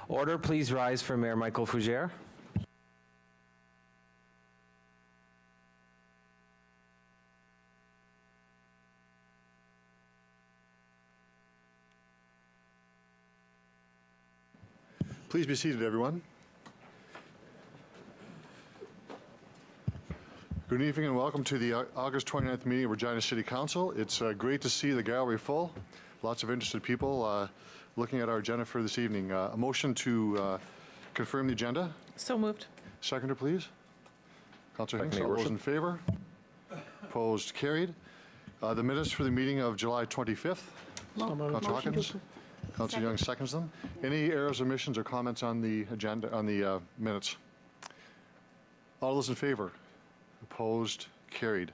Order, please rise for Mayor Michael Fougere. Please be seated, everyone. Good evening and welcome to the August 29th meeting of Regina City Council. It's great to see the gallery full. Lots of interested people looking at our agenda for this evening. A motion to confirm the agenda. So moved. Seconder, please. Councillor Hinks, all those in favor? Opposed? Carried. The minutes for the meeting of July 25th. Councillor Hawkins. Councillor Young seconds them. Any errors, omissions, or comments on the agenda, on the minutes? All those in favor? Opposed? Carried.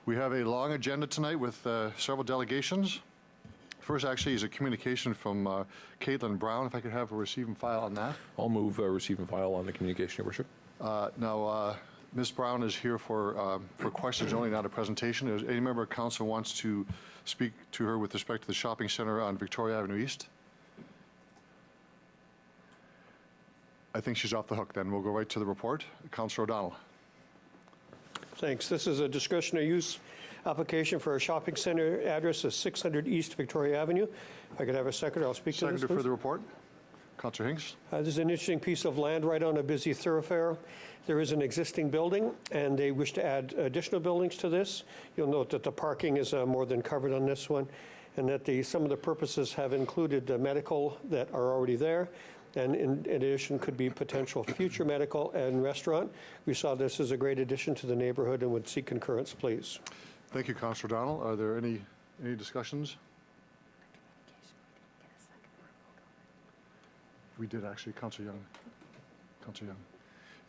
We have a long agenda tonight with several delegations. First, actually, is a communication from Caitlin Brown. If I could have a receive and file on that. I'll move receive and file on the communication, Your Worship. Now, Ms. Brown is here for questions only, not a presentation. If any member of council wants to speak to her with respect to the shopping center on Victoria Avenue East? I think she's off the hook then. We'll go right to the report. Councillor O'Donnell. Thanks. This is a discretionary use application for a shopping center. Address is 600 East Victoria Avenue. If I could have a seconder, I'll speak to this. Seconder for the report. Councillor Hinks. This is an interesting piece of land right on a busy thoroughfare. There is an existing building, and they wish to add additional buildings to this. You'll note that the parking is more than covered on this one, and that some of the purposes have included medical that are already there, and in addition could be potential future medical and restaurant. We saw this as a great addition to the neighborhood and would seek concurrence, please. Thank you, Councillor O'Donnell. Are there any discussions? We did actually, Councillor Young. Councillor Young.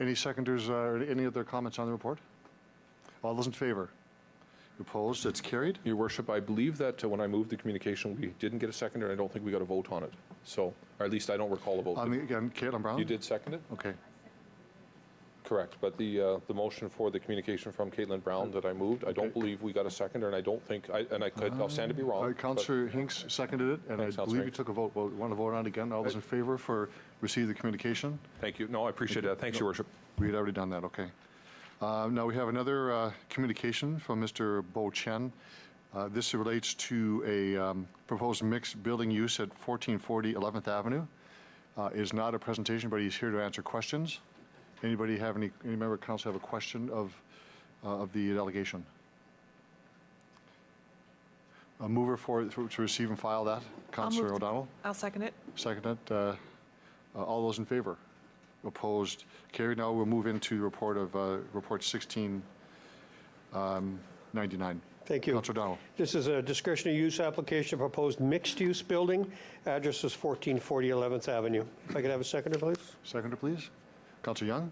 Any seconders or any other comments on the report? All those in favor? Opposed? It's carried. Your Worship, I believe that when I moved the communication, we didn't get a seconder. I don't think we got a vote on it. So, or at least I don't recall a vote. Again, Caitlin Brown? You did second it? Okay. Correct, but the motion for the communication from Caitlin Brown that I moved, I don't believe we got a seconder, and I don't think, I'll stand to be wrong. Councillor Hinks seconded it, and Thanks, I believe you took a vote. Well, want to vote on it again? All those in favor for receive the communication? Thank you. No, I appreciate that. Thanks, Your Worship. We had already done that, okay. Now we have another communication from Mr. Bo Chen. This relates to a proposed mixed building use at 1440 11th Avenue. It is not a presentation, but he's here to answer questions. Anybody have any member of council have a question of the delegation? A mover to receive and file that, Councillor O'Donnell. I'll second it. Second it. All those in favor? Opposed? Carried. Now we'll move into the report of report 1699. Thank you. Councillor O'Donnell. This is a discretionary use application, proposed mixed-use building. Address is 1440 11th Avenue. If I could have a seconder, please. Seconder, please. Councillor Young.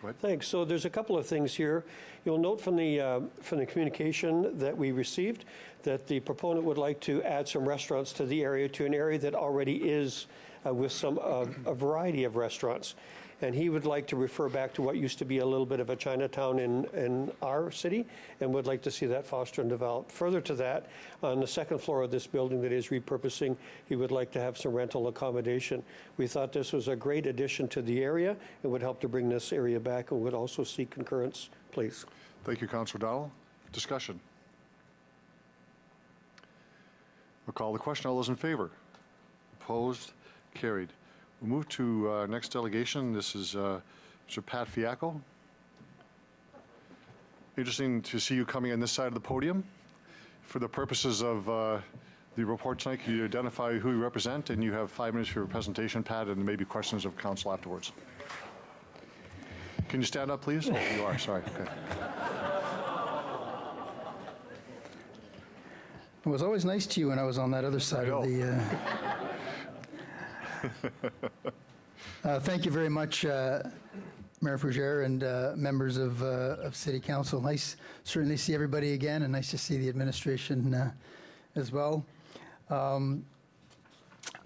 Go ahead. Thanks. So there's a couple of things here. You'll note from the communication that we received that the proponent would like to add some restaurants to the area, to an area that already is with a variety of restaurants. And he would like to refer back to what used to be a little bit of a Chinatown in our city, and would like to see that foster and develop. Further to that, on the second floor of this building that is repurposing, he would like to have some rental accommodation. We thought this was a great addition to the area. It would help to bring this area back, and would also seek concurrence, please. Thank you, Councillor O'Donnell. Discussion. We'll call the question. All those in favor? Opposed? Carried. We'll move to next delegation. This is Mr. Pat Fiacco. Interesting to see you coming on this side of the podium. For the purposes of the report tonight, can you identify who you represent? And you have 5 minutes for your presentation, Pat, and maybe questions of council afterwards. Can you stand up, please? Oh, you are. Sorry. Okay. It was always nice to you when I was on that other side of the... Thank you very much, Mayor Fougere and members of City Council. Nice, certainly see everybody again, and nice to see the administration as well. I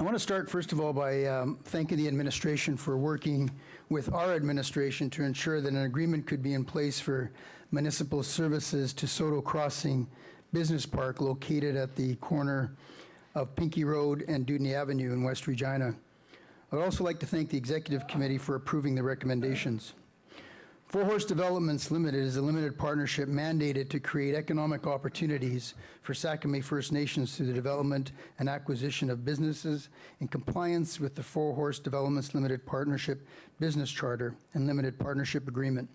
want to start, first of all, by thanking the administration for working with our administration to ensure that an agreement could be in place for municipal services to Soto Crossing Business Park, located at the corner of Pinkey Road and Dudney Avenue in West Regina. I would also like to thank the Executive Committee for approving the recommendations. Four Horse Developments Limited is a limited partnership mandated to create economic opportunities for Sakamay First Nations through the development and acquisition of businesses in compliance with the Four Horse Developments Limited Partnership Business Charter and Limited Partnership Agreement.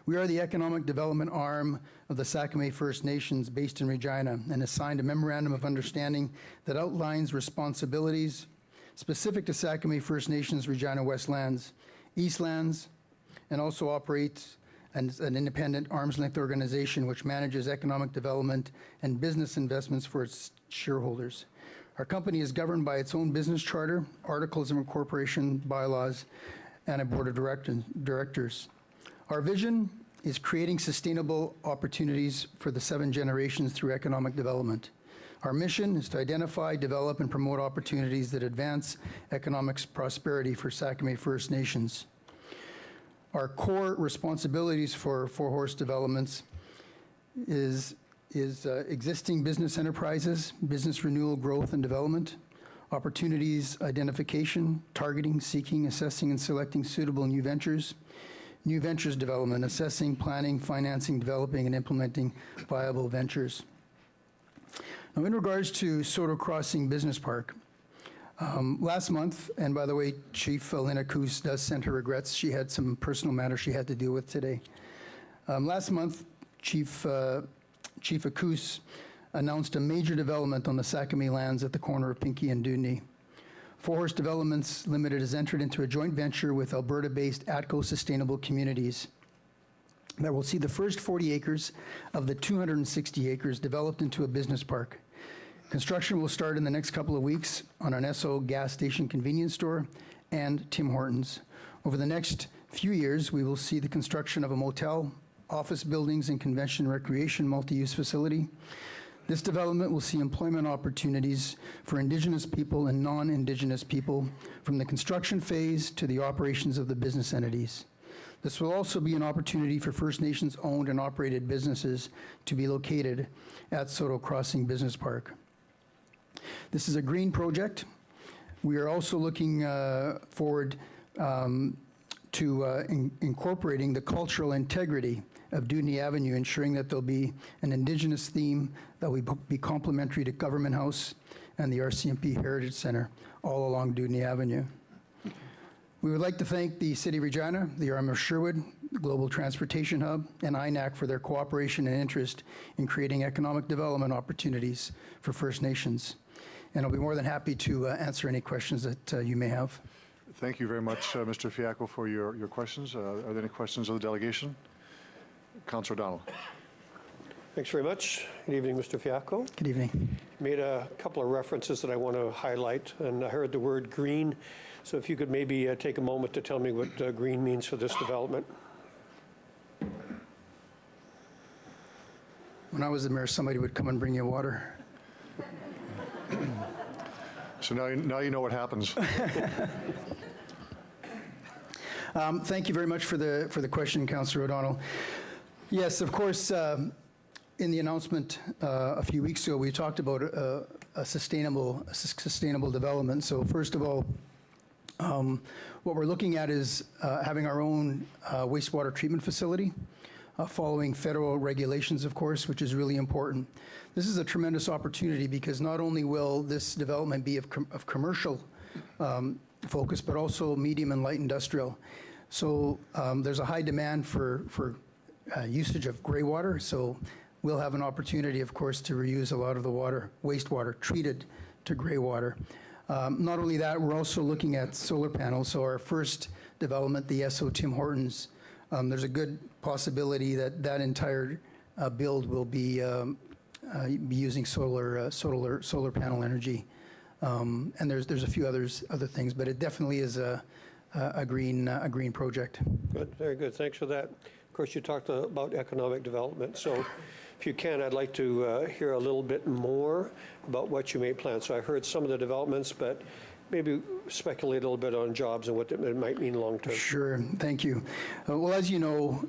We are the economic development arm of the Sakamay First Nations based in Regina and has signed a memorandum of understanding that outlines responsibilities specific to Sakamay First Nations Regina Westlands, Eastlands, and also operates as an independent arm's-length organization which manages economic development and business investments for its shareholders. Our company is governed by its own business charter, articles of incorporation, bylaws, and a board of directors. Our vision is creating sustainable opportunities for the 7 generations through economic development. Our mission is to identify, develop, and promote opportunities that advance economic prosperity for Sakamay First Nations. Our core responsibilities for Four Horse Developments is existing business enterprises, business renewal, growth and development, opportunities identification, targeting, seeking, assessing, and selecting suitable new ventures development, assessing, planning, financing, developing, and implementing viable ventures. Now, in regards to Soto Crossing Business Park, last month, and by the way, Chief Lena Coos does send her regrets. She had some personal matters she had to deal with today. Last month, Chief Coos announced a major development on the Sakamay lands at the corner of Pinkie and Dudney. Four Horse Developments Limited has entered into a joint venture with Alberta-based ATCO Sustainable Communities that will see the first 40 acres of the 260 acres developed into a business park. Construction will start in the next couple of weeks on an Esso gas station convenience store and Tim Hortons. Over the next few years, we will see the construction of a motel, office buildings, and convention recreation multi-use facility. This development will see employment opportunities for Indigenous people and non-Indigenous people from the construction phase to the operations of the business entities. This will also be an opportunity for First Nations owned and operated businesses to be located at Soto Crossing Business Park. This is a green project. We are also looking forward to incorporating the cultural integrity of Dudney Avenue, ensuring that there'll be an Indigenous theme that will be complementary to Government House and the RCMP Heritage Center all along Dudney Avenue. We would like to thank the City of Regina, the RM of Sherwood, the Global Transportation Hub, and INAC for their cooperation and interest in creating economic development opportunities for First Nations. And I'll be more than happy to answer any questions that you may have. Thank you very much, Mr. Fiacco, for your questions. Are there any questions of the delegation? Councillor O'Donnell. Thanks very much. Good evening, Mr. Fiacco. Good evening. Made a couple of references that I want to highlight, and I heard the word green. So if you could maybe take a moment to tell me what green means for this development. When I was the mayor, somebody would come and bring you water. So now you know what happens. Thank you very much for the question, Councillor O'Donnell. Yes, of course, in the announcement a few weeks ago, we talked about a sustainable development. So first of all, what we're looking at is having our own wastewater treatment facility, following federal regulations, of course, which is really important. This is a tremendous opportunity because not only will this development be of commercial focus, but also medium and light industrial. So there's a high demand for usage of gray water, so we'll have an opportunity, of course, to reuse a lot of the water, wastewater, treated to gray water. Not only that, we're also looking at solar panels. So our first development, the Esso Tim Hortons, there's a good possibility that that entire build will be using solar panel energy. And there's a few other things, but it definitely is a green project. Good, very good. Thanks for that. Of course, you talked about economic development. So if you can, I'd like to hear a little bit more about what you may plan. So I heard some of the developments, but maybe speculate a little bit on jobs and what it might mean long term. Sure, thank you. Well, as you know,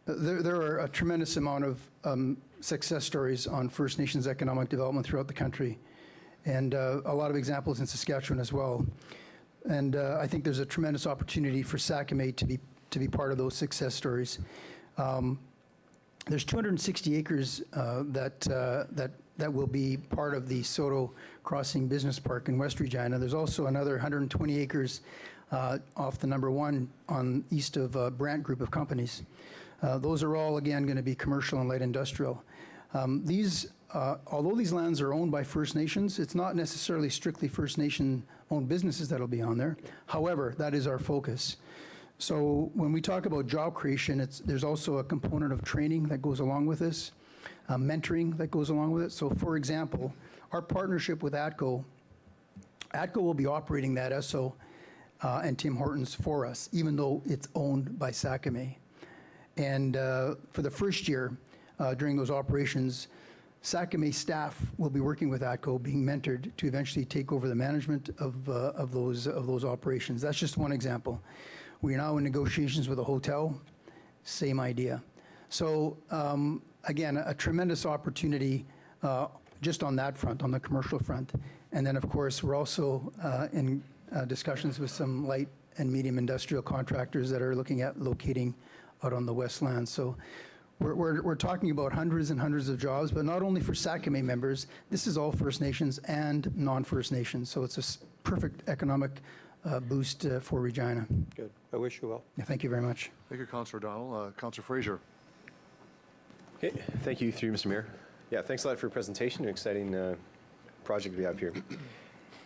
there are a tremendous amount of success stories on First Nations economic development throughout the country. and a lot of examples in Saskatchewan as well. And I think there's a tremendous opportunity for Sakamay to be part of those success stories. There's 260 acres that will be part of the Soto Crossing Business Park in West Regina. There's also another 120 acres off the number 1 on east of Brant Group of companies. Those are all, again, going to be commercial and light industrial. Although these lands are owned by First Nations, it's not necessarily strictly First Nation-owned businesses that'll be on there. However, that is our focus. So when we talk about job creation, there's also a component of training that goes along with this, mentoring that goes along with it. So for example, our partnership with ATCO will be operating that Esso and Tim Hortons for us, even though it's owned by Sakamay. And for the first year during those operations, Sakamay staff will be working with ATCO, being mentored to eventually take over the management of those operations. That's just one example. We are now in negotiations with a hotel, same idea. So again, a tremendous opportunity just on that front, on the commercial front. And then of course, we're also in discussions with some light and medium industrial contractors that are looking at locating out on the Westland. So we're talking about hundreds and hundreds of jobs, but not only for Sakamay members, this is all First Nations and non-First Nations. So it's a perfect economic boost for Regina. Good. I wish you well. Yeah, thank you very much. Thank you, Councillor O'Donnell. Councillor Fraser. Okay, thank you, through Mr. Mayor. Yeah, thanks a lot for your presentation. An exciting project we have here.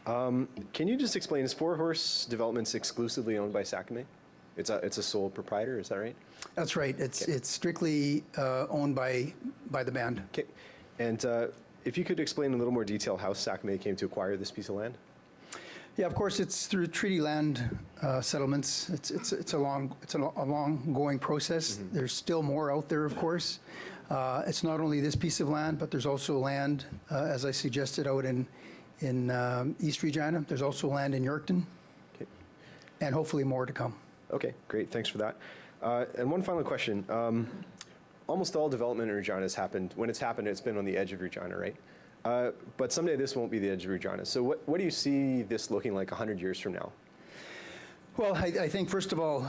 Can you just explain, is Four Horse Developments exclusively owned by Sakamay? It's a sole proprietor, is that right? That's right. It's strictly owned by the band. Okay, and if you could explain in a little more detail how Sakamay came to acquire this piece of land? Yeah, of course, it's through treaty land settlements. It's a long-going process. Mm-hmm. There's still more out there, of course. It's not only this piece of land, but there's also land, as I suggested, out in East Regina. There's also land in Yorkton, Okay. and hopefully more to come. Okay, great, thanks for that. And one final question. Almost all development in Regina has happened, when it's happened, it's been on the edge of Regina, right? But someday this won't be the edge of Regina. So what do you see this looking like 100 years from now? Well, I think, first of all,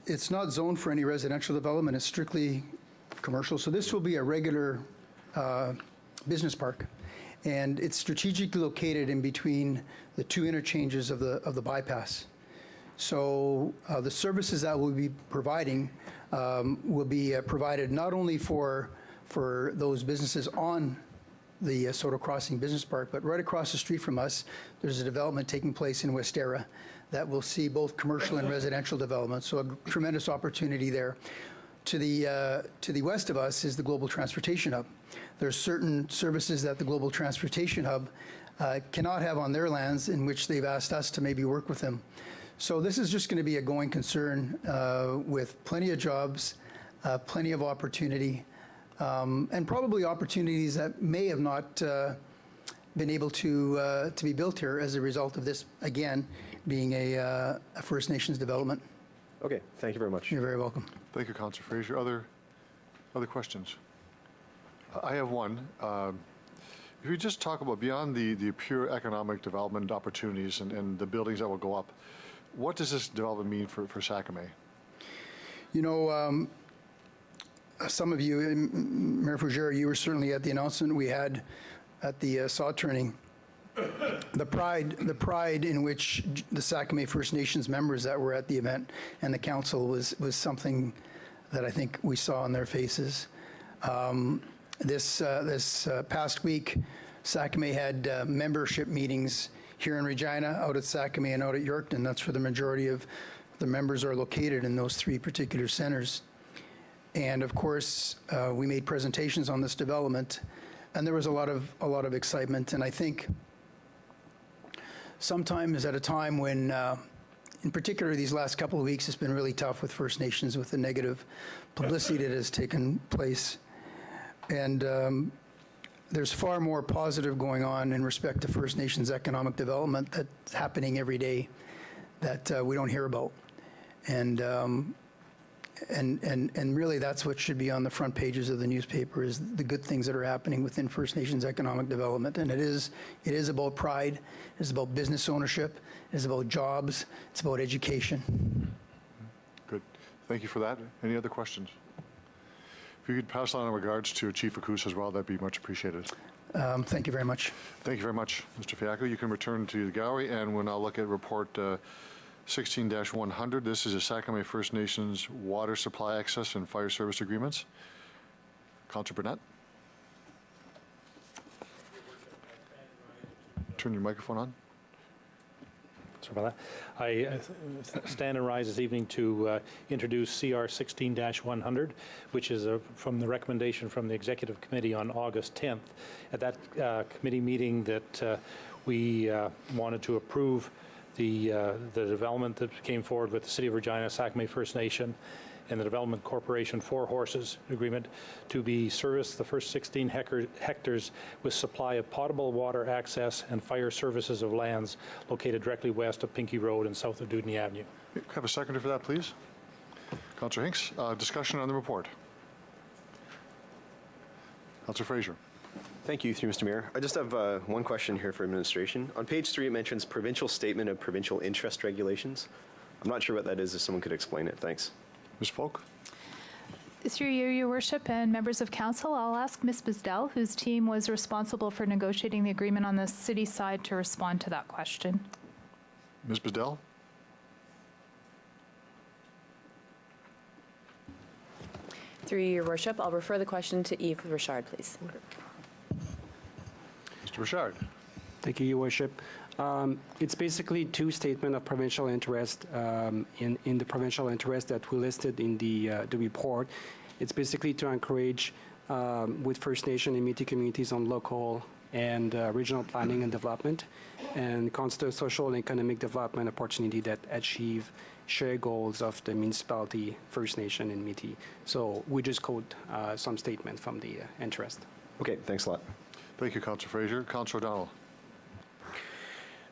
it's not zoned for any residential development. It's strictly commercial. So this will be a regular business park. And it's strategically located in between the two interchanges of the bypass. So the services that we'll be providing will be provided not only for those businesses on the Soto Crossing Business Park, but right across the street from us, there's a development taking place in Westera that will see both commercial and residential development. So a tremendous opportunity there. To the west of us is the Global Transportation Hub. There's certain services that the Global Transportation Hub cannot have on their lands, in which they've asked us to maybe work with them. So this is just going to be a going concern with plenty of jobs, plenty of opportunity, and probably opportunities that may have not been able to be built here as a result of this, again, being a First Nations development. Okay, thank you very much. You're very welcome. Thank you, Councillor Fraser. Other questions? I have one. If you just talk about beyond the pure economic development opportunities and the buildings that will go up, what does this development mean for Sakamay? You know, some of you, Mayor Fougere, you were certainly at the announcement we had at the saw turning. The pride in which the Sakamay First Nations members that were at the event and the council was something that I think we saw on their faces. This past week, Sakamay had membership meetings here in Regina, out at Sakamay and out at Yorkton. That's where the majority of the members are located, in those three particular centers. And of course, we made presentations on this development, and there was a lot of excitement. And I think sometimes at a time when, in particular these last couple of weeks, it's been really tough with First Nations, with the negative publicity that has taken place. And there's far more positive going on in respect to First Nations economic development that's happening every day that we don't hear about. And And really, that's what should be on the front pages of the newspaper, is the good things that are happening within First Nations economic development. And it is about pride, it is about business ownership, it is about jobs, it's about education. Good. Thank you for that. Any other questions? If you could pass on in regards to Chief Akus as well, that'd be much appreciated. Thank you very much. Thank you very much, Mr. Fiacco. You can return to the gallery, and we'll now look at report 16-100. This is the Sakamay First Nations water supply access and fire service agreements. Councillor Burnett. Turn your microphone on. Sorry about that. I stand and rise this evening to introduce CR 16-100, which is from the recommendation from the Executive Committee on August 10th. At that committee meeting that we wanted to approve the development that came forward with the City of Regina, Sakamay First Nation, and the Development Corporation Four Horses Agreement to be serviced the first 16 hectares with supply of potable water access and fire services of lands located directly west of Pinkey Road and south of Dudney Avenue. Have a seconder for that, please. Councillor Hinks, discussion on the report. Councillor Fraser. Thank you, through Mr. Mayor. I just have one question here for administration. On page 3, it mentions provincial statement of provincial interest regulations. I'm not sure what that is, if someone could explain it. Thanks. Ms. Folk. Through you, Your Worship, and members of council, I'll ask Ms. Bisdell, whose team was responsible for negotiating the agreement on the city side, to respond to that question. Ms. Bisdell. Through Your Worship, I'll refer the question to Yves Richard, please. Mr. Richard. Thank you, Your Worship. It's basically two statements of provincial interest in the provincial interest that we listed in the report. It's basically to encourage with First Nation and Métis communities on local and regional planning and development, and consider social and economic development opportunity that achieve shared goals of the municipality, First Nation, and Métis. So we just quote some statement from the interest. Okay, thanks a lot. Thank you, Councillor Fraser. Councillor O'Donnell.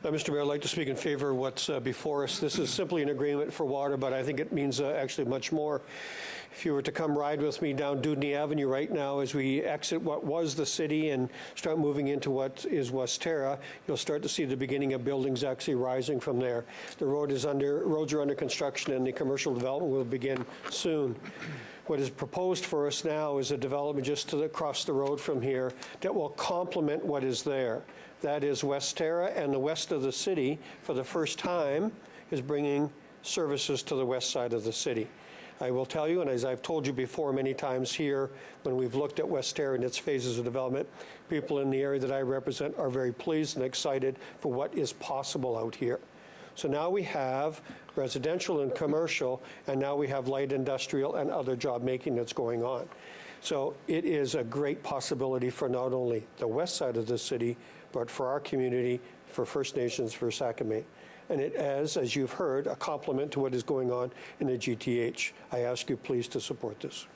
Mr. Mayor, I'd like to speak in favor of what's before us. This is simply an agreement for water, but I think it means actually much more. If you were to come ride with me down Dudney Avenue right now as we exit what was the city and start moving into what is Westera, you'll start to see the beginning of buildings actually rising from there. The roads are under construction, and the commercial development will begin soon. What is proposed for us now is a development just across the road from here that will complement what is there. That is Westera, and the west of the city, for the first time, is bringing services to the west side of the city. I will tell you, and as I've told you before many times here, when we've looked at Westera and its phases of development, people in the area that I represent are very pleased and excited for what is possible out here. So now we have residential and commercial, and now we have light industrial and other job making that's going on. So it is a great possibility for not only the west side of the city, but for our community, for First Nations, for Sakamay. And it is, as you've heard, a complement to what is going on in the GTH. I ask you please to support this.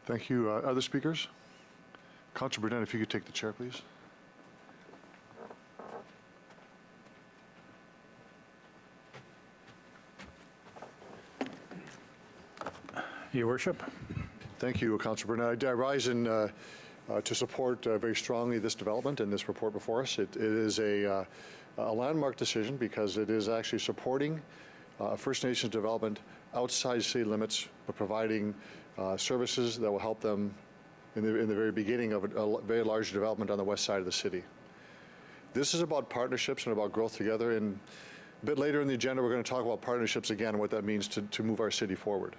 Thank you. Other speakers? Councillor Burnett, if you could take the chair, please. Your Worship. Thank you, Councillor Burnett. I rise in to support very strongly this development and this report before us. It is a landmark decision because it is actually supporting First Nations development outside city limits, but providing services that will help them in the very beginning of a very large development on the west side of the city. This is about partnerships and about growth together, and a bit later in the agenda we're going to talk about partnerships again and what that means to move our city forward.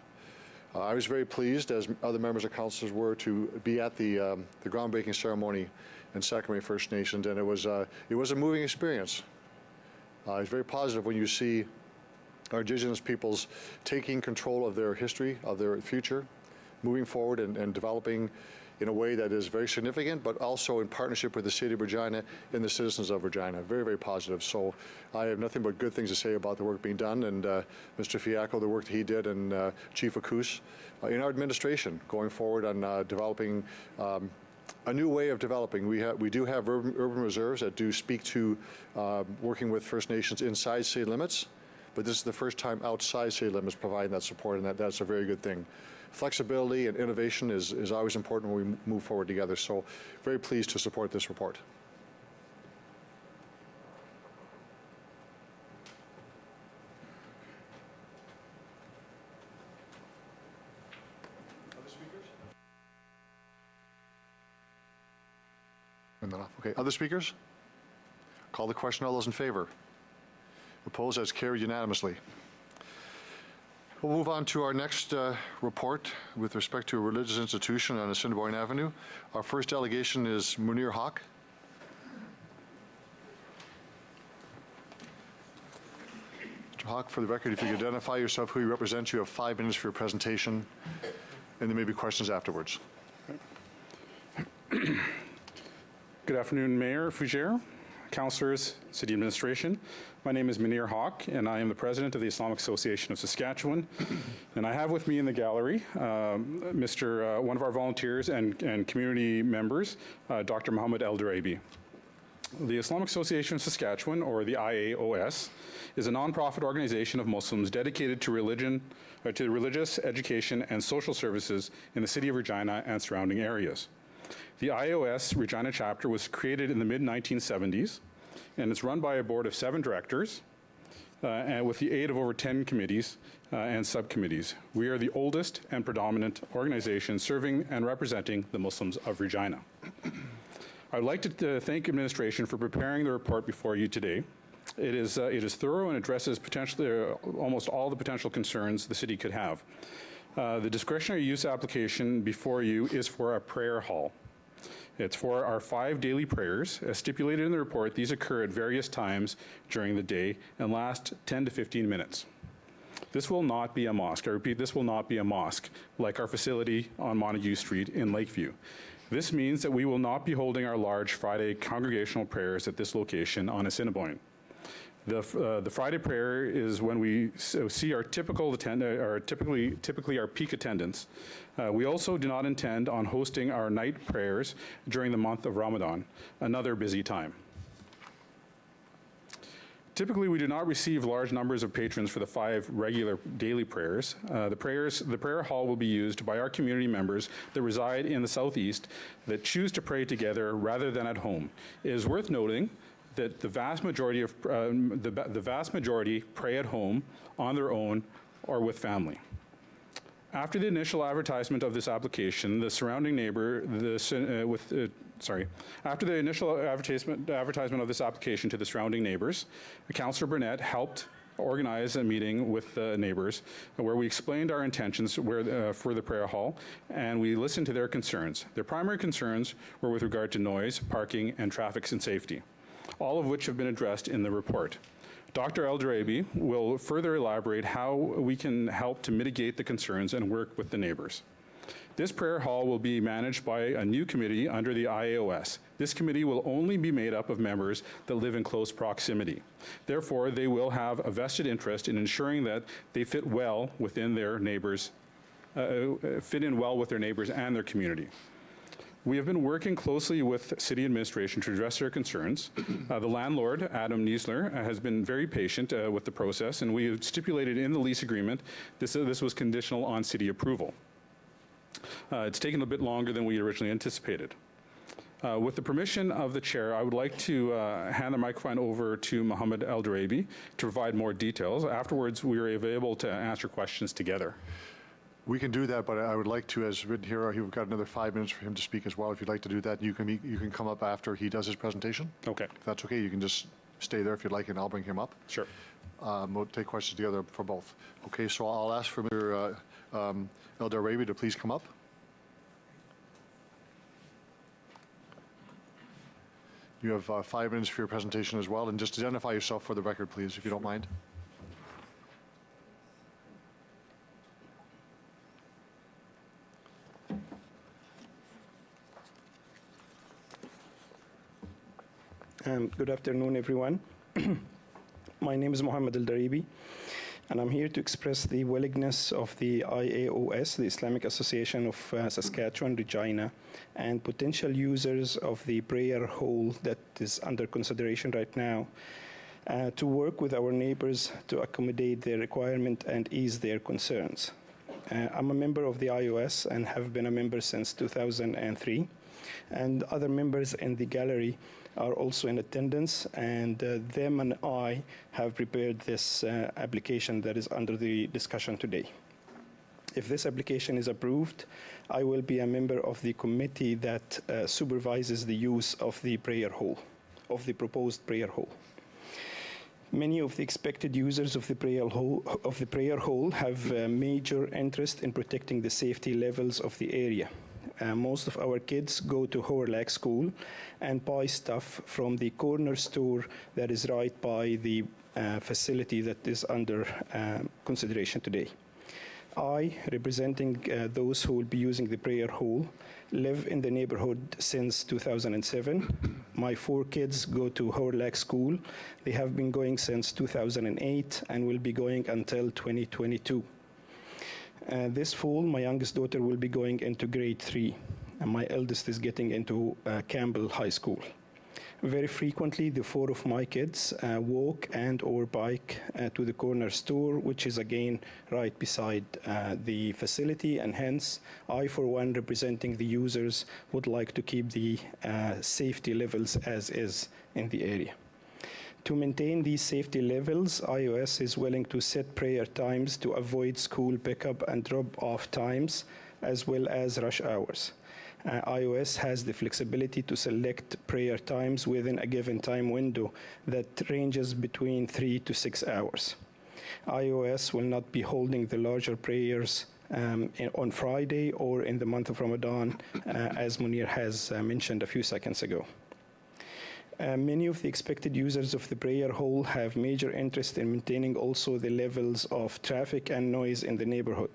I was very pleased, as other members of council were, to be at the groundbreaking ceremony in Sakamay First Nations, and it was a moving experience. It's very positive when you see our Indigenous peoples taking control of their history, of their future, moving forward and developing in a way that is very significant, but also in partnership with the City of Regina and the citizens of Regina. Very, very positive. So I have nothing but good things to say about the work being done, and Mr. Fiacco, the work that he did, and Chief Akus in our administration going forward on developing a new way of developing. We do have urban reserves that do speak to working with First Nations inside city limits, but this is the first time outside city limits providing that support, and that's a very good thing. Flexibility and innovation is always important when we move forward together, so very pleased to support this report. Okay, other speakers? Call the question. All those in favor? Opposed? As carried unanimously. We'll move on to our next report with respect to a religious institution on Assiniboine Avenue. Our first delegation is Munir Haq. Mr. Haq, for the record, if you could identify yourself, who you represent, you have 5 minutes for your presentation, and there may be questions afterwards. Good afternoon, Mayor Fougere, councillors, city administration. My name is Munir Haq, and I am the president of the Islamic Association of Saskatchewan. And I have with me in the gallery one of our volunteers and community members, Dr. Mohammed El-Durabi. The Islamic Association of Saskatchewan, or the IAOS, is a nonprofit organization of Muslims dedicated to religious, education, and social services in the city of Regina and surrounding areas. The IAOS Regina chapter was created in the mid-1970s, and it's run by a board of 7 directors, and with the aid of over 10 committees and subcommittees. We are the oldest and predominant organization serving and representing the Muslims of Regina. I would like to thank administration for preparing the report before you today. It is thorough and addresses potentially almost all the potential concerns the city could have. The discretionary use application before you is for a prayer hall. It's for our 5 daily prayers. As stipulated in the report, these occur at various times during the day and last 10 to 15 minutes. This will not be a mosque. I repeat, this will not be a mosque like our facility on Montague Street in Lakeview. This means that we will not be holding our large Friday congregational prayers at this location on Assiniboine. The Friday prayer is when we see our typically our peak attendance. We also do not intend on hosting our night prayers during the month of Ramadan, another busy time. Typically, we do not receive large numbers of patrons for the 5 regular daily prayers. The prayer hall will be used by our community members that reside in the southeast that choose to pray together rather than at home. It is worth noting that the vast majority pray at home on their own or with family. After the initial advertisement of this application, the surrounding neighbor, after the initial advertisement of this application to the surrounding neighbors, Councillor Burnett helped organize a meeting with the neighbors where we explained our intentions for the prayer hall, and we listened to their concerns. Their primary concerns were with regard to noise, parking, and traffic and safety, all of which have been addressed in the report. Dr. El-Durabi will further elaborate how we can help to mitigate the concerns and work with the neighbors. This prayer hall will be managed by a new committee under the IAOS. This committee will only be made up of members that live in close proximity. Therefore, they will have a vested interest in ensuring that they fit well within their neighbors, fit in well with their neighbors and their community. We have been working closely with city administration to address their concerns. The landlord, Adam Niesler, has been very patient with the process, and we have stipulated in the lease agreement this was conditional on city approval. It's taken a bit longer than we originally anticipated. With the permission of the chair, I would like to hand the microphone over to Mohammed El-Durabi to provide more details. Afterwards, we are available to answer questions together. We can do that, but I would like to, as written here, you've got another 5 minutes for him to speak as well. If you'd like to do that, you can come up after he does his presentation. Okay. If that's okay, you can just stay there if you'd like, and I'll bring him up. Sure. We'll take questions together for both. Okay, so I'll ask for Mr. El-Durabi to please come up. You have 5 minutes for your presentation as well, and just identify yourself for the record, please, if you don't mind. Good afternoon, everyone. My name is Mohammed El-Durabi, and I'm here to express the willingness of the IAOS, the Islamic Association of Saskatchewan, Regina, and potential users of the prayer hall that is under consideration right now, to work with our neighbors to accommodate their requirement and ease their concerns. I'm a member of the IOS and have been a member since 2003, and other members in the gallery are also in attendance, and them and I have prepared this application that is under the discussion today. If this application is approved, I will be a member of the committee that supervises the use of the prayer hall, of the proposed prayer hall. Many of the expected users of the prayer hall have major interest in protecting the safety levels of the area. Most of our kids go to Horlack School and buy stuff from the corner store that is right by the facility that is under consideration today. I, representing those who will be using the prayer hall, live in the neighborhood since 2007. My 4 kids go to Horlack School. They have been going since 2008 and will be going until 2022. This fall, my youngest daughter will be going into grade 3, and my eldest is getting into Campbell High School. Very frequently, the 4 of my kids walk and or bike to the corner store, which is again right beside the facility, and hence, I, for one, representing the users, would like to keep the safety levels as is in the area. To maintain these safety levels, iOS is willing to set prayer times to avoid school pickup and drop-off times, as well as rush hours. iOS has the flexibility to select prayer times within a given time window that ranges between 3 to 6 hours. iOS will not be holding the larger prayers on Friday or in the month of Ramadan, as Munir has mentioned a few seconds ago. Many of the expected users of the prayer hall have major interest in maintaining also the levels of traffic and noise in the neighborhood.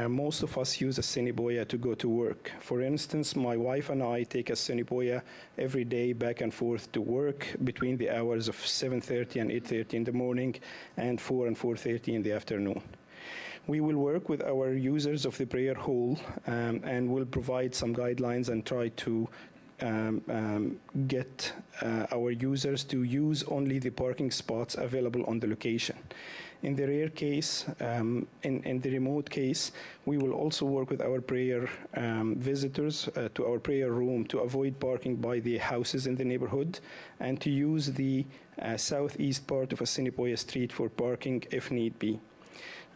Most of us use a Siniboya to go to work. For instance, my wife and I take a Siniboya every day back and forth to work between the hours of 7:30 and 8:30 in the morning and 4 and 4:30 in the afternoon. We will work with our users of the prayer hall and will provide some guidelines and try to get our users to use only the parking spots available on the location. In the rare case, in the remote case, we will also work with our prayer visitors to our prayer room to avoid parking by the houses in the neighborhood and to use the southeast part of Assiniboia Street for parking if need be.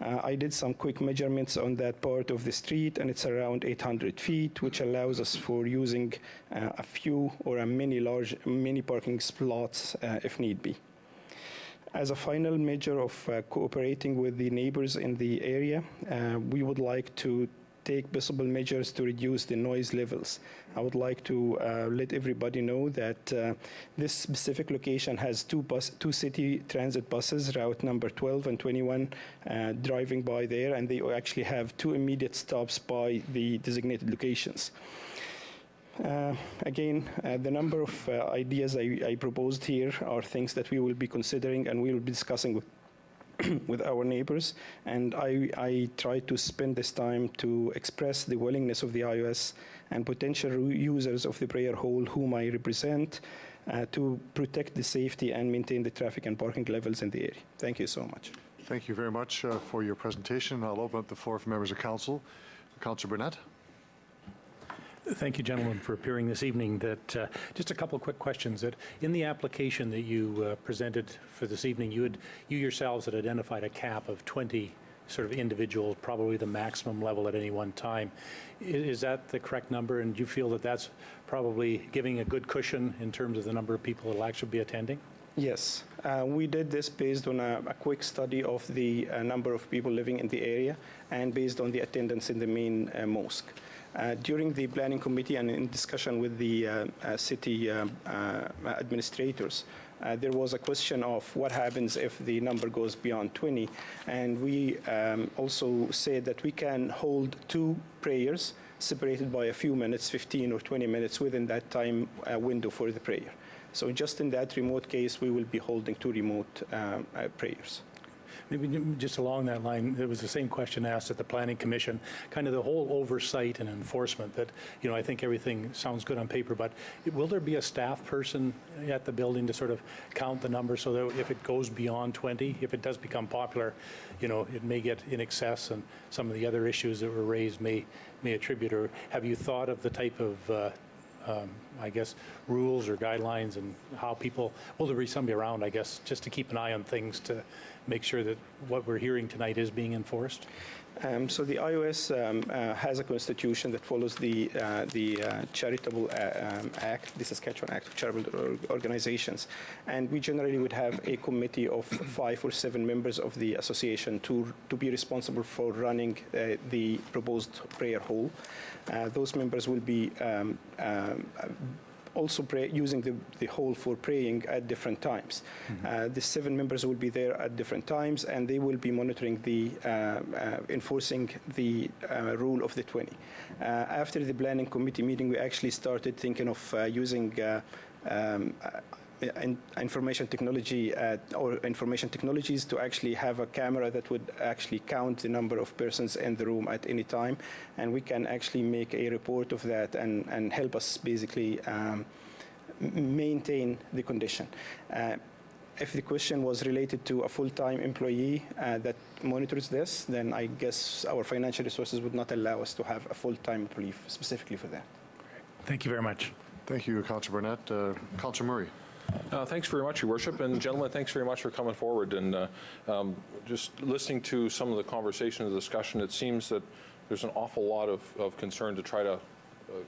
I did some quick measurements on that part of the street, and it's around 800 feet, which allows us for using a few or a many parking slots if need be. As a final measure of cooperating with the neighbors in the area, we would like to take visible measures to reduce the noise levels. I would like to let everybody know that this specific location has two city transit buses, route number 12 and 21, driving by there, and they actually have 2 immediate stops by the designated locations. Again, the number of ideas I proposed here are things that we will be considering and we will be discussing with our neighbors, and I try to spend this time to express the willingness of the iOS and potential users of the prayer hall whom I represent to protect the safety and maintain the traffic and parking levels in the area. Thank you so much. Thank you very much for your presentation. I'll open up the floor for members of council. Councillor Burnett. Thank you, gentlemen, for appearing this evening. Just a couple of quick questions. That in the application that you presented for this evening, you yourselves had identified a cap of 20 sort of individuals, probably the maximum level at any one time. Is that the correct number? And do you feel that that's probably giving a good cushion in terms of the number of people that will actually be attending? Yes, we did this based on a quick study of the number of people living in the area and based on the attendance in the main mosque. During the planning committee and in discussion with the city administrators, there was a question of what happens if the number goes beyond 20, and we also said that we can hold 2 prayers separated by a few minutes, 15 or 20 minutes within that time window for the prayer. So just in that remote case, we will be holding 2 remote prayers. maybe just along that line, there was the same question asked at the Planning Commission, kind of the whole oversight and enforcement that, I think everything sounds good on paper, but will there be a staff person at the building to sort of count the number so that if it goes beyond 20, if it does become popular, it may get in excess and some of the other issues that were raised may attribute, or have you thought of the type of I guess, rules or guidelines and how people, will there be somebody around, I guess, just to keep an eye on things to make sure that what we're hearing tonight is being enforced? So the IOS has a constitution that follows the Charitable Act, the Saskatchewan Act of Charitable Organizations. And we generally would have a committee of 5 or 7 members of the association to be responsible for running the proposed prayer hall. Those members will be also using the hall for praying at different times. The 7 members will be there at different times, and they will be monitoring enforcing the rule of the 20. After the planning committee meeting, we actually started thinking of using information technology or information technologies to actually have a camera that would actually count the number of persons in the room at any time, and we can actually make a report of that and help us basically maintain the condition. If the question was related to a full-time employee that monitors this, then I guess our financial resources would not allow us to have a full-time employee specifically for that. Thank you very much. Thank you, Councillor Burnett. Councillor Murray. Thanks very much, Your Worship. And gentlemen, thanks very much for coming forward. And just listening to some of the conversation and the discussion, it seems that there's an awful lot of concern to try to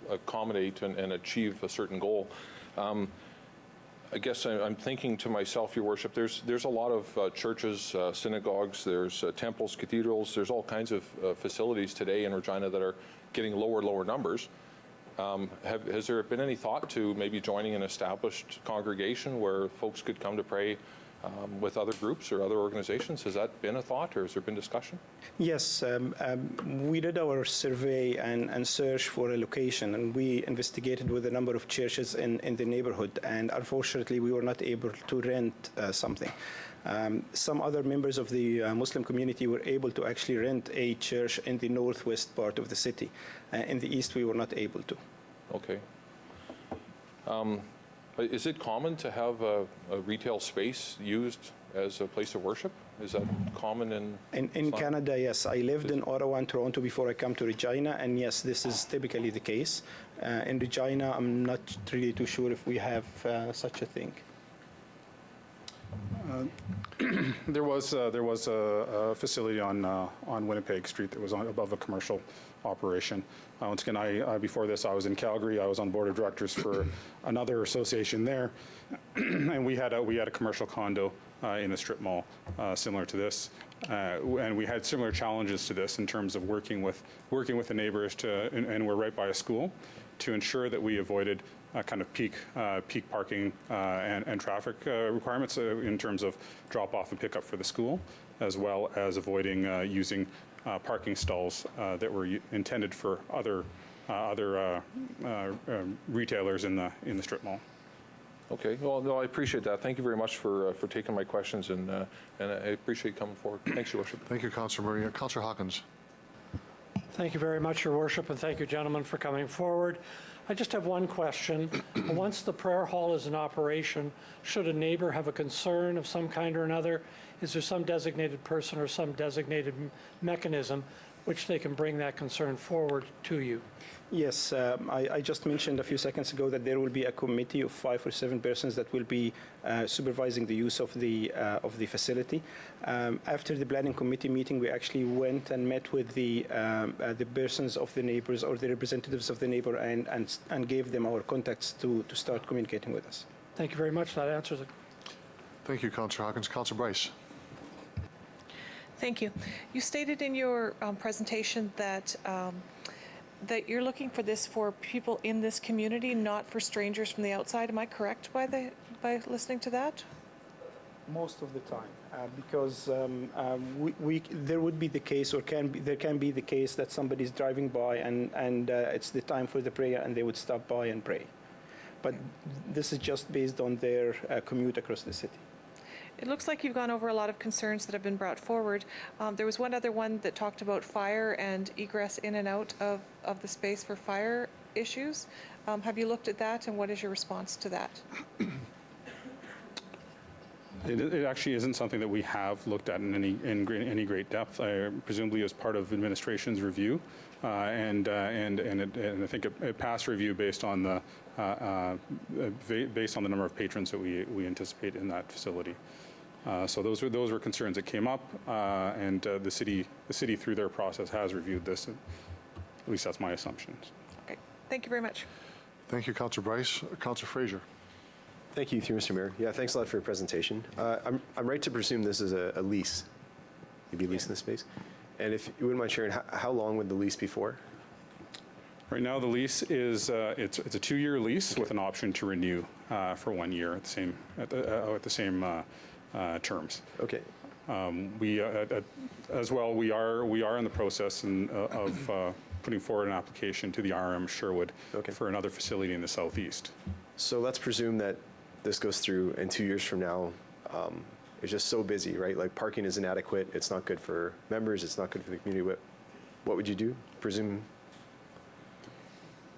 accommodate and achieve a certain goal. I guess I'm thinking to myself, Your Worship, there's a lot of churches, synagogues, there's temples, cathedrals, there's all kinds of facilities today in Regina that are getting lower numbers. Has there been any thought to maybe joining an established congregation where folks could come to pray with other groups or other organizations? Has that been a thought, or has there been discussion? Yes, we did our survey and search for a location, and we investigated with a number of churches in the neighborhood, and unfortunately we were not able to rent something. Some other members of the Muslim community were able to actually rent a church in the northwest part of the city. In the east, we were not able to. Okay. Is it common to have a retail space used as a place of worship? Is that common in Canada? Yes. I lived in Ottawa and Toronto before I came to Regina, and yes, this is typically the case. In Regina, I'm not really too sure if we have such a thing. There was a facility on Winnipeg Street that was above a commercial operation. Once again, before this, I was in Calgary. I was on board of directors for another association there, and we had a commercial condo in the strip mall similar to this, and we had similar challenges to this in terms of working with the neighbors and we're right by a school to ensure that we avoided kind of peak parking and traffic requirements in terms of drop off and pickup for the school, as well as avoiding using parking stalls that were intended for other retailers in the strip mall. Okay. Well, no, I appreciate that. Thank you very much for taking my questions, and I appreciate coming forward. Thanks, Your Worship. Thank you, Councillor Murray. Councillor Hawkins. Thank you very much, Your Worship, and thank you, gentlemen, for coming forward. I just have one question. Once the prayer hall is in operation, should a neighbor have a concern of some kind or another, is there some designated person or some designated mechanism which they can bring that concern forward to you? Yes, I just mentioned a few seconds ago that there will be a committee of 5 or 7 persons that will be supervising the use of the facility. After the planning committee meeting, we actually went and met with the persons of the neighbors or the representatives of the neighbor and gave them our contacts to start communicating with us. Thank you very much. That answers it. Thank you, Councillor Hawkins. Councillor Bryce. Thank you. You stated in your presentation that that you're looking for this for people in this community, not for strangers from the outside. Am I correct by listening to that? Most of the time, because there would be the case, or there can be the case that somebody's driving by and it's the time for the prayer and they would stop by and pray. But this is just based on their commute across the city. It looks like you've gone over a lot of concerns that have been brought forward. There was one other one that talked about fire and egress in and out of the space for fire issues. Have you looked at that, and what is your response to that? It actually isn't something that we have looked at in any great depth. Presumably as part of administration's review, and I think it passed review based on the number of patrons that we anticipate in that facility. So those were concerns that came up, and the city through their process has reviewed this. At least that's my assumptions. Okay, thank you very much. Thank you, Councillor Bryce. Councillor Fraser. Thank you, through Mr. Mayor. Yeah, thanks a lot for your presentation. I'm right to presume this is a lease. You'd be leasing the space? And if you wouldn't mind sharing, how long would the lease be for? Right now, the lease is it's a 2-year lease with an option to renew for 1 year at the same terms. Okay. We as well. We are in the process of putting forward an application to the RM Sherwood for another facility in the southeast. So let's presume that this goes through, and 2 years from now, it's just so busy, right? Like parking is inadequate. It's not good for members. It's not good for the community. What would you do? Presume.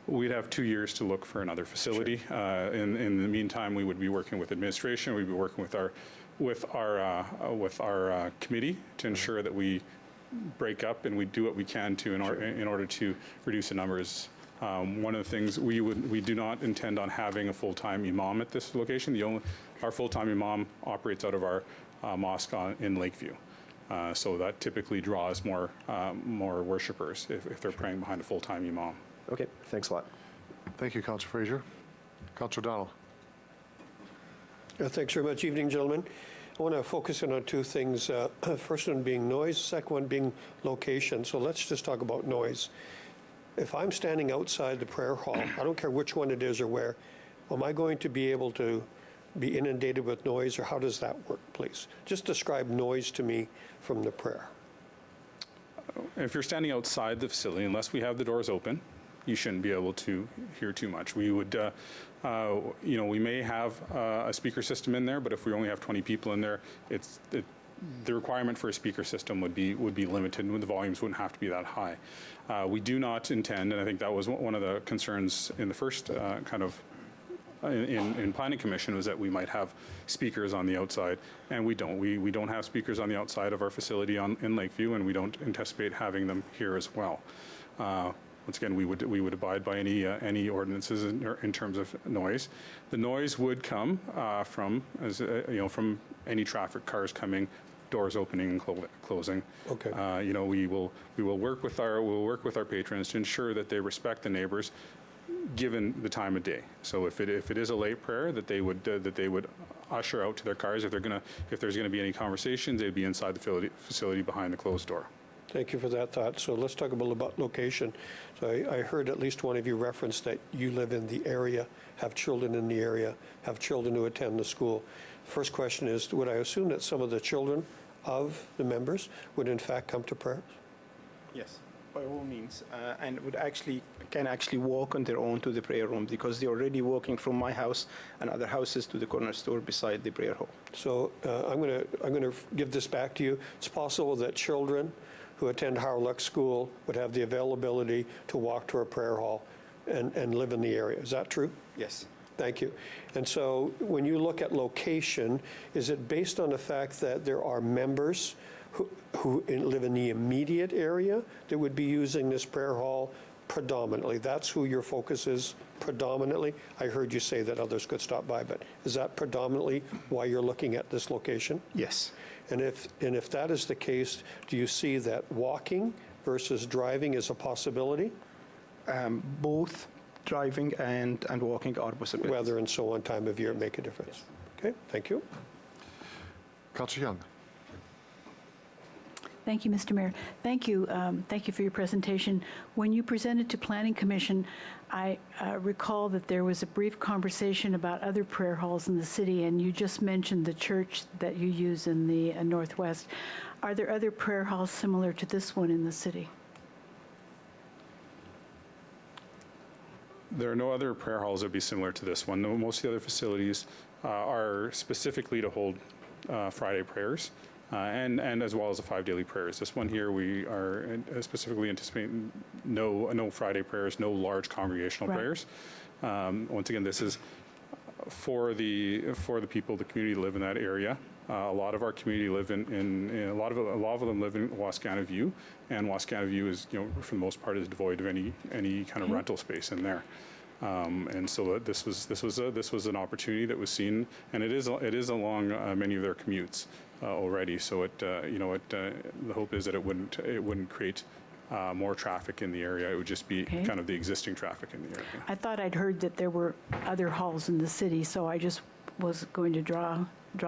We'd have 2 years to look for another facility. Sure. In the meantime, we would be working with administration. We'd be working with our committee to ensure that we break up and we do what we can to in order to reduce the numbers. One of the things we do not intend on having a full-time imam at this location. Our full-time imam operates out of our mosque in Lakeview. So that typically draws more worshipers if they're praying behind a full-time imam. Okay, thanks a lot. Thank you, Councillor Fraser. Councillor Donald. Thanks very much. Evening, gentlemen. I want to focus in on two things. First one being noise, second one being location. So let's just talk about noise. If I'm standing outside the prayer hall, I don't care which one it is or where, am I going to be able to be inundated with noise, or how does that work, please? Just describe noise to me from the prayer. If you're standing outside the facility, unless we have the doors open, you shouldn't be able to hear too much. We would, we may have a speaker system in there, but if we only have 20 people in there, the requirement for a speaker system would be limited, and the volumes wouldn't have to be that high. We do not intend, and I think that was one of the concerns in the first in Planning Commission, was that we might have speakers on the outside, and we don't. We don't have speakers on the outside of our facility in Lakeview, and we don't anticipate having them here as well. Once again, we would abide by any ordinances in terms of noise. The noise would come from any traffic, cars coming, doors opening and closing. Okay. We will work with our patrons to ensure that they respect the neighbors, given the time of day. So if it is a late prayer, that they would usher out to their cars. If there's gonna be any conversations, they'd be inside the facility behind the closed door. Thank you for that thought. So let's talk a little about location. So I heard at least one of you reference that you live in the area, have children in the area, have children who attend the school. First question is, would I assume that some of the children of the members would in fact come to prayers? Yes, by all means, and can actually walk on their own to the prayer room, because they're already walking from my house and other houses to the corner store beside the prayer hall. So I'm going to give this back to you. It's possible that children who attend Harlock School would have the availability to walk to a prayer hall and live in the area. Is that true? Yes. Thank you. And so when you look at location, is it based on the fact that there are members who live in the immediate area that would be using this prayer hall predominantly? That's who your focus is predominantly? I heard you say that others could stop by, but is that predominantly why you're looking at this location? Yes. And if that is the case, do you see that walking versus driving is a possibility? Both driving and walking are possibilities. Weather and so on, time of year make a difference. Okay, thank you. Councillor Young. Thank you, Mr. Mayor. Thank you for your presentation. When you presented to Planning Commission, I recall that there was a brief conversation about other prayer halls in the city, and you just mentioned the church that you use in the Northwest. Are there other prayer halls similar to this one in the city? There are no other prayer halls that would be similar to this one. Most of the other facilities are specifically to hold Friday prayers. And as well as the 5 daily prayers. This one here, we are specifically anticipating no Friday prayers, no large congregational prayers. Once again, this is for the people, the community live in that area. A lot of our community live in a lot of them live in Wascana View, and Wascana View is, for the most part, is devoid of any kind of rental space in there. And so this was an opportunity that was seen, and it is along many of their commutes already. So the hope is that it wouldn't create more traffic in the area. It would just be kind of the existing traffic in the area. I thought I'd heard that there were other halls in the city, so I just was going to draw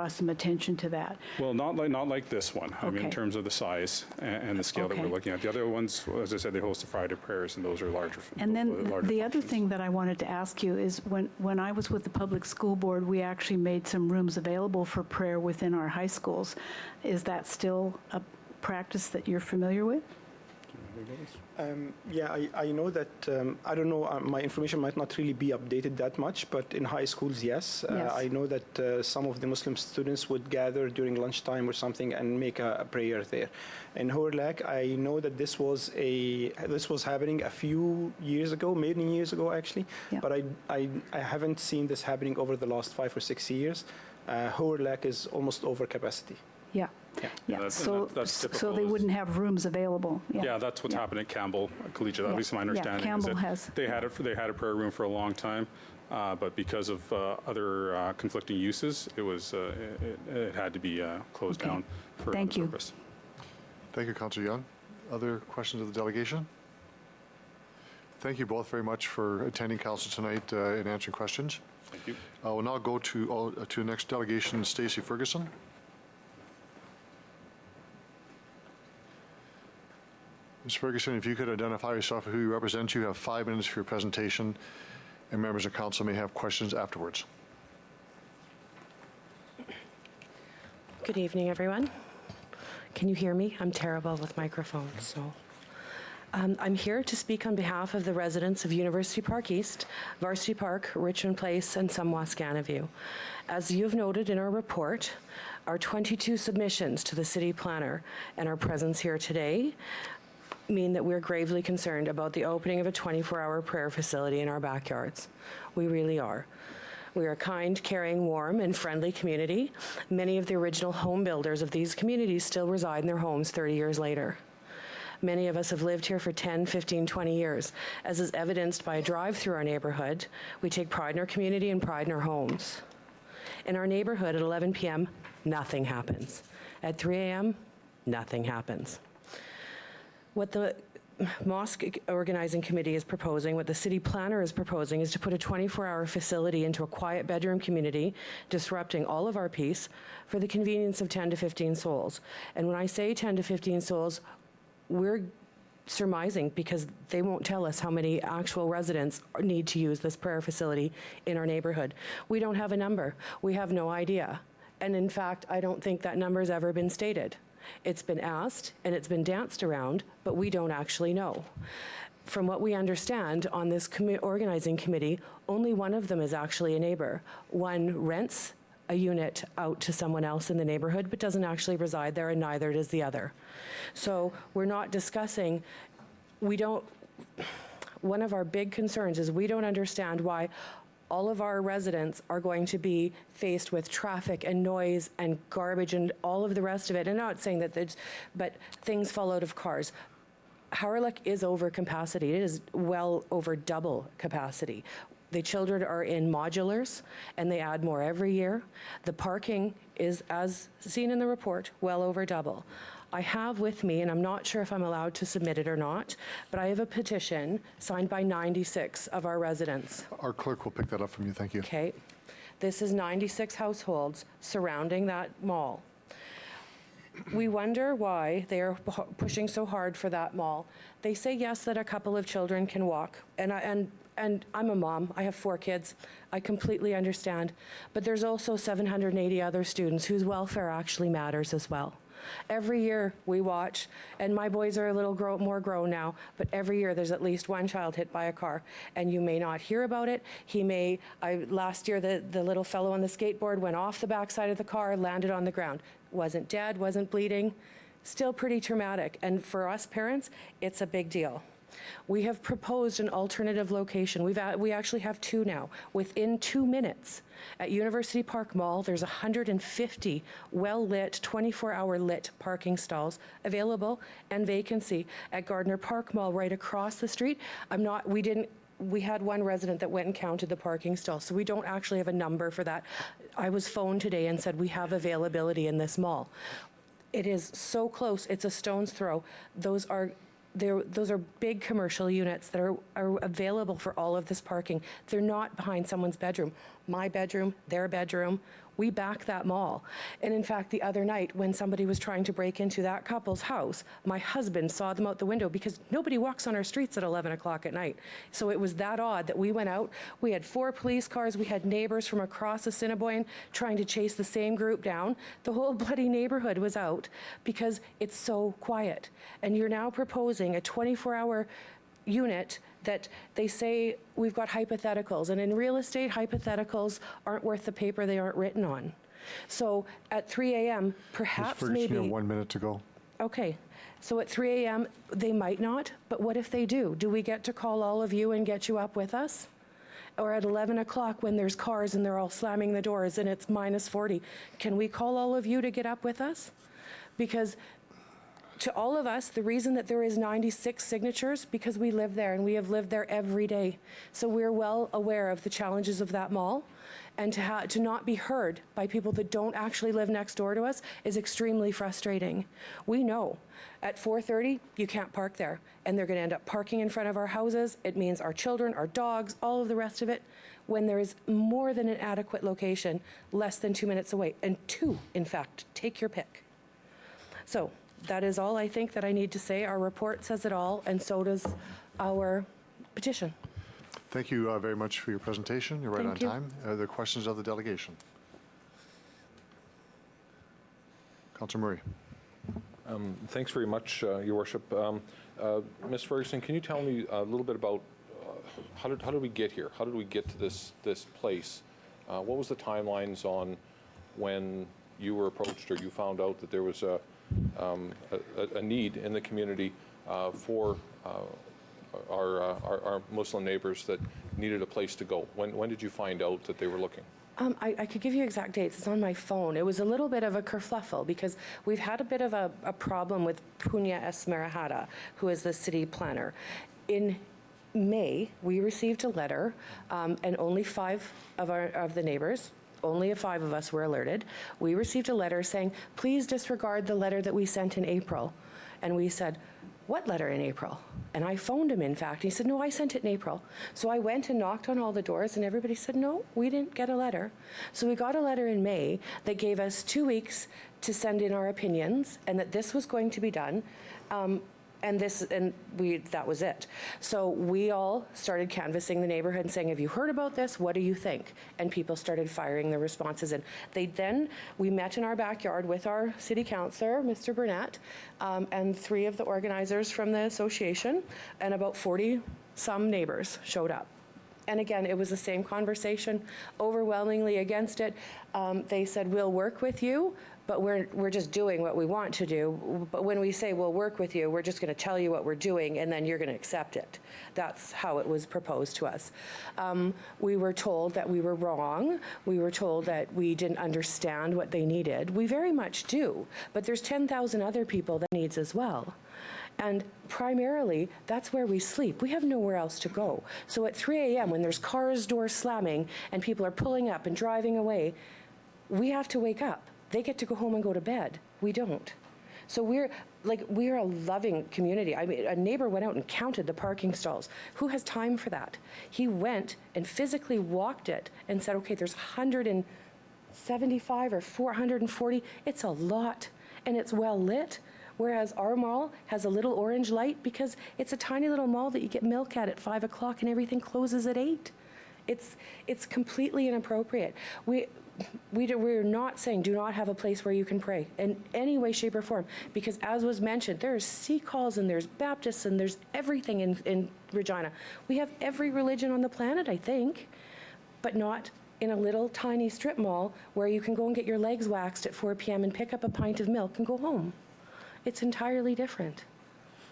some attention to that. Well, not like this one. I mean, in terms of the size and the scale that we're looking at. The other ones, as I said, they host the Friday prayers, and those are larger. And then the other thing that I wanted to ask you is when I was with the public school board, we actually made some rooms available for prayer within our high schools. Is that still a practice that you're familiar with? Yeah, I know that, I don't know, my information might not really be updated that much, but in high schools, yes. I know that some of the Muslim students would gather during lunchtime or something and make a prayer there. In Horlac, I know that this was happening a few years ago, many years ago actually, but I haven't seen this happening over the last 5 or 6 years. Horlac is almost over capacity. Yeah. So they wouldn't have rooms available. Yeah, that's what's happened at Campbell Collegiate. At least my understanding Campbell is that has. they had a prayer room for a long time, but because of other conflicting uses, it had to be closed down for another purpose. Thank you, Councillor Young. Other questions of the delegation? Thank you both very much for attending council tonight and answering questions. Thank you. We'll now go to the next delegation, Stacey Ferguson. Ms. Ferguson, if you could identify yourself, who you represent, you have 5 minutes for your presentation, and members of council may have questions afterwards. Good evening, everyone. Can you hear me? I'm terrible with microphones, so. I'm here to speak on behalf of the residents of University Park East, Varsity Park, Richmond Place, and some Wascana View. As you've noted in our report, our 22 submissions to the city planner and our presence here today mean that we're gravely concerned about the opening of a 24-hour prayer facility in our backyards. We really are. We are a kind, caring, warm, and friendly community. Many of the original home builders of these communities still reside in their homes 30 years later. Many of us have lived here for 10, 15, 20 years. As is evidenced by a drive through our neighborhood, we take pride in our community and pride in our homes. In our neighborhood at 11 p.m., nothing happens. At 3 a.m., nothing happens. What the Mosque Organizing Committee is proposing, what the city planner is proposing, is to put a 24-hour facility into a quiet bedroom community, disrupting all of our peace for the convenience of 10 to 15 souls. And when I say 10 to 15 souls, we're surmising because they won't tell us how many actual residents need to use this prayer facility in our neighborhood. We don't have a number. We have no idea. And in fact, I don't think that number has ever been stated. It's been asked and it's been danced around, but we don't actually know. From what we understand on this organizing committee, only one of them is actually a neighbor. One rents a unit out to someone else in the neighborhood, but doesn't actually reside there, and neither does the other. So we're not discussing, one of our big concerns is we don't understand why all of our residents are going to be faced with traffic and noise and garbage and all of the rest of it. And I'm not saying that but things fall out of cars. Harlech is over capacity. It is well over double capacity. The children are in modulars, and they add more every year. The parking is, as seen in the report, well over double. I have with me, and I'm not sure if I'm allowed to submit it or not, but I have a petition signed by 96 of our residents. Our clerk will pick that up from you. Thank you. Okay. This is 96 households surrounding that mall. We wonder why they are pushing so hard for that mall. They say, yes, that a couple of children can walk, and I'm a mom. I have 4 kids. I completely understand. But there's also 780 other students whose welfare actually matters as well. Every year we watch, and my boys are a little more grown now, but every year there's at least one child hit by a car, and you may not hear about it. Last year the little fellow on the skateboard went off the backside of the car, landed on the ground. Wasn't dead, wasn't bleeding. Still pretty traumatic, and for us parents, it's a big deal. We have proposed an alternative location. We actually have two now. Within 2 minutes at University Park Mall, there's 150 well-lit, 24-hour lit parking stalls available and vacancy at Gardner Park Mall right across the street. We had one resident that went and counted the parking stalls, so we don't actually have a number for that. I was phoned today and said we have availability in this mall. It is so close, it's a stone's throw. Those are big commercial units that are available for all of this parking. They're not behind someone's bedroom. My bedroom, their bedroom. We back that mall. And in fact, the other night when somebody was trying to break into that couple's house, my husband saw them out the window because nobody walks on our streets at 11 o'clock at night. So it was that odd that we went out. We had 4 police cars. We had neighbors from across Assiniboine trying to chase the same group down. The whole bloody neighborhood was out because it's so quiet. And you're now proposing a 24-hour unit that they say we've got hypotheticals, and in real estate, hypotheticals aren't worth the paper they aren't written on. So at 3 a.m., perhaps Ms. Ferguson, maybe... you have 1 minute to go. Okay, so at 3 a.m., they might not, but what if they do? Do we get to call all of you and get you up with us? Or at 11 o'clock when there's cars and they're all slamming the doors and it's minus 40, can we call all of you to get up with us? Because to all of us, the reason that there is 96 signatures, because we live there and we have lived there every day. So we're well aware of the challenges of that mall, and to not be heard by people that don't actually live next door to us is extremely frustrating. We know at 4:30 you can't park there, and they're going to end up parking in front of our houses. It means our children, our dogs, all of the rest of it, when there is more than an adequate location less than 2 minutes away, and 2, in fact, take your pick. So that is all I think that I need to say. Our report says it all, and so does our petition. Thank you very much for your presentation. You're right on time. Are there questions of the delegation? Councillor Murray. Thanks very much, Your Worship. Ms. Ferguson, can you tell me a little bit about how did we get here? How did we get to this place? What was the timelines on when you were approached or you found out that there was a need in the community for our Muslim neighbors that needed a place to go? When did you find out that they were looking? I could give you exact dates. It's on my phone. It was a little bit of a kerfluffle because we've had a bit of a problem with Punya Esmeralda, who is the city planner. In May, we received a letter, and only 5 of the neighbors, only 5 of us were alerted. We received a letter saying, please disregard the letter that we sent in April. And we said, what letter in April? And I phoned him, in fact. He said, no, I sent it in April. So I went and knocked on all the doors, and everybody said, no, we didn't get a letter. So we got a letter in May that gave us 2 weeks to send in our opinions, and that this was going to be done. That was it. So we all started canvassing the neighborhood and saying, have you heard about this? What do you think? And people started firing their responses in. We met in our backyard with our city councillor, Mr. Burnett, and 3 of the organizers from the association, and about 40-some neighbors showed up. And again, it was the same conversation, overwhelmingly against it. They said, we'll work with you, but we're just doing what we want to do. But when we say we'll work with you, we're just going to tell you what we're doing, and then you're going to accept it. That's how it was proposed to us. We were told that we were wrong. We were told that we didn't understand what they needed. We very much do, but there's 10,000 other people that needs as well. And primarily, that's where we sleep. We have nowhere else to go. So at 3 a.m., when there's cars, doors slamming, and people are pulling up and driving away, we have to wake up. They get to go home and go to bed. We don't. So we're a loving community. I mean, a neighbor went out and counted the parking stalls. Who has time for that? He went and physically walked it and said, okay, there's 175 or 440. It's a lot, and it's well lit. Whereas our mall has a little orange light because it's a tiny little mall that you get milk at 5 o'clock and everything closes at 8. It's completely inappropriate. we're not saying do not have a place where you can pray in any way, shape, or form, because as was mentioned, there's Sikh halls and there's Baptists and there's everything in Regina. We have every religion on the planet, I think, but not in a little tiny strip mall where you can go and get your legs waxed at 4 p.m. and pick up a pint of milk and go home. It's entirely different.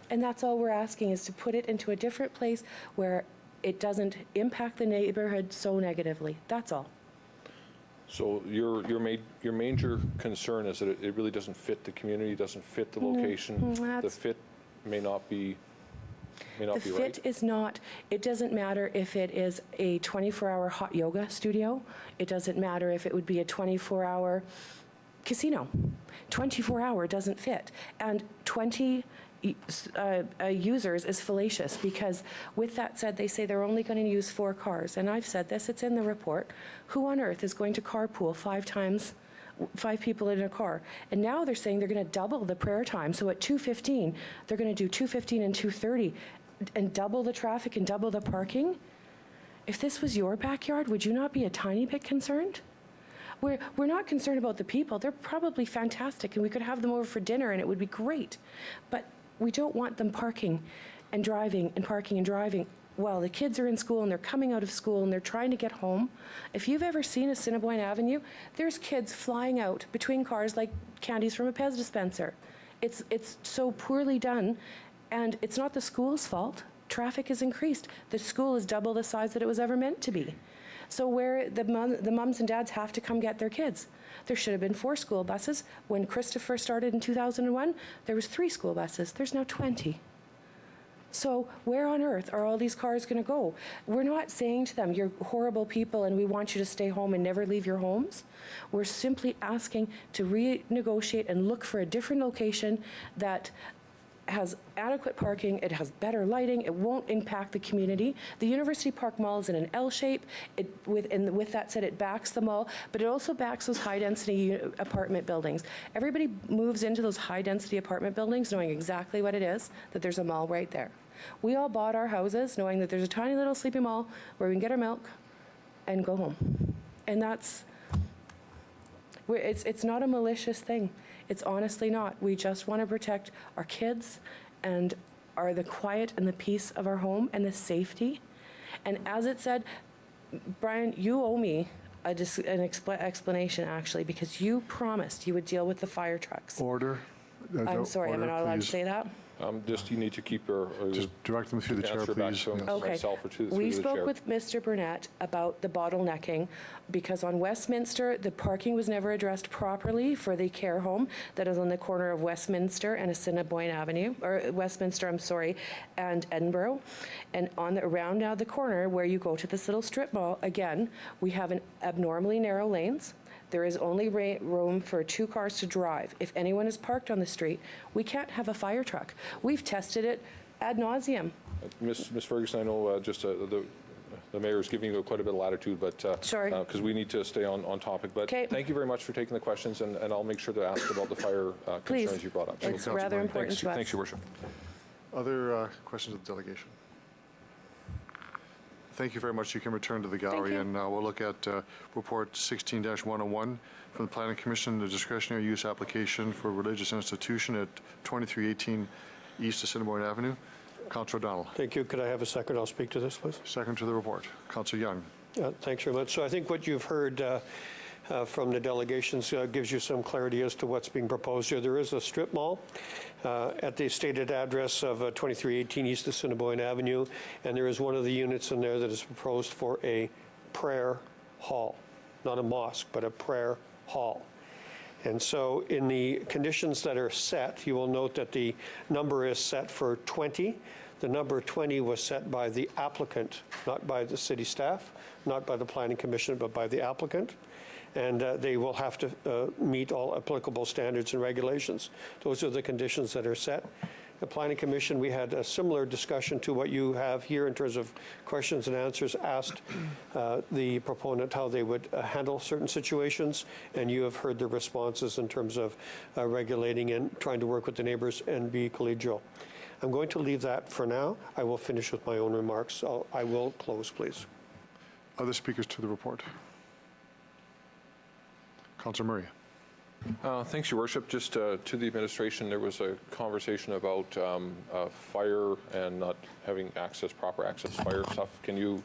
And that's all we're asking, is to put it into a different place where it doesn't impact the neighborhood so negatively. That's all. So your major concern is that it really doesn't fit the community, doesn't fit the location. The fit may not be right. The fit is not, it doesn't matter if it is a 24-hour hot yoga studio. It doesn't matter if it would be a 24-hour casino. 24-hour doesn't fit. And 20 users is fallacious, because with that said, they say they're only going to use 4 cars. And I've said this, it's in the report. Who on earth is going to carpool 5 people in a car? And now they're saying they're going to double the prayer time. So at 2:15, they're going to do 2:15 and 2:30 and double the traffic and double the parking. If this was your backyard, would you not be a tiny bit concerned? We're not concerned about the people. They're probably fantastic, and we could have them over for dinner, and it would be great. But we don't want them parking and driving and parking and driving while the kids are in school and they're coming out of school and they're trying to get home. If you've ever seen Assiniboine Avenue, there's kids flying out between cars like candies from a Pez dispenser. It's so poorly done, and it's not the school's fault. Traffic has increased. The school is double the size that it was ever meant to be. So where the mums and dads have to come get their kids. There should have been 4 school buses. When Christopher started in 2001, there was 3 school buses. There's now 20. So where on earth are all these cars going to go? We're not saying to them, you're horrible people and we want you to stay home and never leave your homes. We're simply asking to renegotiate and look for a different location that has adequate parking, it has better lighting, it won't impact the community. The University Park Mall is in an L shape. With that said, it backs the mall, but it also backs those high-density apartment buildings. Everybody moves into those high-density apartment buildings knowing exactly what it is, that there's a mall right there. We all bought our houses knowing that there's a tiny little sleepy mall where we can get our milk and go home. And that's, it's not a malicious thing. It's honestly not. We just want to protect our kids and the quiet and the peace of our home and the safety. And as it said, Brian, you owe me an explanation, actually, because you promised you would deal with the fire trucks. Order. I'm sorry, am I not allowed to say that? Just you need to keep your just direct them through the chair, please. Okay. Myself or through We the spoke chair. with Mr. Burnett about the bottlenecking, because on Westminster, the parking was never addressed properly for the care home that is on the corner of Westminster and Assiniboine Avenue, or Westminster, I'm sorry, and Edinburgh. And around now the corner where you go to this little strip mall, again, we have an abnormally narrow lanes. There is only room for 2 cars to drive. If anyone is parked on the street, we can't have a fire truck. We've tested it ad nauseum. Ms. Ferguson, I know the mayor is giving you quite a bit of latitude, but sorry, because we need to stay on topic. But thank you very much for taking the questions, and I'll make sure to ask about the fire concerns you brought up. It's rather important to us. Thanks, Your Worship. Other questions of the delegation? Thank you very much. You can return to the gallery, and we'll look at report 16-101 from the Planning Commission, the discretionary use application for religious institution at 2318 East Assiniboine Avenue. Councillor O'Donnell. Thank you. Could I have a second? I'll speak to this, please. Second to the report. Councillor Young. Thanks very much. So I think what you've heard from the delegations gives you some clarity as to what's being proposed here. There is a strip mall at the stated address of 2318 East Assiniboine Avenue, and there is one of the units in there that is proposed for a prayer hall, not a mosque, but a prayer hall. And so in the conditions that are set, you will note that the number is set for 20. The number 20 was set by the applicant, not by the city staff, not by the Planning Commission, but by the applicant. And they will have to meet all applicable standards and regulations. Those are the conditions that are set. The Planning Commission, we had a similar discussion to what you have here in terms of questions and answers, asked the proponent how they would handle certain situations, and you have heard the responses in terms of regulating and trying to work with the neighbors and be collegial. I'm going to leave that for now. I will finish with my own remarks. So I will close, please. Other speakers to the report? Councillor Murray. Thanks, Your Worship. Just to the administration, there was a conversation about fire and not having proper access fire stuff. Can you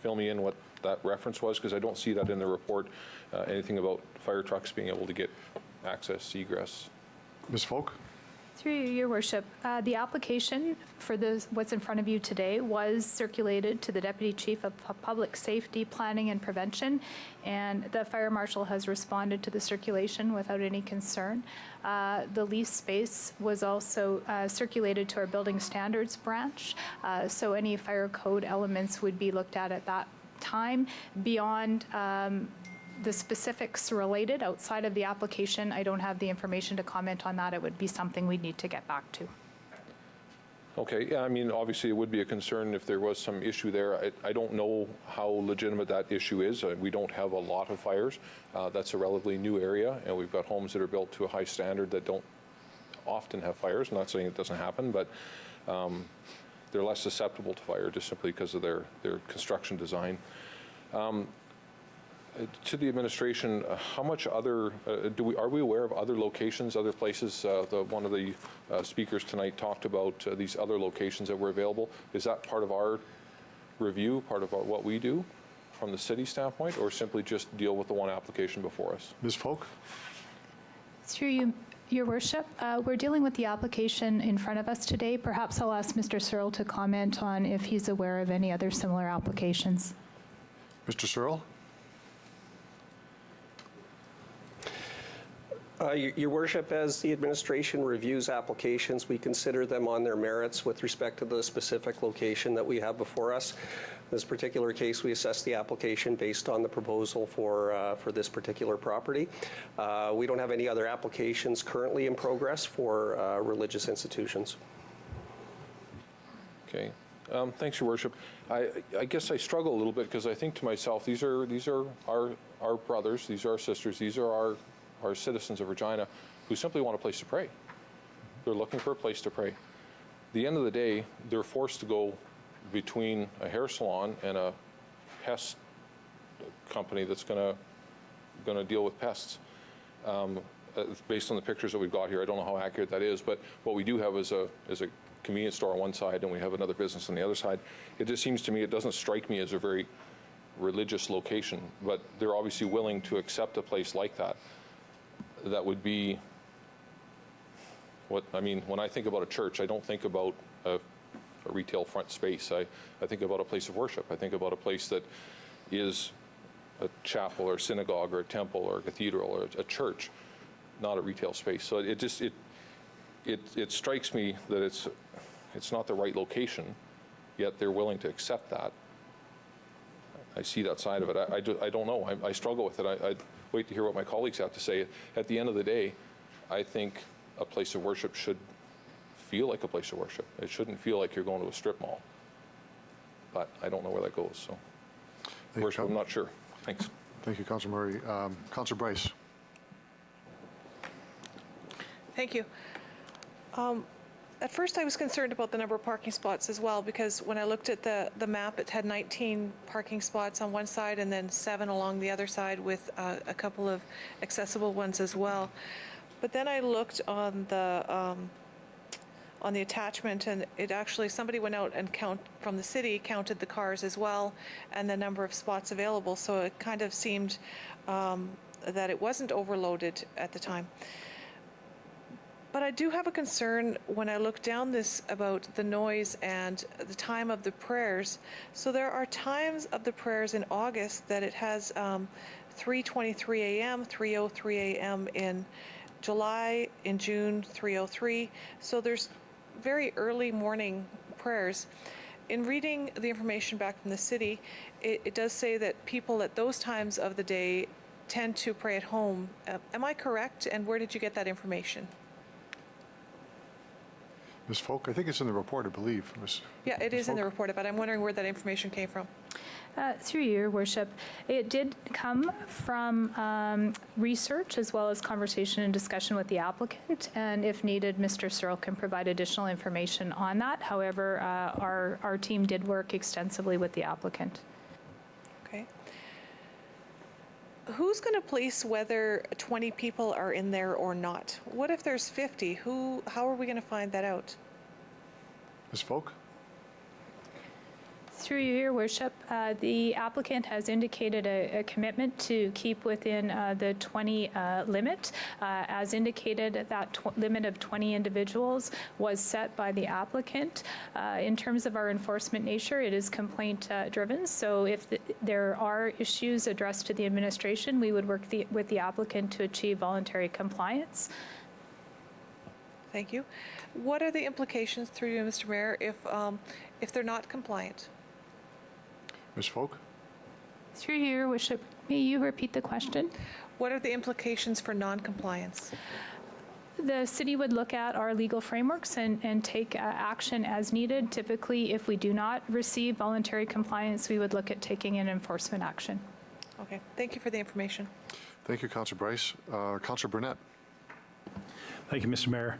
fill me in what that reference was? Because I don't see that in the report, anything about fire trucks being able to get access, egress. Ms. Folk? Through you, Your Worship, the application for what's in front of you today was circulated to the Deputy Chief of Public Safety, Planning and Prevention, and the Fire Marshal has responded to the circulation without any concern. The lease space was also circulated to our Building Standards branch, so any fire code elements would be looked at that time. Beyond the specifics related outside of the application, I don't have the information to comment on that. It would be something we'd need to get back to. Okay, yeah, I mean, obviously it would be a concern if there was some issue there. I don't know how legitimate that issue is. We don't have a lot of fires. That's a relatively new area, and we've got homes that are built to a high standard that don't often have fires. I'm not saying it doesn't happen, but they're less susceptible to fire just simply because of their construction design. To the administration, how much other, are we aware of other locations, other places? One of the speakers tonight talked about these other locations that were available. Is that part of our review, part of what we do from the city standpoint, or simply just deal with the one application before us? Ms. Folk? Through you, Your Worship, we're dealing with the application in front of us today. Perhaps I'll ask Mr. Searle to comment on if he's aware of any other similar applications. Mr. Searle? Your Worship, as the administration reviews applications, we consider them on their merits with respect to the specific location that we have before us. In this particular case, we assess the application based on the proposal for this particular property. We don't have any other applications currently in progress for religious institutions. Okay. Thanks, Your Worship. I guess I struggle a little bit because I think to myself, these are our brothers, these are our sisters, these are our citizens of Regina who simply want a place to pray. They're looking for a place to pray. At the end of the day, they're forced to go between a hair salon and a pest company that's going to deal with pests. Based on the pictures that we've got here, I don't know how accurate that is, but what we do have is a convenience store on one side and we have another business on the other side. It just seems to me, it doesn't strike me as a very religious location, but they're obviously willing to accept a place like that. That would be what, I mean, when I think about a church, I don't think about a retail front space. I think about a place of worship. I think about a place that is a chapel or synagogue or a temple or a cathedral or a church, not a retail space. So it strikes me that it's not the right location, yet they're willing to accept that. I see that side of it. I don't know. I struggle with it. I wait to hear what my colleagues have to say. At the end of the day, I think a place of worship should feel like a place of worship. It shouldn't feel like you're going to a strip mall. But I don't know where that goes. So, Worship, I'm not sure. Thanks. Thank you, Councillor Murray. Councillor Bryce. Thank you. At first, I was concerned about the number of parking spots as well, because when I looked at the map, it had 19 parking spots on one side and then 7 along the other side with a couple of accessible ones as well. But then I looked on the attachment, and it actually, somebody went out and from the city counted the cars as well and the number of spots available. So it kind of seemed that it wasn't overloaded at the time. But I do have a concern when I look down this about the noise and the time of the prayers. So there are times of the prayers in August that it has 3:23 a.m., 3:03 a.m. in July, in June 3:03. So there's very early morning prayers. In reading the information back from the city, it does say that people at those times of the day tend to pray at home. Am I correct? And where did you get that information? Ms. Folk, I think it's in the report, I believe. Yeah, it is in the report, but I'm wondering where that information came from. Through you, Your Worship, it did come from research as well as conversation and discussion with the applicant, and if needed, Mr. Searle can provide additional information on that. However, our team did work extensively with the applicant. Okay. Who's going to police whether 20 people are in there or not? What if there's 50? How are we going to find that out? Ms. Folk? Through you, Your Worship, the applicant has indicated a commitment to keep within the 20 limit. As indicated, that limit of 20 individuals was set by the applicant. In terms of our enforcement nature, it is complaint driven. So if there are issues addressed to the administration, we would work with the applicant to achieve voluntary compliance. Thank you. What are the implications, through you, Mr. Mayor, if they're not compliant? Ms. Folk? Through you, Your Worship, may you repeat the question? What are the implications for non-compliance? The city would look at our legal frameworks and take action as needed. Typically, if we do not receive voluntary compliance, we would look at taking an enforcement action. Okay, thank you for the information. Thank you, Councillor Bryce. Councillor Burnett. Thank you, Mr. Mayor.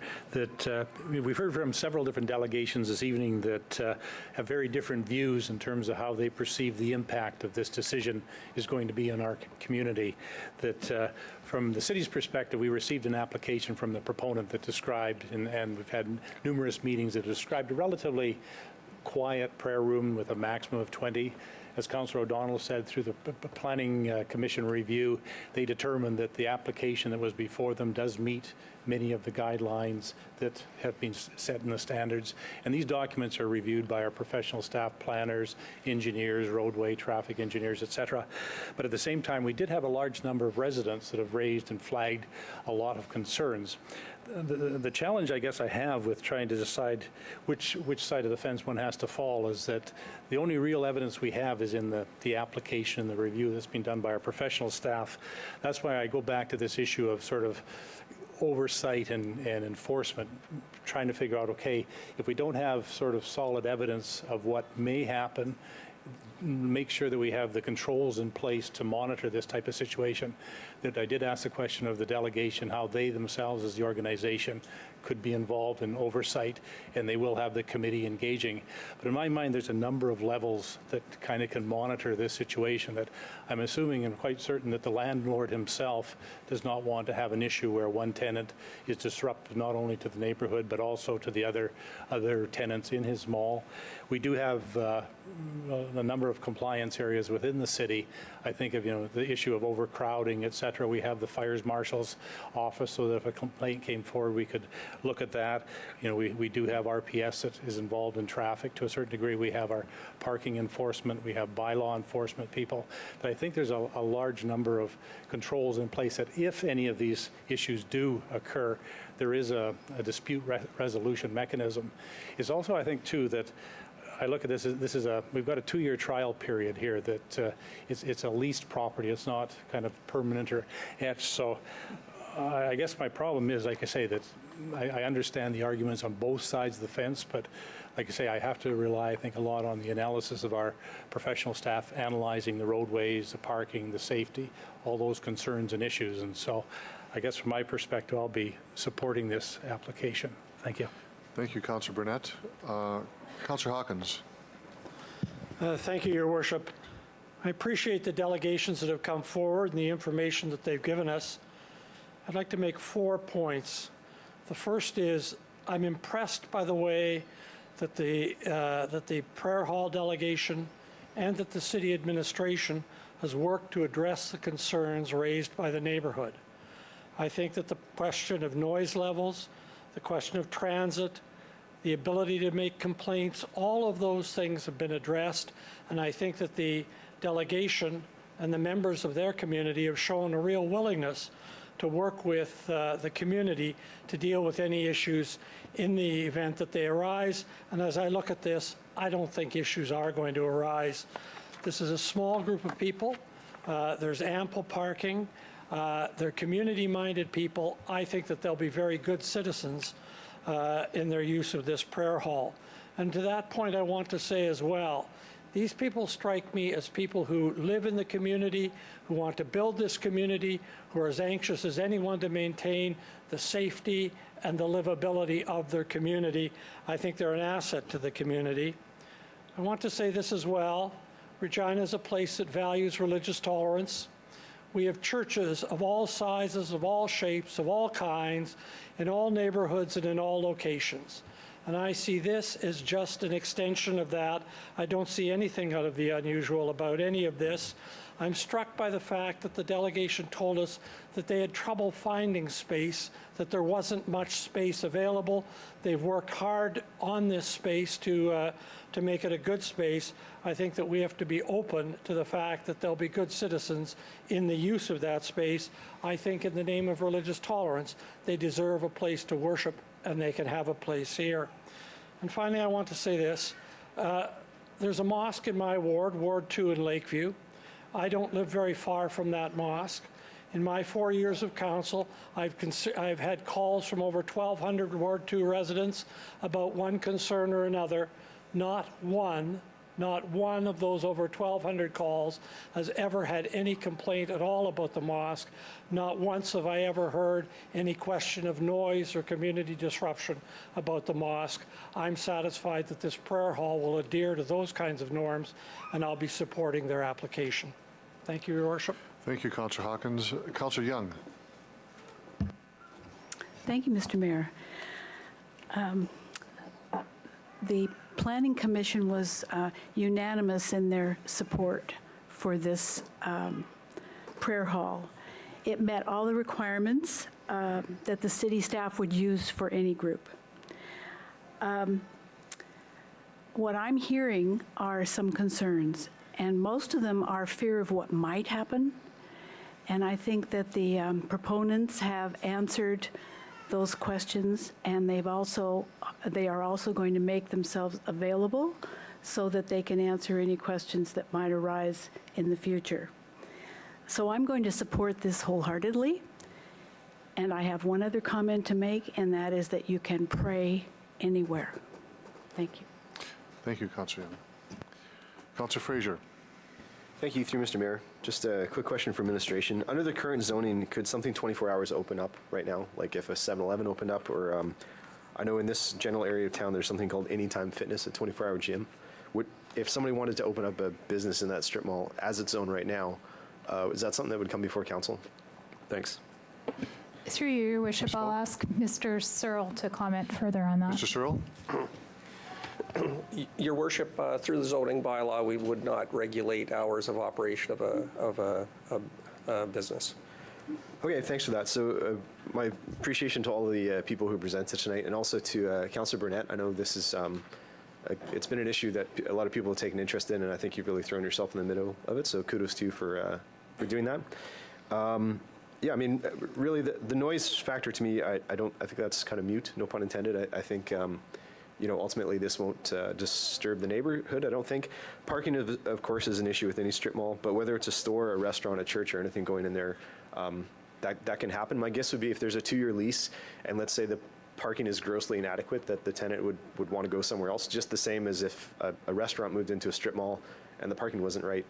We've heard from several different delegations this evening that have very different views in terms of how they perceive the impact of this decision is going to be on our community. From the city's perspective, we received an application from the proponent that described, and we've had numerous meetings that described a relatively quiet prayer room with a maximum of 20. As Councillor O'Donnell said, through the Planning Commission review, they determined that the application that was before them does meet many of the guidelines that have been set in the standards. And these documents are reviewed by our professional staff, planners, engineers, roadway, traffic engineers, etc. But at the same time, we did have a large number of residents that have raised and flagged a lot of concerns. The challenge, I guess, I have with trying to decide which side of the fence one has to fall is that the only real evidence we have is in the application and the review that's been done by our professional staff. That's why I go back to this issue of sort of oversight and enforcement, trying to figure out, okay, if we don't have sort of solid evidence of what may happen, make sure that we have the controls in place to monitor this type of situation. That I did ask the question of the delegation, how they themselves as the organization could be involved in oversight, and they will have the committee engaging. But in my mind, there's a number of levels that kind of can monitor this situation that I'm assuming and quite certain that the landlord himself does not want to have an issue where one tenant is disruptive not only to the neighborhood but also to the other tenants in his mall. We do have a number of compliance areas within the city. I think of the issue of overcrowding, etc. We have the fires marshal's office, so that if a complaint came forward, we could look at that. We do have RPS that is involved in traffic to a certain degree. We have our parking enforcement. We have bylaw enforcement people. But I think there's a large number of controls in place that if any of these issues do occur, there is a dispute resolution mechanism. It's also, I think, too, that I look at this we've got a 2-year trial period here that it's a leased property. It's not kind of permanent or etched. So I guess my problem is, like I say, that I understand the arguments on both sides of the fence, but like I say, I have to rely, I think, a lot on the analysis of our professional staff analyzing the roadways, the parking, the safety, all those concerns and issues. And so I guess from my perspective, I'll be supporting this application. Thank you. Thank you, Councillor Burnett. Councillor Hawkins. Thank you, Your Worship. I appreciate the delegations that have come forward and the information that they've given us. I'd like to make 4 points. The first is I'm impressed by the way that the Prayer Hall delegation and that the city administration has worked to address the concerns raised by the neighborhood. I think that the question of noise levels, the question of transit, the ability to make complaints, all of those things have been addressed, and I think that the delegation and the members of their community have shown a real willingness to work with the community to deal with any issues in the event that they arise. And as I look at this, I don't think issues are going to arise. This is a small group of people. There's ample parking. They're community-minded people. I think that they'll be very good citizens in their use of this prayer hall. And to that point, I want to say as well, these people strike me as people who live in the community, who want to build this community, who are as anxious as anyone to maintain the safety and the livability of their community. I think they're an asset to the community. I want to say this as well. Regina is a place that values religious tolerance. we have churches of all sizes, of all shapes, of all kinds, in all neighborhoods and in all locations. And I see this as just an extension of that. I don't see anything out of the unusual about any of this. I'm struck by the fact that the delegation told us that they had trouble finding space, that there wasn't much space available. They've worked hard on this space to make it a good space. I think that we have to be open to the fact that there'll be good citizens in the use of that space. I think in the name of religious tolerance, they deserve a place to worship, and they can have a place here. And finally, I want to say this. There's a mosque in my ward, Ward 2 in Lakeview. I don't live very far from that mosque. In my 4 years of council, I've had calls from over 1,200 Ward 2 residents about one concern or another. Not one of those over 1,200 calls has ever had any complaint at all about the mosque. Not once have I ever heard any question of noise or community disruption about the mosque. I'm satisfied that this prayer hall will adhere to those kinds of norms, and I'll be supporting their application. Thank you, Your Worship. Thank you, Councillor Hawkins. Councillor Young. Thank you, Mr. Mayor. The Planning Commission was unanimous in their support for this prayer hall. It met all the requirements that the city staff would use for any group. What I'm hearing are some concerns, and most of them are fear of what might happen. And I think that the proponents have answered those questions, and they are also going to make themselves available so that they can answer any questions that might arise in the future. So I'm going to support this wholeheartedly. And I have one other comment to make, and that is that you can pray anywhere. Thank you. Thank you, Councillor Young. Councillor Fraser. Thank you, through Mr. Mayor. Just a quick question for administration. Under the current zoning, could something 24 hours open up right now? Like if a 7-Eleven opened up, or I know in this general area of town, there's something called Anytime Fitness, a 24-hour gym. If somebody wanted to open up a business in that strip mall as it's zoned right now, is that something that would come before council? Thanks. Through you, Your Worship, I'll ask Mr. Searle to comment further on that. Mr. Searle? Your Worship, through the zoning bylaw, we would not regulate hours of operation of a business. Okay, thanks for that. So my appreciation to all the people who presented tonight, and also to Councillor Burnett. I know this is, it's been an issue that a lot of people have taken interest in, and I think you've really thrown yourself in the middle of it, so kudos to you for doing that. Yeah, I mean, really, the noise factor to me, I think that's kind of mute, no pun intended. I think, you know, ultimately this won't disturb the neighborhood, I don't think. Parking, of course, is an issue with any strip mall, but whether it's a store, a restaurant, a church, or anything going in there, that can happen. My guess would be if there's a 2-year lease, and let's say the parking is grossly inadequate, that the tenant would want to go somewhere else, just the same as if a restaurant moved into a strip mall and the parking wasn't right.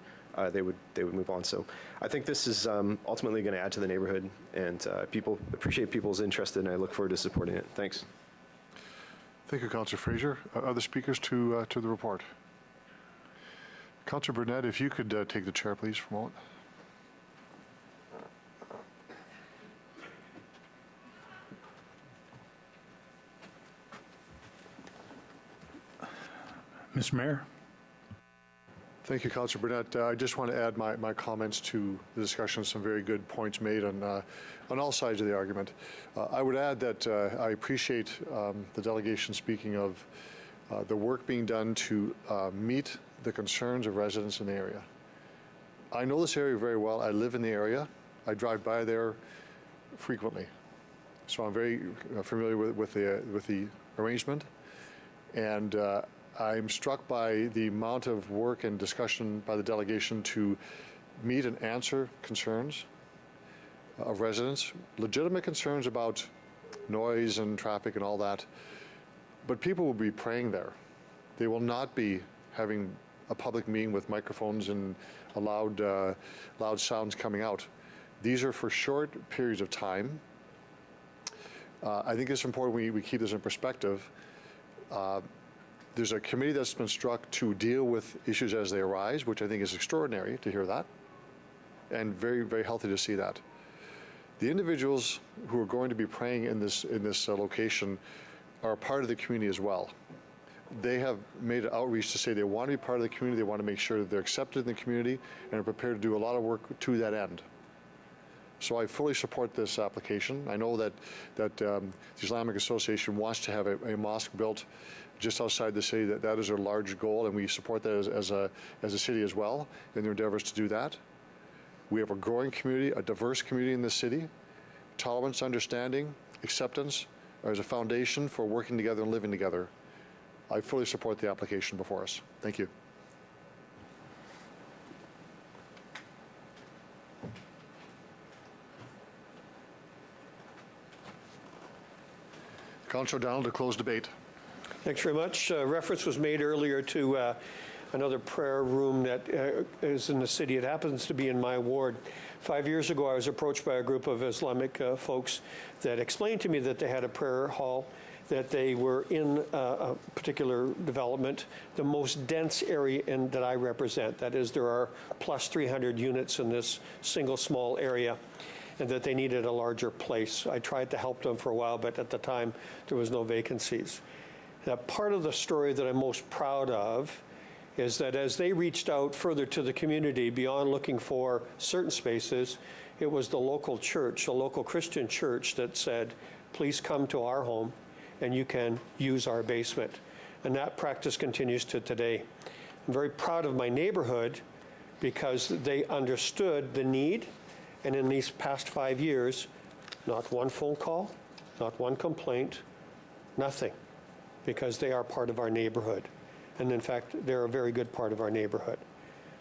They would move on. So I think this is ultimately going to add to the neighborhood, and people appreciate people's interest, and I look forward to supporting it. Thanks. Thank you, Councillor Fraser. Other speakers to the report? Councillor Burnett, if you could take the chair, please, for a moment. Mr. Mayor. Thank you, Councillor Burnett. I just want to add my comments to the discussion. Some very good points made on all sides of the argument. I would add that I appreciate the delegation speaking of the work being done to meet the concerns of residents in the area. I know this area very well. I live in the area. I drive by there frequently, so I'm very familiar with the arrangement, and I'm struck by the amount of work and discussion by the delegation to meet and answer concerns of residents, legitimate concerns about noise and traffic and all that, but people will be praying there. They will not be having a public meeting with microphones and loud sounds coming out. These are for short periods of time. I think it's important we keep this in perspective. There's a committee that's been struck to deal with issues as they arise, which I think is extraordinary to hear that. and very, very healthy to see that. The individuals who are going to be praying in this location are a part of the community as well. They have made an outreach to say they want to be part of the community, they want to make sure that they're accepted in the community, and are prepared to do a lot of work to that end. So I fully support this application. I know that the Islamic Association wants to have a mosque built just outside the city. That is their large goal, and we support that as a city as well in their endeavors to do that. We have a growing community, a diverse community in this city. Tolerance, understanding, acceptance as a foundation for working together and living together. I fully support the application before us. Thank you. Councillor O'Donnell to close debate. Thanks very much. Reference was made earlier to another prayer room that is in the city. It happens to be in my ward. 5 years ago, I was approached by a group of Islamic folks that explained to me that they had a prayer hall, that they were in a particular development, the most dense area that I represent. That is, there are plus 300 units in this single small area, and that they needed a larger place. I tried to help them for a while, but at the time, there was no vacancies. Now, part of the story that I'm most proud of is that as they reached out further to the community beyond looking for certain spaces, it was the local church, the local Christian church that said, please come to our home and you can use our basement. And that practice continues to today. I'm very proud of my neighborhood because they understood the need, and in these past 5 years, not one phone call, not one complaint, nothing, because they are part of our neighborhood. And in fact, they're a very good part of our neighborhood.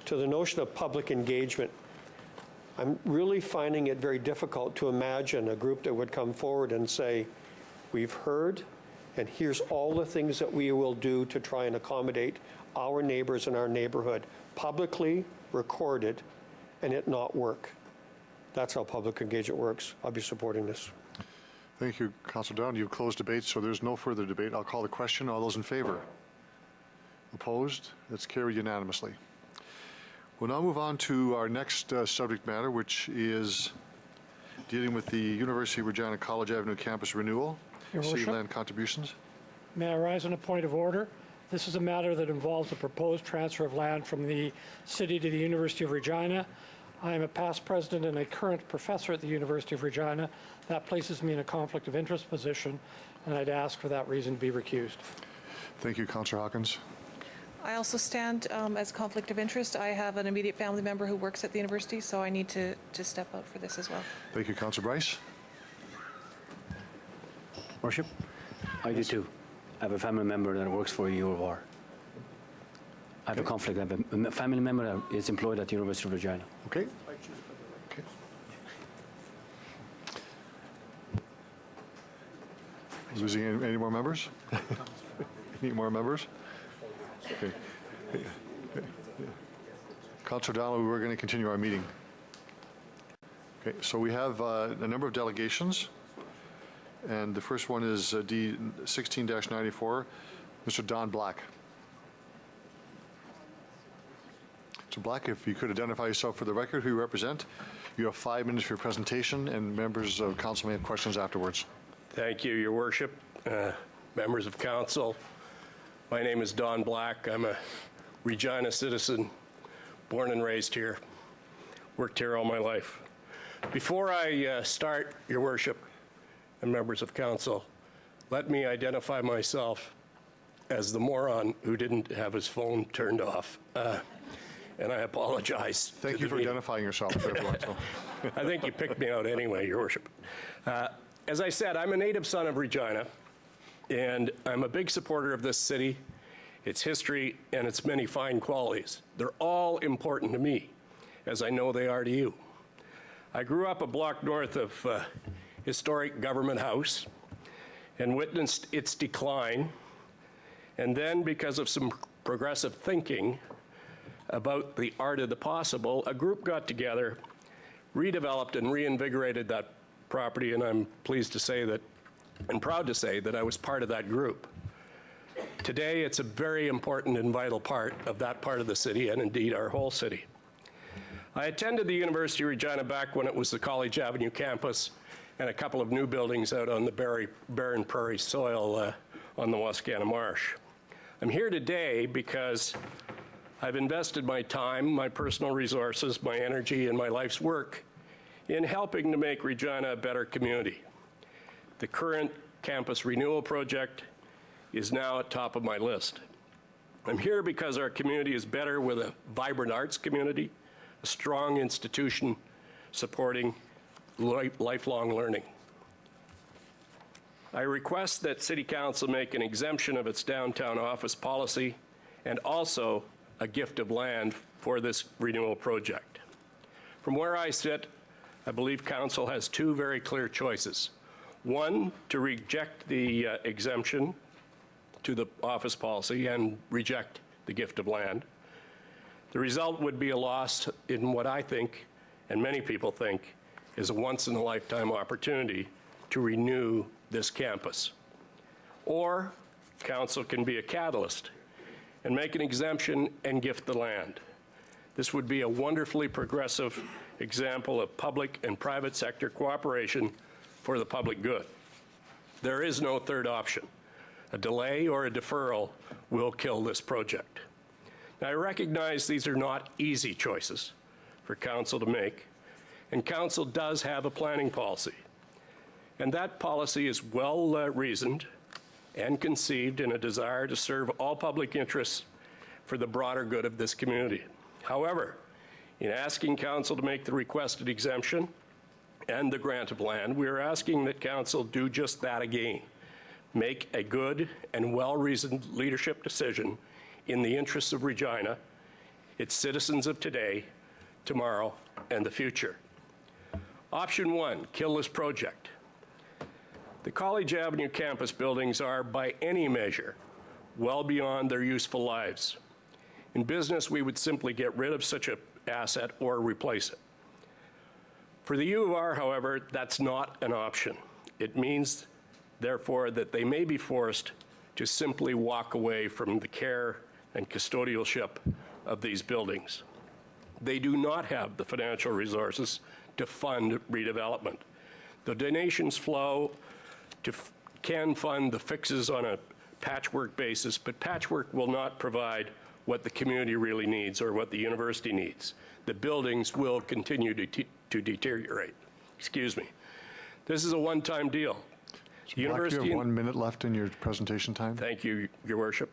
To the notion of public engagement, I'm really finding it very difficult to imagine a group that would come forward and say, we've heard, and here's all the things that we will do to try and accommodate our neighbors in our neighborhood, publicly recorded, and it not work. That's how public engagement works. I'll be supporting this. Thank you, Councillor Down. You've closed debate, so there's no further debate. I'll call the question. All those in favor? Opposed? That's carried unanimously. We'll now move on to our next subject matter, which is dealing with the University of Regina College Avenue campus renewal, city land contributions. May I rise on a point of order? This is a matter that involves a proposed transfer of land from the city to the University of Regina. I am a past president and a current professor at the University of Regina. That places me in a conflict of interest position, and I'd ask for that reason to be recused. Thank you, Councillor Hawkins. I also stand as conflict of interest. I have an immediate family member who works at the university, so I need to step out for this as well. Thank you, Councillor Bryce. Worship, I do too. I have a family member that works for UOR. I have a conflict. I have a family member that is employed at the University of Regina. Okay. Okay. Losing any more members? Need more members? Okay. Councillor O'Donnell, we're going to continue our meeting. Okay, so we have a number of delegations, and the first one is D 16-94, Mr. Don Black. Mr. Black, if you could identify yourself for the record, who you represent. You have 5 minutes for your presentation, and members of council may have questions afterwards. Thank you, Your Worship, members of council. My name is Don Black. I'm a Regina citizen, born and raised here, worked here all my life. Before I start, Your Worship, and members of council, let me identify myself as the moron who didn't have his phone turned off. And I apologize. Thank you for identifying yourself to everyone. So. I think you picked me out anyway, Your Worship. As I said, I'm a native son of Regina, and I'm a big supporter of this city, its history, and its many fine qualities. They're all important to me, as I know they are to you. I grew up a block north of historic Government House and witnessed its decline, and then because of some progressive thinking about the art of the possible, a group got together, redeveloped and reinvigorated that property, and I'm pleased to say that, and proud to say that I was part of that group. Today, it's a very important and vital part of that part of the city, and indeed our whole city. I attended the University of Regina back when it was the College Avenue campus and a couple of new buildings out on the barren prairie soil on the Wascana Marsh. I'm here today because I've invested my time, my personal resources, my energy, and my life's work in helping to make Regina a better community. The current campus renewal project is now at top of my list. I'm here because our community is better with a vibrant arts community, a strong institution supporting lifelong learning. I request that City Council make an exemption of its downtown office policy and also a gift of land for this renewal project. From where I sit, I believe Council has two very clear choices. One, to reject the exemption to the office policy and reject the gift of land. The result would be a loss in what I think, and many people think, is a once-in-a-lifetime opportunity to renew this campus. Or Council can be a catalyst and make an exemption and gift the land. This would be a wonderfully progressive example of public and private sector cooperation for the public good. There is no third option. A delay or a deferral will kill this project. Now, I recognize these are not easy choices for Council to make, and Council does have a planning policy. And that policy is well reasoned and conceived in a desire to serve all public interests for the broader good of this community. However, in asking Council to make the requested exemption and the grant of land, we are asking that Council do just that again. Make a good and well-reasoned leadership decision in the interests of Regina, its citizens of today, tomorrow, and the future. Option one, kill this project. The College Avenue campus buildings are, by any measure, well beyond their useful lives. In business, we would simply get rid of such an asset or replace it. For the U of R, however, that's not an option. It means, therefore, that they may be forced to simply walk away from the care and custodialship of these buildings. They do not have the financial resources to fund redevelopment. The donations flow can fund the fixes on a patchwork basis, but patchwork will not provide what the community really needs or what the university needs. The buildings will continue to deteriorate. Excuse me. This is a one-time deal. The university. You have 1 minute left in your presentation time. Thank you, Your Worship.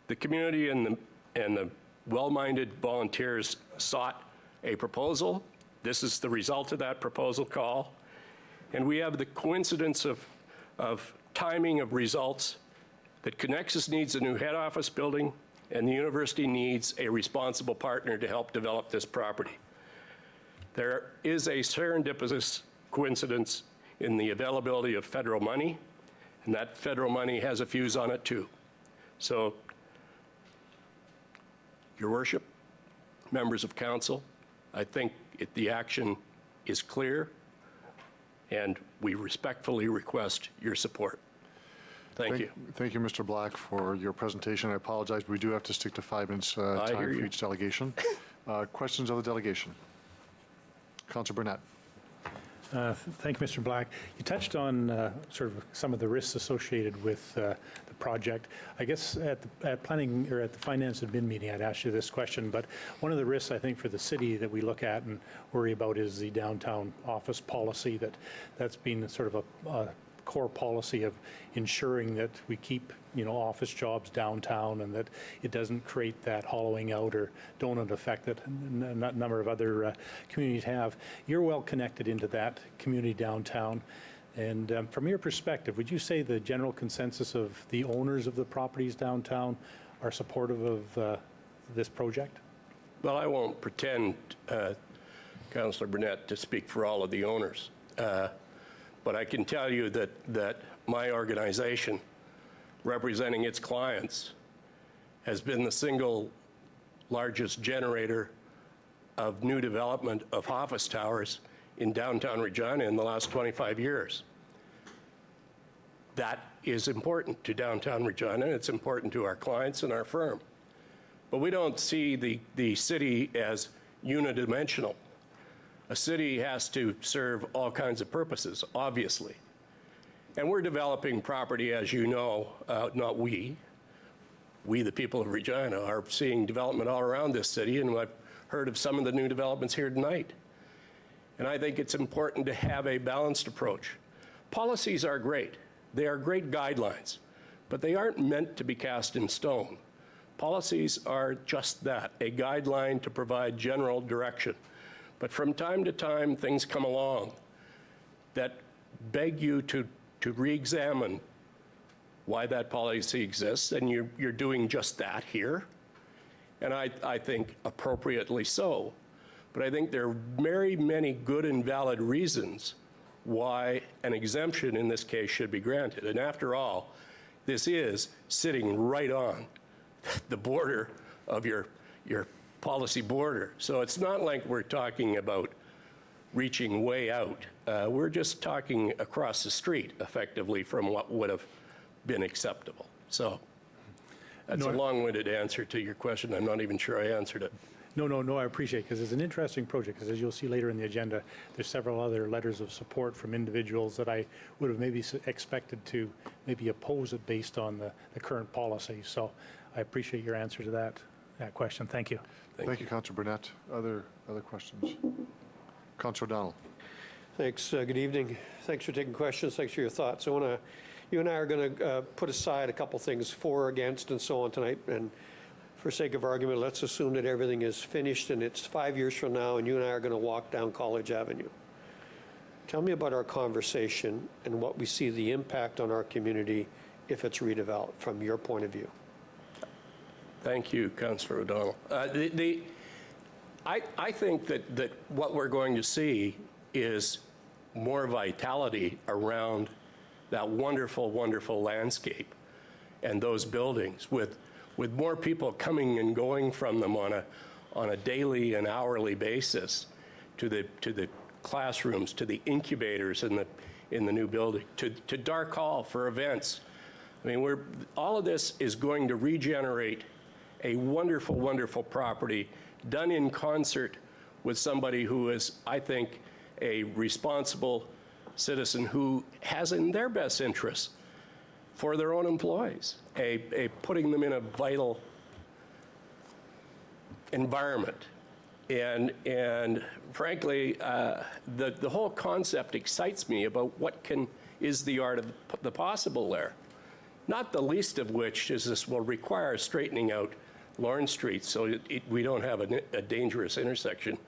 The community and the well-minded volunteers sought a proposal. This is the result of that proposal call. And we have the coincidence of timing of results that Connexus needs a new head office building and the university needs a responsible partner to help develop this property. There is a serendipitous coincidence in the availability of federal money, and that federal money has a fuse on it too. So, Your Worship, members of Council, I think the action is clear, and we respectfully request your support. Thank you. Thank you, Mr. Black, for your presentation. I apologize, but we do have to stick to 5 minutes time for each delegation. Questions of the delegation? Councillor Burnett. Thank you, Mr. Black. You touched on sort of some of the risks associated with the project. I guess at planning or at the Finance Admin meeting, I'd asked you this question, but one of the risks I think for the city that we look at and worry about is the downtown office policy that's been sort of a core policy of ensuring that we keep office jobs downtown and that it doesn't create that hollowing out or donut effect that a number of other communities have. You're well connected into that community downtown. And from your perspective, would you say the general consensus of the owners of the properties downtown are supportive of this project? Well, I won't pretend, Councillor Burnett, to speak for all of the owners. But I can tell you that my organization, representing its clients, has been the single largest generator of new development of office towers in downtown Regina in the last 25 years. That is important to downtown Regina. It's important to our clients and our firm. But we don't see the city as unidimensional. A city has to serve all kinds of purposes, obviously. And we're developing property, as you know, not we, the people of Regina, are seeing development all around this city, and I've heard of some of the new developments here tonight. And I think it's important to have a balanced approach. Policies are great. They are great guidelines, but they aren't meant to be cast in stone. Policies are just that, a guideline to provide general direction. But from time to time, things come along that beg you to re-examine why that policy exists, and you're doing just that here. And I think appropriately so. But I think there are very many good and valid reasons why an exemption in this case should be granted. And after all, this is sitting right on the border of your policy border. So it's not like we're talking about reaching way out. We're just talking across the street, effectively, from what would have been acceptable. So that's a long-winded answer to your question. I'm not even sure I answered it. No, I appreciate it, because it's an interesting project, because as you'll see later in the agenda, there's several other letters of support from individuals that I would have maybe expected to maybe oppose it based on the current policy. So I appreciate your answer to that question. Thank you. Thank you, Councillor Burnett. Other questions? Councillor O'Donnell. Thanks. Good evening. Thanks for taking questions. Thanks for your thoughts. You and I are going to put aside a couple things for, against, and so on tonight. And for sake of argument, let's assume that everything is finished and it's 5 years from now and you and I are going to walk down College Avenue. Tell me about our conversation and what we see the impact on our community if it's redeveloped from your point of view. Thank you, Councillor O'Donnell. I think that what we're going to see is more vitality around that wonderful, wonderful landscape and those buildings with more people coming and going from them on a daily and hourly basis to the classrooms, to the incubators in the new building, to Dark Hall for events. I mean, all of this is going to regenerate a wonderful, wonderful property done in concert with somebody who is, I think, a responsible citizen who has in their best interests for their own employees, putting them in a vital environment. And frankly, the whole concept excites me about what is the art of the possible there. Not the least of which is this will require straightening out Lawrence Street so we don't have a dangerous intersection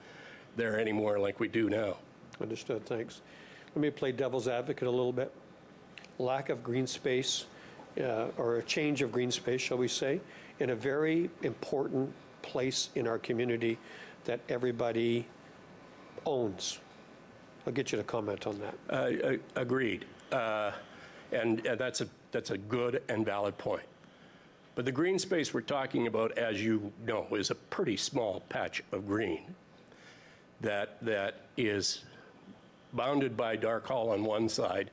there anymore like we do now. Understood, thanks. Let me play devil's advocate a little bit. Lack of green space, or a change of green space, shall we say, in a very important place in our community that everybody owns. I'll get you to comment on that. Agreed. And that's a good and valid point. But the green space we're talking about, as you know, is a pretty small patch of green that is bounded by Dark Hall on one side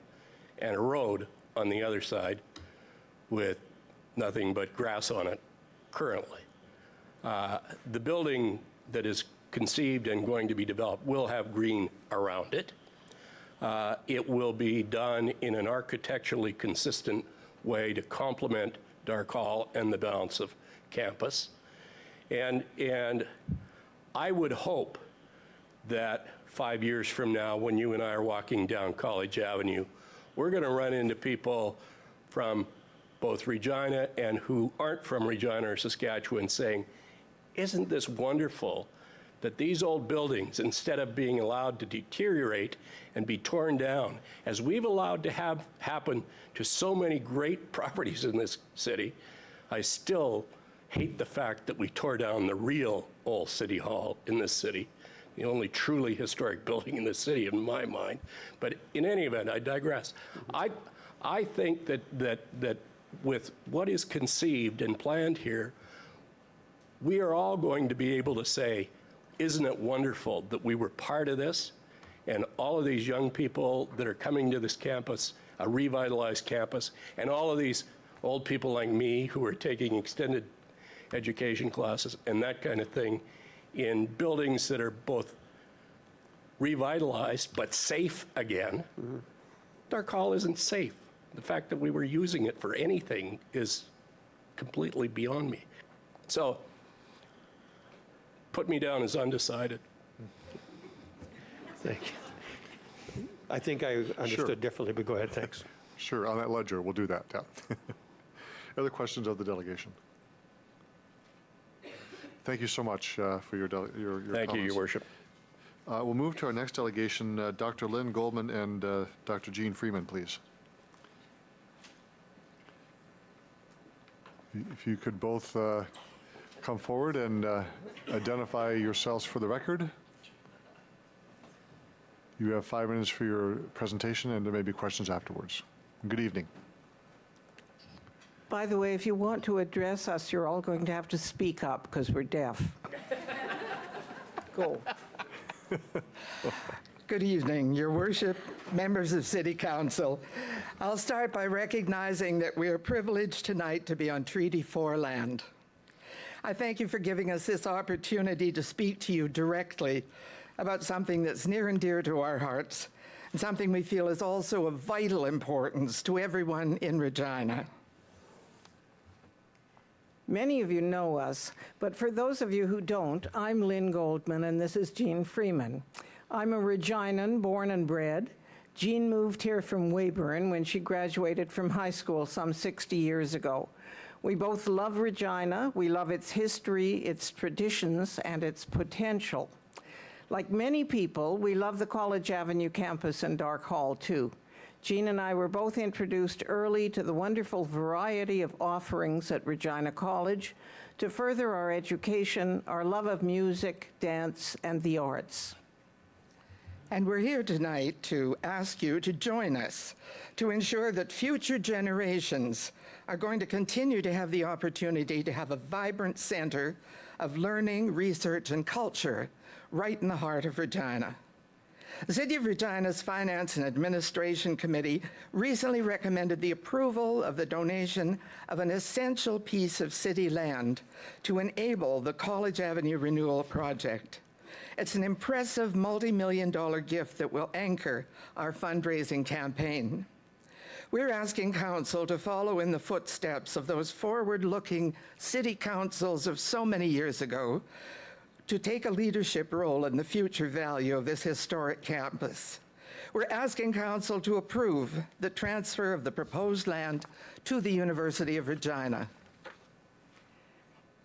and a road on the other side with nothing but grass on it currently. The building that is conceived and going to be developed will have green around it. It will be done in an architecturally consistent way to complement Dark Hall and the balance of campus. And I would hope that 5 years from now, when you and I are walking down College Avenue, we're going to run into people from both Regina and who aren't from Regina or Saskatchewan saying, isn't this wonderful that these old buildings, instead of being allowed to deteriorate and be torn down, as we've allowed to have happen to so many great properties in this city, I still hate the fact that we tore down the real old City Hall in this city, the only truly historic building in the city in my mind. But in any event, I digress. I think that with what is conceived and planned here, we are all going to be able to say, isn't it wonderful that we were part of this? And all of these young people that are coming to this campus, a revitalized campus, and all of these old people like me who are taking extended education classes and that kind of thing, in buildings that are both revitalized but safe again. Dark Hall isn't safe. The fact that we were using it for anything is completely beyond me. So, put me down as undecided. Thank you. I think I understood differently, but go ahead, thanks. Sure, on that ledger, we'll do that, yeah. Other questions of the delegation? Thank you so much for your Thank you, comments. Your Worship. We'll move to our next delegation, Dr. Lynn Goldman and Dr. Jean Freeman, please. If you could both come forward and identify yourselves for the record. You have 5 minutes for your presentation, and there may be questions afterwards. Good evening. By the way, if you want to address us, you're all going to have to speak up because we're deaf. Go. Good evening, Your Worship, members of City Council. I'll start by recognizing that we are privileged tonight to be on Treaty 4 land. I thank you for giving us this opportunity to speak to you directly about something that's near and dear to our hearts, and something we feel is also of vital importance to everyone in Regina. Many of you know us, but for those of you who don't, I'm Lynn Goldman, and this is Jean Freeman. I'm a Reginan, born and bred. Jean moved here from Weyburn when she graduated from high school some 60 years ago. We both love Regina. We love its history, its traditions, and its potential. Like many people, we love the College Avenue campus and Dark Hall, too. Jean and I were both introduced early to the wonderful variety of offerings at Regina College to further our education, our love of music, dance, and the arts. And we're here tonight to ask you to join us to ensure that future generations are going to continue to have the opportunity to have a vibrant center of learning, research, and culture right in the heart of Regina. The City of Regina's Finance and Administration Committee recently recommended the approval of the donation of an essential piece of city land to enable the College Avenue Renewal Project. It's an impressive multi-million-dollar gift that will anchor our fundraising campaign. We're asking Council to follow in the footsteps of those forward-looking city councils of so many years ago to take a leadership role in the future value of this historic campus. We're asking Council to approve the transfer of the proposed land to the University of Regina.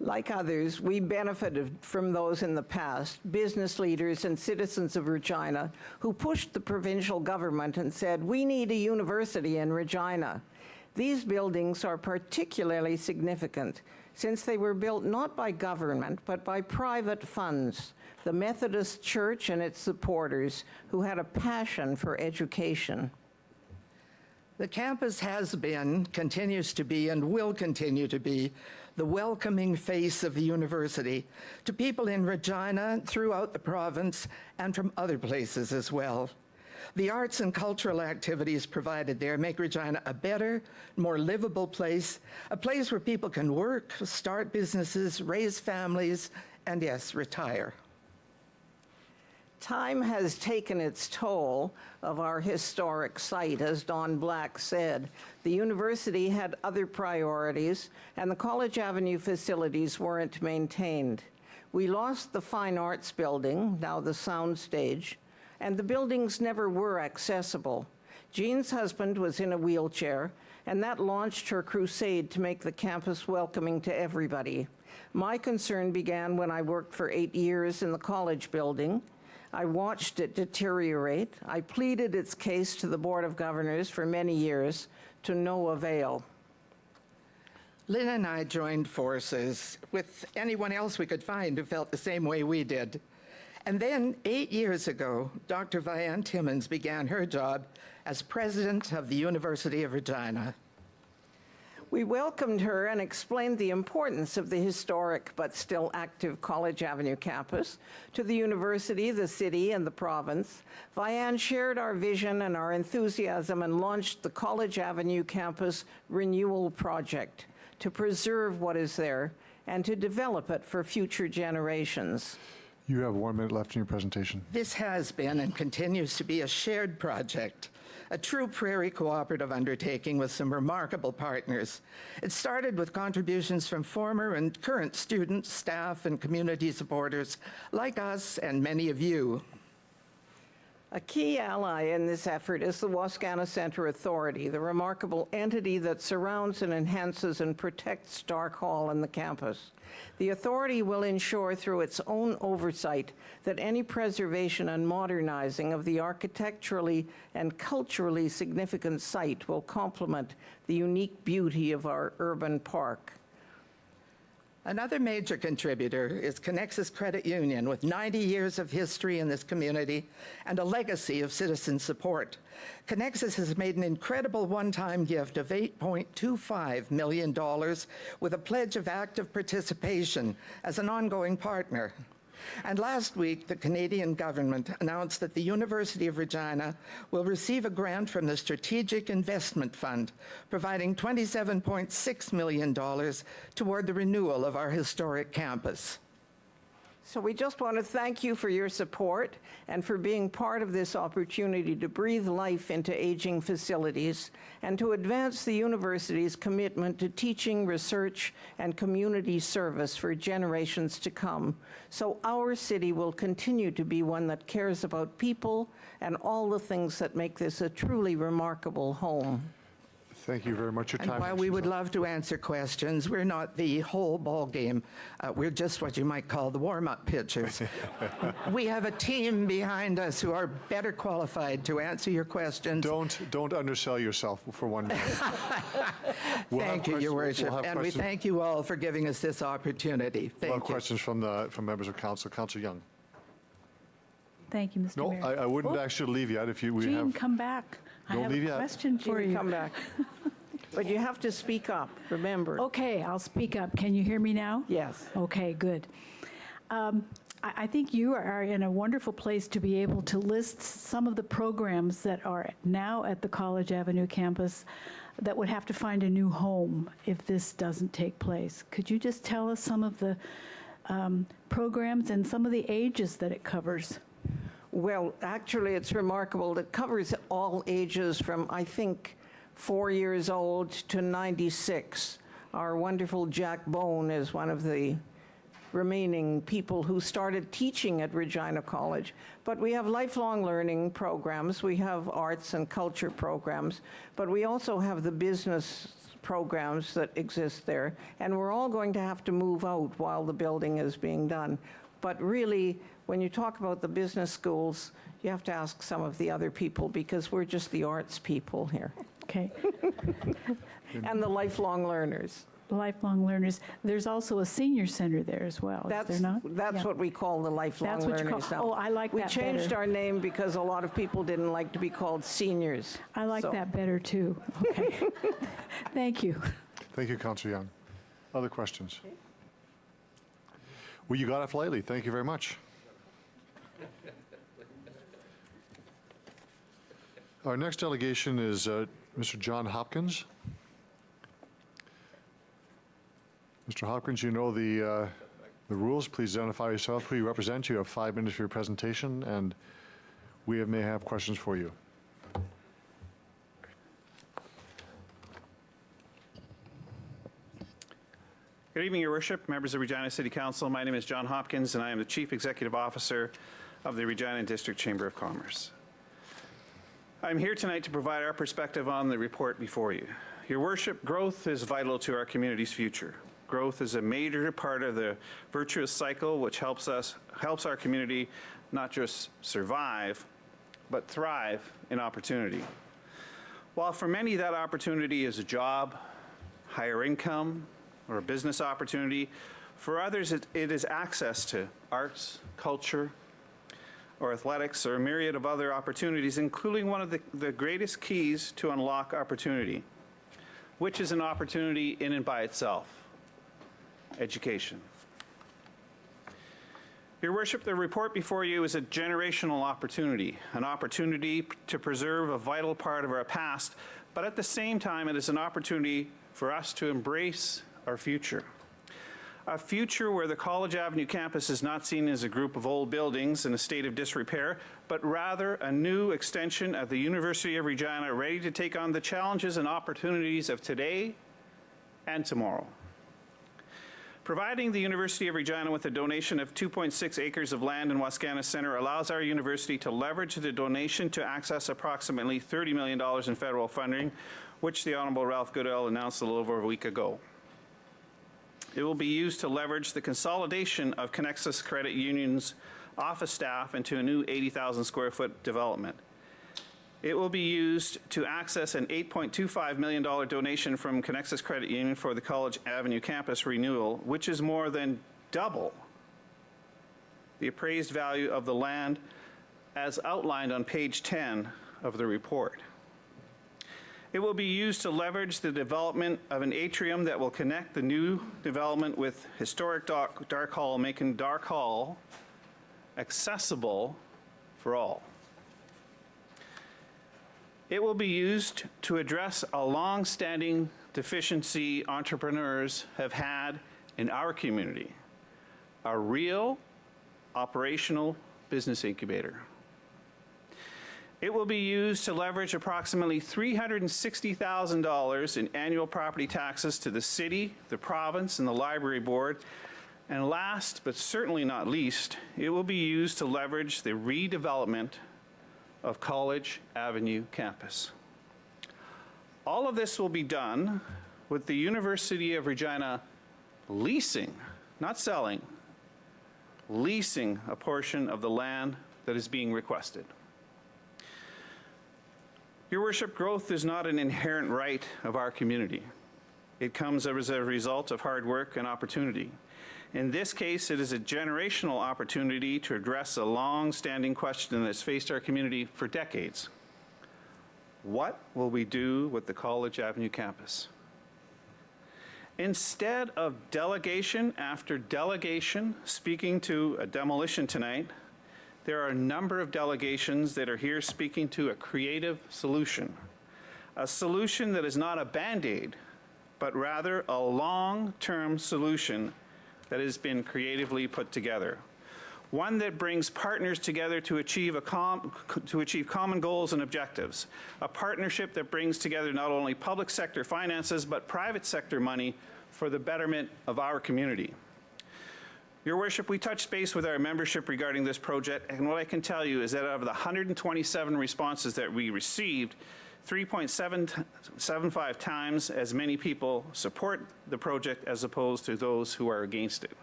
Like others, we benefited from those in the past, business leaders and citizens of Regina, who pushed the provincial government and said, we need a university in Regina. These buildings are particularly significant since they were built not by government, but by private funds, the Methodist Church and its supporters, who had a passion for education. The campus has been, continues to be, and will continue to be the welcoming face of the university to people in Regina, throughout the province, and from other places as well. The arts and cultural activities provided there make Regina a better, more livable place, a place where people can work, start businesses, raise families, and yes, retire. Time has taken its toll of our historic site, as Don Black said. The university had other priorities, and the College Avenue facilities weren't maintained. We lost the Fine Arts Building, now the Soundstage, and the buildings never were accessible. Jean's husband was in a wheelchair, and that launched her crusade to make the campus welcoming to everybody. My concern began when I worked for 8 years in the college building. I watched it deteriorate. I pleaded its case to the Board of Governors for many years, to no avail. Lynn and I joined forces with anyone else we could find who felt the same way we did. And then 8 years ago, Dr. Vianne Timmons began her job as president of the University of Regina. We welcomed her and explained the importance of the historic but still active College Avenue campus to the university, the city, and the province. Vianne shared our vision and our enthusiasm and launched the College Avenue Campus Renewal Project to preserve what is there and to develop it for future generations. You have 1 minute left in your presentation. This has been and continues to be a shared project, a true prairie cooperative undertaking with some remarkable partners. It started with contributions from former and current students, staff, and community supporters like us and many of you. A key ally in this effort is the Wascana Centre Authority, the remarkable entity that surrounds and enhances and protects Stark Hall and the campus. The authority will ensure through its own oversight that any preservation and modernizing of the architecturally and culturally significant site will complement the unique beauty of our urban park. Another major contributor is Connexus Credit Union, with 90 years of history in this community and a legacy of citizen support. Connexus has made an incredible one-time gift of $8.25 million with a pledge of active participation as an ongoing partner. And last week, the Canadian government announced that the University of Regina will receive a grant from the Strategic Investment Fund, providing $27.6 million toward the renewal of our historic campus. So we just want to thank you for your support and for being part of this opportunity to breathe life into aging facilities and to advance the university's commitment to teaching, research, and community service for generations to come. So our city will continue to be one that cares about people and all the things that make this a truly remarkable home. Thank you very much. Your And time. while we would love to answer questions, we're not the whole ball game. We're just what you might call the warm-up pitchers. We have a team behind us who are better qualified to answer your questions. Don't undersell yourself for 1 minute. Thank you, Your Worship, and we thank you all for giving us this opportunity. Thank We'll have you. questions from members of council. Councillor Young. Thank you, Mr. No, Mayor. I wouldn't actually leave yet if we Jean, have. come back. I Don't have leave a yet. question for you. Come back. But you have to speak up, remember. Okay, I'll speak up. Can you hear me now? Yes. Okay, good. I think you are in a wonderful place to be able to list some of the programs that are now at the College Avenue campus that would have to find a new home if this doesn't take place. Could you just tell us some of the programs and some of the ages that it covers? Well, actually, it's remarkable. It covers all ages from, I think, 4 years old to 96. Our wonderful Jack Bone is one of the remaining people who started teaching at Regina College. But we have lifelong learning programs. We have arts and culture programs. But we also have the business programs that exist there. And we're all going to have to move out while the building is being done. But really, when you talk about the business schools, you have to ask some of the other people because we're just the arts people here. Okay. And the lifelong learners. Lifelong learners. There's also a senior center there as well, is there not? That's Yeah. what we call the lifelong That's what you learners call- now. oh, I like We that changed better. our name because a lot of people didn't like to be called seniors. I like So- that better too. Okay. Thank you. Thank you, Councillor Young. Other questions? Well, you got off lightly. Thank you very much. Our next delegation is Mr. John Hopkins. Mr. Hopkins, you know the rules. Please identify yourself, who you represent. You have 5 minutes for your presentation, and we may have questions for you. Good evening, Your Worship, members of Regina City Council. My name is John Hopkins, and I am the Chief Executive Officer of the Regina District Chamber of Commerce. I'm here tonight to provide our perspective on the report before you. Your Worship, growth is vital to our community's future. Growth is a major part of the virtuous cycle which helps our community not just survive, but thrive in opportunity. While for many that opportunity is a job, higher income, or a business opportunity, for others it is access to arts, culture, or athletics, or a myriad of other opportunities, including one of the greatest keys to unlock opportunity, which is an opportunity in and by itself: education. Your Worship, the report before you is a generational opportunity, an opportunity to preserve a vital part of our past, but at the same time, it is an opportunity for us to embrace our future. A future where the College Avenue campus is not seen as a group of old buildings in a state of disrepair, but rather a new extension of the University of Regina, ready to take on the challenges and opportunities of today and tomorrow. Providing the University of Regina with a donation of 2.6 acres of land in Wascana Center allows our university to leverage the donation to access approximately $30 million in federal funding, which the Honorable Ralph Goodell announced a little over a week ago. It will be used to leverage the consolidation of Connexus Credit Union's office staff into a new 80,000 square foot development. It will be used to access an $8.25 million donation from Connexus Credit Union for the College Avenue campus renewal, which is more than double the appraised value of the land as outlined on page 10 of the report. It will be used to leverage the development of an atrium that will connect the new development with historic Dark Hall, making Dark Hall accessible for all. It will be used to address a long-standing deficiency entrepreneurs have had in our community, a real operational business incubator. It will be used to leverage approximately $360,000 in annual property taxes to the city, the province, and the library board. And last, but certainly not least, it will be used to leverage the redevelopment of College Avenue campus. All of this will be done with the University of Regina leasing, not selling, leasing a portion of the land that is being requested. Your worship, growth is not an inherent right of our community. It comes as a result of hard work and opportunity. In this case, it is a generational opportunity to address a long-standing question that's faced our community for decades. What will we do with the College Avenue campus? Instead of delegation after delegation speaking to a demolition tonight, there are a number of delegations that are here speaking to a creative solution. A solution that is not a Band-Aid, but rather a long-term solution that has been creatively put together. One that brings partners together to achieve common goals and objectives. A partnership that brings together not only public sector finances, but private sector money for the betterment of our community. Your worship, we touched base with our membership regarding this project, and what I can tell you is that out of the 127 responses that we received, 3.75 times as many people support the project as opposed to those who are against it.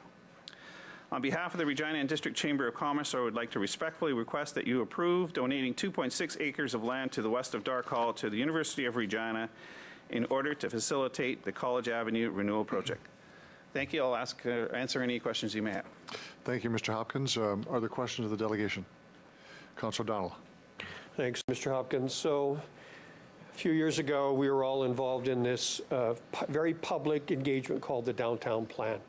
On behalf of the Regina and District Chamber of Commerce, I would like to respectfully request that you approve donating 2.6 acres of land to the west of Dark Hall to the University of Regina in order to facilitate the College Avenue renewal project. Thank you. I'll answer any questions you may have. Thank you, Mr. Hopkins. Are there questions of the delegation? Councillor Donald. Thanks, Mr. Hopkins. So a few years ago, we were all involved in this very public engagement called the Downtown Plan.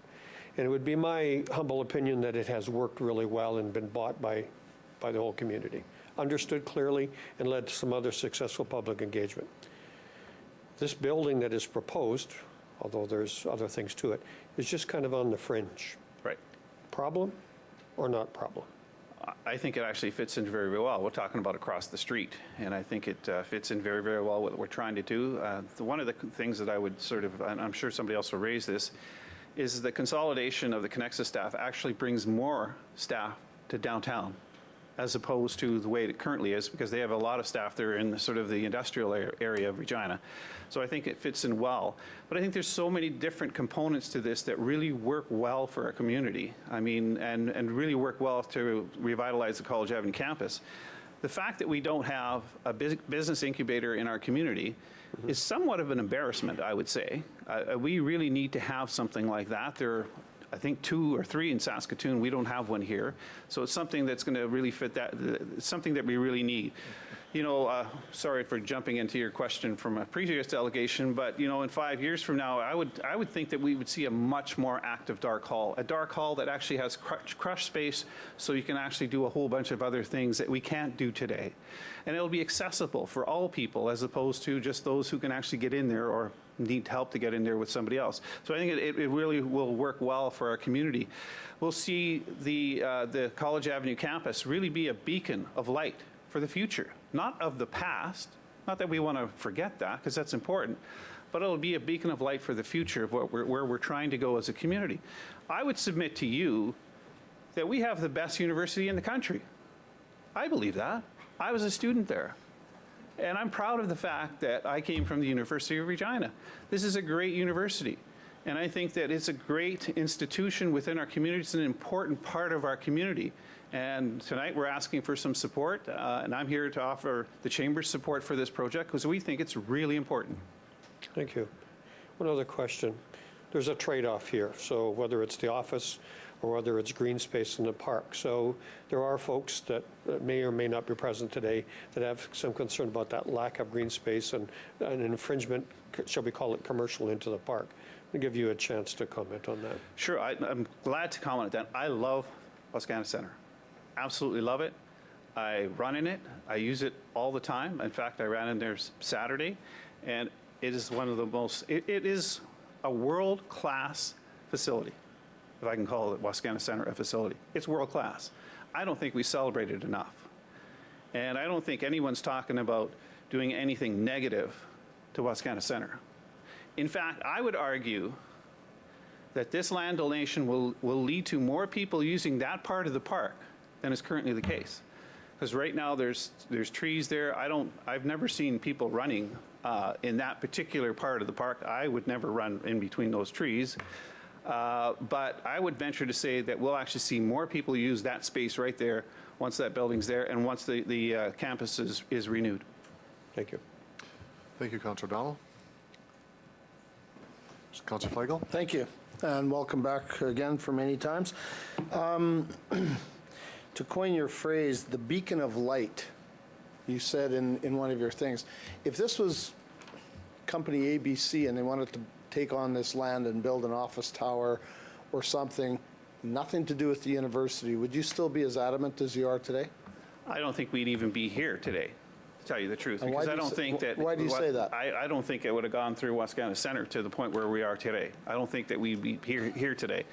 And it would be my humble opinion that it has worked really well and been bought by the whole community, understood clearly, and led to some other successful public engagement. This building that is proposed, although there's other things to it, is just kind of on the fringe. Right. Problem or not problem? I think it actually fits in very, very well. We're talking about across the street, and I think it fits in very, very well what we're trying to do. One of the things that I would sort of, and I'm sure somebody else will raise this, is the consolidation of the Connexus staff actually brings more staff to downtown as opposed to the way it currently is, because they have a lot of staff there in sort of the industrial area of Regina. So I think it fits in well. But I think there's so many different components to this that really work well for our community. I mean, and really work well to revitalize the College Avenue campus. The fact that we don't have a business incubator in our community is somewhat of an embarrassment, I would say. We really need to have something like that. There are, I think, 2 or 3 in Saskatoon. We don't have one here. So it's something that's going to really fit that, something that we really need. sorry for jumping into your question from a previous delegation, but, in 5 years from now, I would think that we would see a much more active dark hall, a dark hall that actually has crush space so you can actually do a whole bunch of other things that we can't do today. And it'll be accessible for all people as opposed to just those who can actually get in there or need help to get in there with somebody else. So I think it really will work well for our community. We'll see the College Avenue campus really be a beacon of light for the future, not of the past, not that we want to forget that, because that's important, but it'll be a beacon of light for the future of where we're trying to go as a community. I would submit to you that we have the best university in the country. I believe that. I was a student there. And I'm proud of the fact that I came from the University of Regina. This is a great university. And I think that it's a great institution within our community. It's an important part of our community. And tonight we're asking for some support, and I'm here to offer the Chamber's support for this project because we think it's really important. Thank you. One other question. There's a trade-off here. So whether it's the office or whether it's green space in the park. So there are folks that may or may not be present today that have some concern about that lack of green space and an infringement, shall we call it, commercial into the park. I'll give you a chance to comment on that. Sure, I'm glad to comment on that. I love Wascana Center. Absolutely love it. I run in it. I use it all the time. In fact, I ran in there Saturday, and it is one of the most, it is a world-class facility, if I can call it Wascana Center a facility. It's world-class. I don't think we celebrate it enough. And I don't think anyone's talking about doing anything negative to Wascana Center. In fact, I would argue that this land donation will lead to more people using that part of the park than is currently the case. Because right now there's trees there. I've never seen people running in that particular part of the park. I would never run in between those trees. But I would venture to say that we'll actually see more people use that space right there once that building's there and once the campus is renewed. Thank you. Thank you, Councillor Donald. Councillor Flagel. Thank you, and welcome back again for many times. To coin your phrase, the beacon of light, you said in one of your things, if this was company ABC and they wanted to take on this land and build an office tower or something, nothing to do with the university, would you still be as adamant as you are today? I don't think we'd even be here today, to tell you the truth. And Because I don't think that. Why do you say that? I don't think it would have gone through Wascana Center to the point where we are today. I don't think that we'd be here today.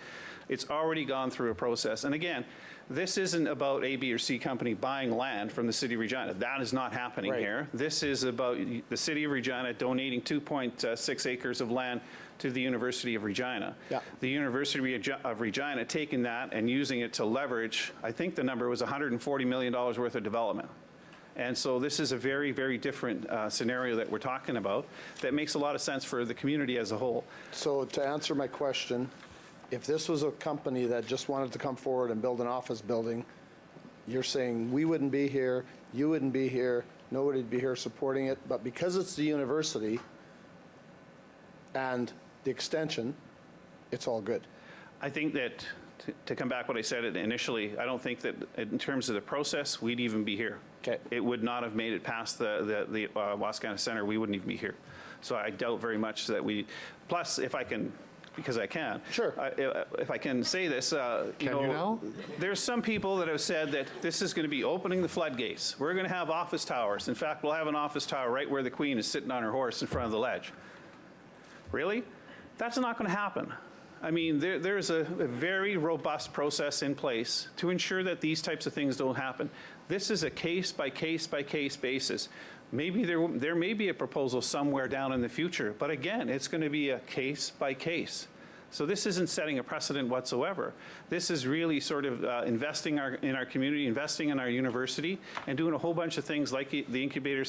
It's already gone through a process. And again, this isn't about A, B, or C company buying land from the City of Regina. That is not happening here. This is about the City of Regina donating 2.6 acres of land to the University of Regina. Yeah. The University of Regina taking that and using it to leverage, I think the number was $140 million worth of development. And so this is a very, very different scenario that we're talking about that makes a lot of sense for the community as a whole. So to answer my question, if this was a company that just wanted to come forward and build an office building, you're saying we wouldn't be here, you wouldn't be here, nobody would be here supporting it, but because it's the university and the extension, it's all good. I think that, to come back what I said initially, I don't think that in terms of the process, we'd even be here. Okay. It would not have made it past the Wascana Center. We wouldn't even be here. So I doubt very much that we, plus if I can, because I can. Sure. If I can say this, you know, there's some people that have said that this is going to be opening the floodgates. We're going to have office towers. In fact, we'll have an office tower right where the Queen is sitting on her horse in front of the ledge. Really? That's not going to happen. I mean, there's a very robust process in place to ensure that these types of things don't happen. This is a case-by-case-by-case basis. Maybe there may be a proposal somewhere down in the future, but again, it's going to be a case-by-case. So this isn't setting a precedent whatsoever. This is really sort of investing in our community, investing in our university, and doing a whole bunch of things like the incubator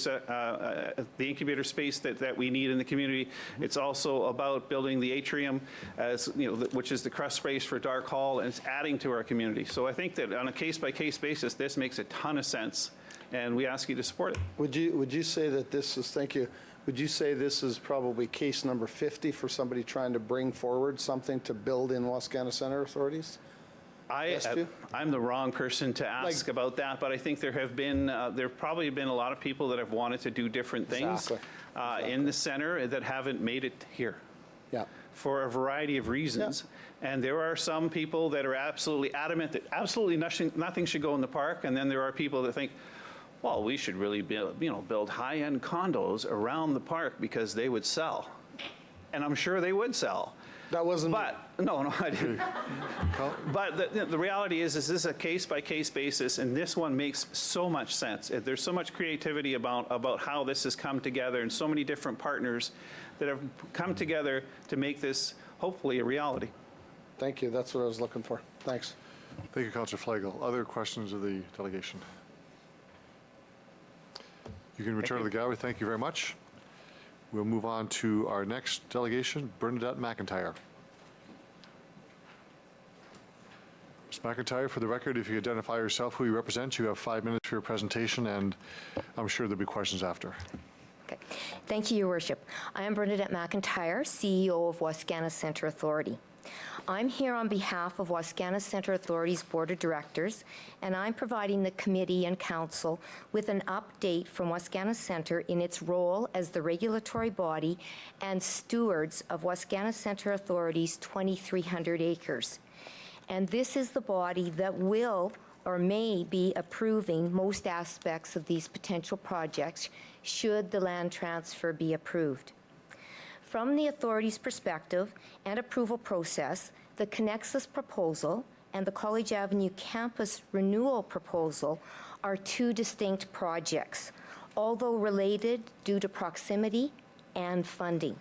space that we need in the community. It's also about building the atrium, as you know, which is the crush space for Dark Hall, and it's adding to our community. So I think that on a case-by-case basis, this makes a ton of sense, and we ask you to support it. Would you say that this is, thank you, would you say this is probably case number 50 for somebody trying to bring forward something to build in Wascana Center authorities? I'm the wrong person to ask about that, but I think there have probably been a lot of people that have wanted to do different things in the center that haven't made it here. Yeah. For a variety of reasons. Yeah. And there are some people that are absolutely adamant that absolutely nothing should go in the park, and then there are people that think, well, we should really build high-end condos around the park because they would sell. And I'm sure they would sell. That wasn't. But no, I didn't. But the reality is this is a case-by-case basis, and this one makes so much sense. There's so much creativity about how this has come together, and so many different partners that have come together to make this hopefully a reality. Thank you. That's what I was looking for. Thanks. Thank you, Councillor Flagel. Other questions of the delegation? You can return to the gallery. Thank you very much. We'll move on to our next delegation, Bernadette McIntyre. Ms. McIntyre, for the record, if you identify yourself, who you represent, you have 5 minutes for your presentation, and I'm sure there'll be questions after. Okay. Thank you, Your Worship. I am Bernadette McIntyre, CEO of Wascana Centre Authority. I'm here on behalf of Wascana Centre Authority's Board of Directors, and I'm providing the committee and council with an update from Wascana Centre in its role as the regulatory body and stewards of Wascana Centre Authority's 2,300 acres. And this is the body that will or may be approving most aspects of these potential projects should the land transfer be approved. From the authority's perspective and approval process, the Connexus proposal and the College Avenue campus renewal proposal are two distinct projects, although related due to proximity and funding.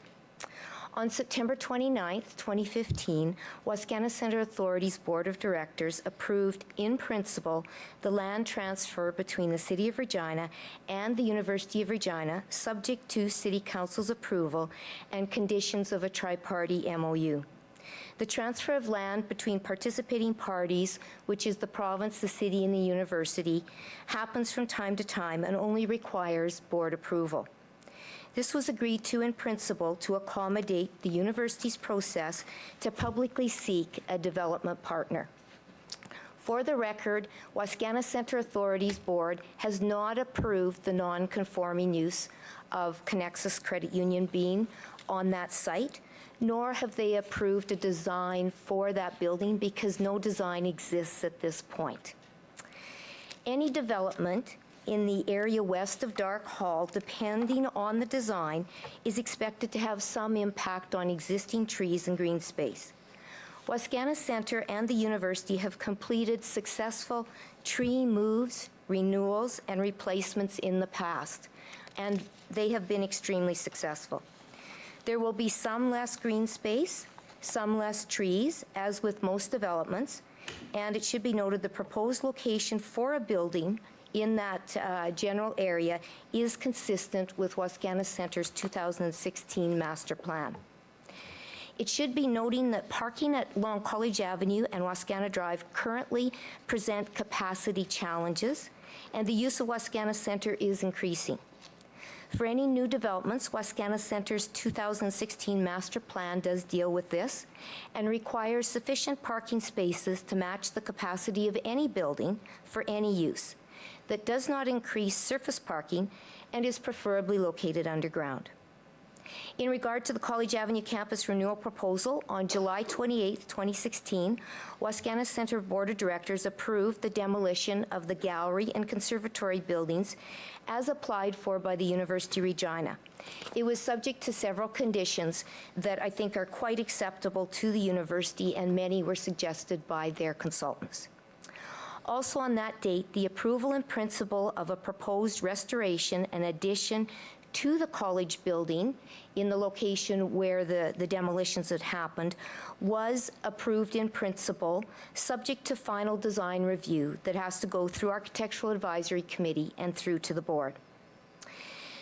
On September 29, 2015, Wascana Centre Authority's Board of Directors approved in principle the land transfer between the City of Regina and the University of Regina, subject to City Council's approval and conditions of a tri-party MOU. The transfer of land between participating parties, which is the province, the city, and the university, happens from time to time and only requires board approval. This was agreed to in principle to accommodate the university's process to publicly seek a development partner. For the record, Wascana Centre Authority's board has not approved the non-conforming use of Connexus Credit Union being on that site, nor have they approved a design for that building because no design exists at this point. Any development in the area west of Dark Hall, depending on the design, is expected to have some impact on existing trees and green space. Wascana Centre and the university have completed successful tree moves, renewals, and replacements in the past, and they have been extremely successful. There will be some less green space, some less trees, as with most developments, and it should be noted the proposed location for a building in that general area is consistent with Wascana Centre's 2016 master plan. It should be noting that parking along College Avenue and Wascana Drive currently present capacity challenges, and the use of Wascana Centre is increasing. For any new developments, Wascana Centre's 2016 master plan does deal with this and requires sufficient parking spaces to match the capacity of any building for any use that does not increase surface parking and is preferably located underground. In regard to the College Avenue campus renewal proposal, on July 28, 2016, Wascana Centre Board of Directors approved the demolition of the gallery and conservatory buildings as applied for by the University of Regina. It was subject to several conditions that I think are quite acceptable to the university, and many were suggested by their consultants. Also on that date, the approval in principle of a proposed restoration and addition to the college building in the location where the demolitions had happened was approved in principle, subject to final design review that has to go through Architectural Advisory Committee and through to the board.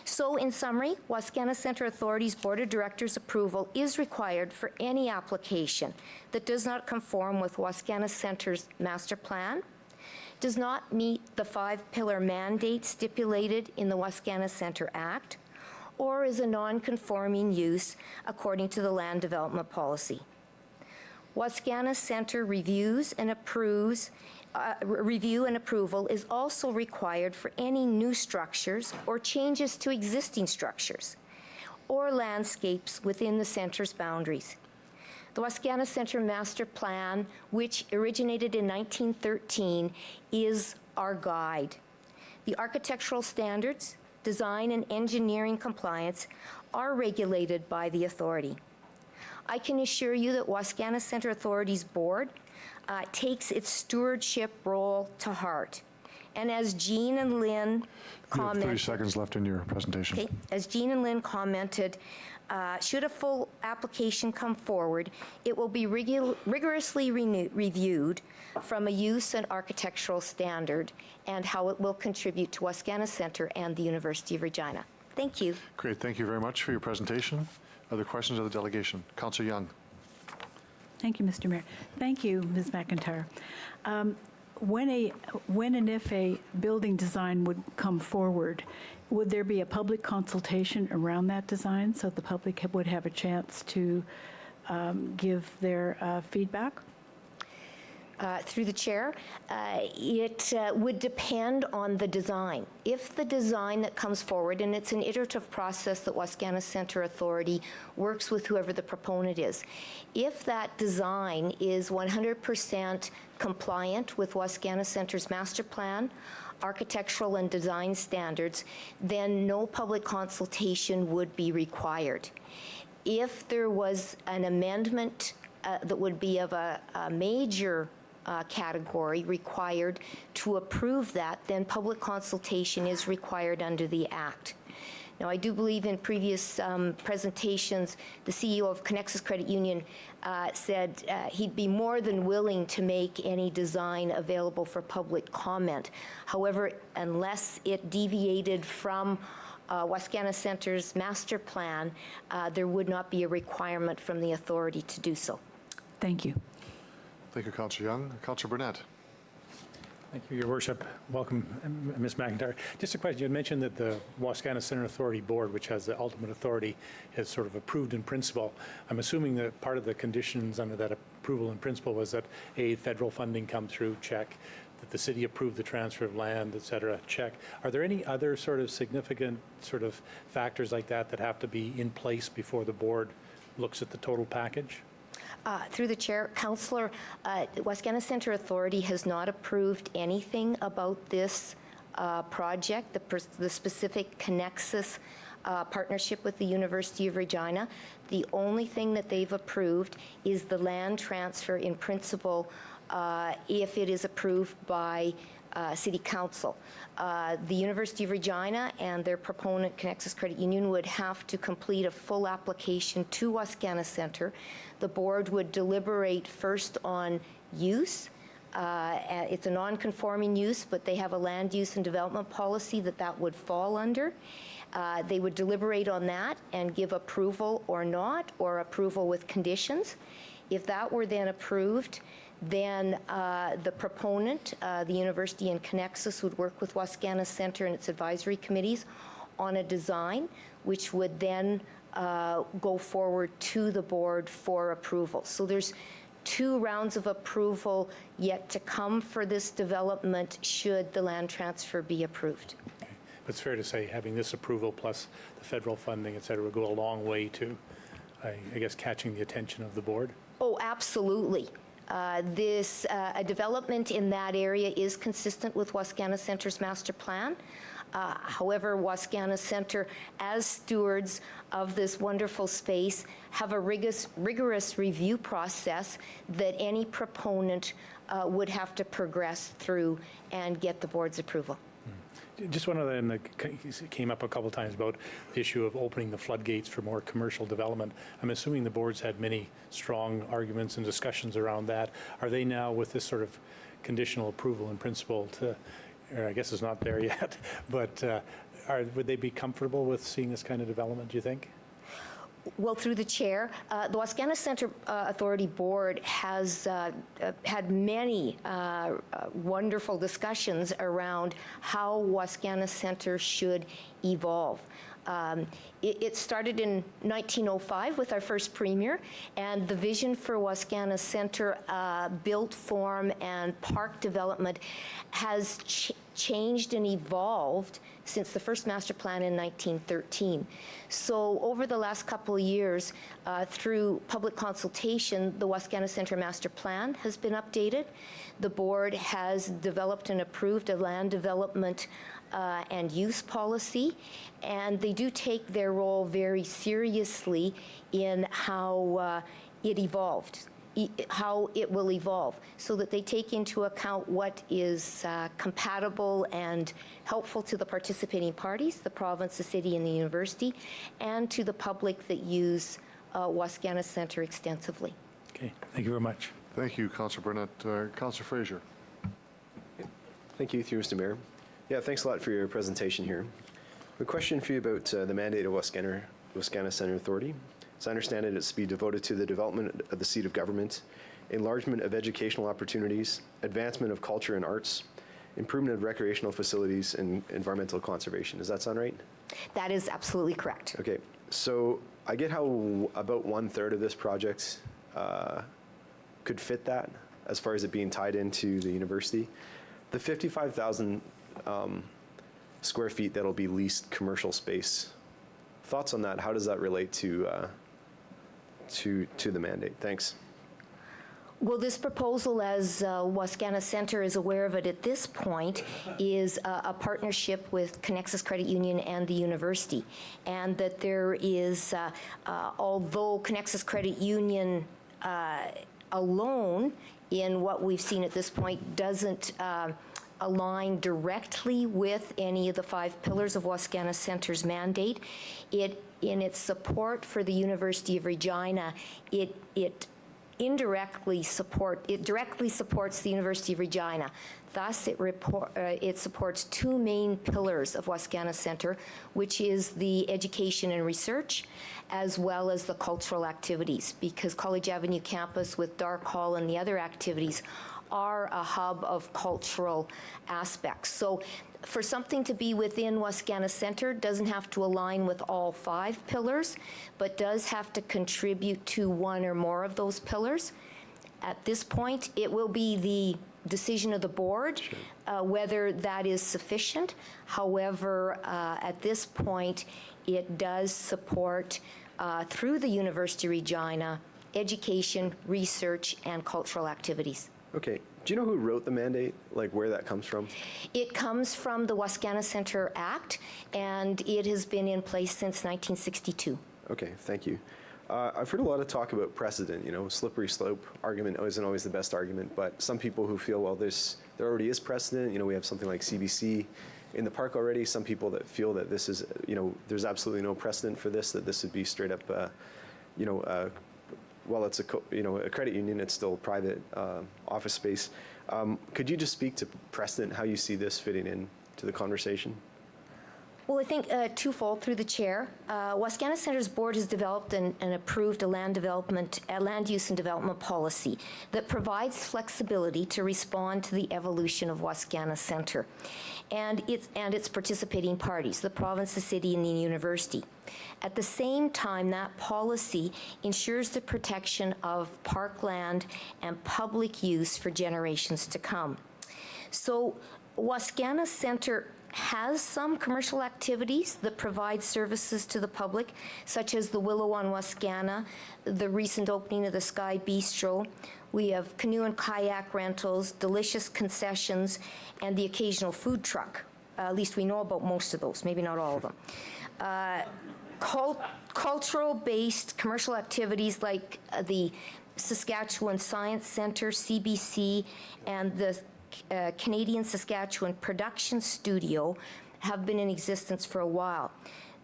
So in summary, Wascana Centre Authority's Board of Directors approval is required for any application that does not conform with Wascana Centre's master plan, does not meet the 5-pillar mandate stipulated in the Wascana Centre Act, or is a non-conforming use according to the land development policy. Wascana Center reviews and approves review and approval is also required for any new structures or changes to existing structures or landscapes within the center's boundaries. The Wascana Center Master Plan, which originated in 1913, is our guide. The architectural standards, design and engineering compliance are regulated by the authority. I can assure you that Wascana Center Authority's board takes its stewardship role to heart. And as Jean and Lynn commented— You have 30 seconds left in your presentation. Okay. As Jean and Lynn commented, should a full application come forward, it will be rigorously reviewed from a use and architectural standard and how it will contribute to Wascana Center and the University of Regina. Thank you. Great. Thank you very much for your presentation. Other questions of the delegation? Councillor Young. Thank you, Mr. Mayor. Thank you, Ms. McIntyre. When and if a building design would come forward, would there be a public consultation around that design so the public would have a chance to give their feedback? Through the chair, it would depend on the design. If the design that comes forward, and it's an iterative process that Wascana Center Authority works with whoever the proponent is, if that design is 100% compliant with Wascana Center's master plan, architectural and design standards, then no public consultation would be required. If there was an amendment that would be of a major category required to approve that, then public consultation is required under the Act. Now, I do believe in previous presentations, the CEO of Connexus Credit Union said he'd be more than willing to make any design available for public comment. However, unless it deviated from Wascana Center's master plan, there would not be a requirement from the authority to do so. Thank you. Thank you, Councillor Young. Councillor Burnett. Thank you, Your Worship. Welcome, Ms. McIntyre. Just a question. You had mentioned that the Wascana Center Authority Board, which has the ultimate authority, has sort of approved in principle. I'm assuming that part of the conditions under that approval in principle was that federal funding come through, check, that the city approved the transfer of land, et cetera, check. Are there any other sort of significant sort of factors like that that have to be in place before the board looks at the total package? Through the chair, Councillor, Wascana Center Authority has not approved anything about this project, the specific Connexus partnership with the University of Regina. The only thing that they've approved is the land transfer in principle if it is approved by City Council. The University of Regina and their proponent, Connexus Credit Union, would have to complete a full application to Wascana Center. The board would deliberate first on use. It's a non-conforming use, but they have a land use and development policy that would fall under. They would deliberate on that and give approval or not, or approval with conditions. If that were then approved, then the proponent, the university and Connexus, would work with Wascana Center and its advisory committees on a design, which would then go forward to the board for approval. So there's 2 rounds of approval yet to come for this development should the land transfer be approved. Okay. But it's fair to say having this approval plus the federal funding, et cetera, would go a long way to, I guess, catching the attention of the board? Oh, absolutely. A development in that area is consistent with Wascana Center's master plan. However, Wascana Center, as stewards of this wonderful space, have a rigorous review process that any proponent would have to progress through and get the board's approval. Just one other thing that came up a couple of times about the issue of opening the floodgates for more commercial development. I'm assuming the board's had many strong arguments and discussions around that. Are they now, with this sort of conditional approval in principle to, or I guess it's not there yet, but would they be comfortable with seeing this kind of development, do you think? Well, through the chair, the Wascana Center Authority Board has had many wonderful discussions around how Wascana Center should evolve. It started in 1905 with our first premier, and the vision for Wascana Center built form and park development has changed and evolved since the first master plan in 1913. So over the last couple of years, through public consultation, the Wascana Center master plan has been updated. The board has developed and approved a land development and use policy, and they do take their role very seriously in how it evolved, how it will evolve, so that they take into account what is compatible and helpful to the participating parties, the province, the city, and the university, and to the public that use Wascana Center extensively. Okay, thank you very much. Thank you, Councillor Burnett. Councillor Fraser. Thank you, through Mr. Mayor. Yeah, thanks a lot for your presentation here. A question for you about the mandate of Wascana Center Authority. As I understand it, it's to be devoted to the development of the seat of government, enlargement of educational opportunities, advancement of culture and arts, improvement of recreational facilities, and environmental conservation. Does that sound right? That is absolutely correct. Okay, so I get how about 1/3 of this project could fit that, as far as it being tied into the university. The 55,000 square feet that'll be leased commercial space. Thoughts on that? How does that relate to the mandate? Thanks. Well, this proposal, as Wascana Center is aware of it at this point, is a partnership with Connexus Credit Union and the university. And that there is, although Connexus Credit Union alone, in what we've seen at this point, doesn't align directly with any of the 5 pillars of Wascana Center's mandate, in its support for the University of Regina, it directly supports the University of Regina. Thus, it supports 2 main pillars of Wascana Center, which is the education and research, as well as the cultural activities, because College Avenue campus with Dark Hall and the other activities are a hub of cultural aspects. So for something to be within Wascana Center, doesn't have to align with all 5 pillars, but does have to contribute to 1 or more of those pillars. At this point, it will be the decision of the board whether that is sufficient. However, at this point, it does support, through the University of Regina, education, research, and cultural activities. Okay. Do you know who wrote the mandate, like where that comes from? It comes from the Wascana Center Act, and it has been in place since 1962. Okay, thank you. I've heard a lot of talk about precedent, slippery slope argument isn't always the best argument, but some people who feel, well, there already is precedent, we have something like CBC in the park already, some people that feel that this is, there's absolutely no precedent for this, that this would be straight up, while it's a credit union, it's still private office space. Could you just speak to precedent, how you see this fitting in to the conversation? Well, I think twofold through the chair. Wascana Center's board has developed and approved a land use and development policy that provides flexibility to respond to the evolution of Wascana Center and its participating parties, the province, the city, and the university. At the same time, that policy ensures the protection of parkland and public use for generations to come. So Wascana Center has some commercial activities that provide services to the public, such as the Willow on Wascana, the recent opening of the Sky Bistro. We have canoe and kayak rentals, delicious concessions, and the occasional food truck. At least we know about most of those, maybe not all of them. Cultural-based commercial activities like the Saskatchewan Science Centre, CBC, and the Canadian Saskatchewan Production Studio have been in existence for a while.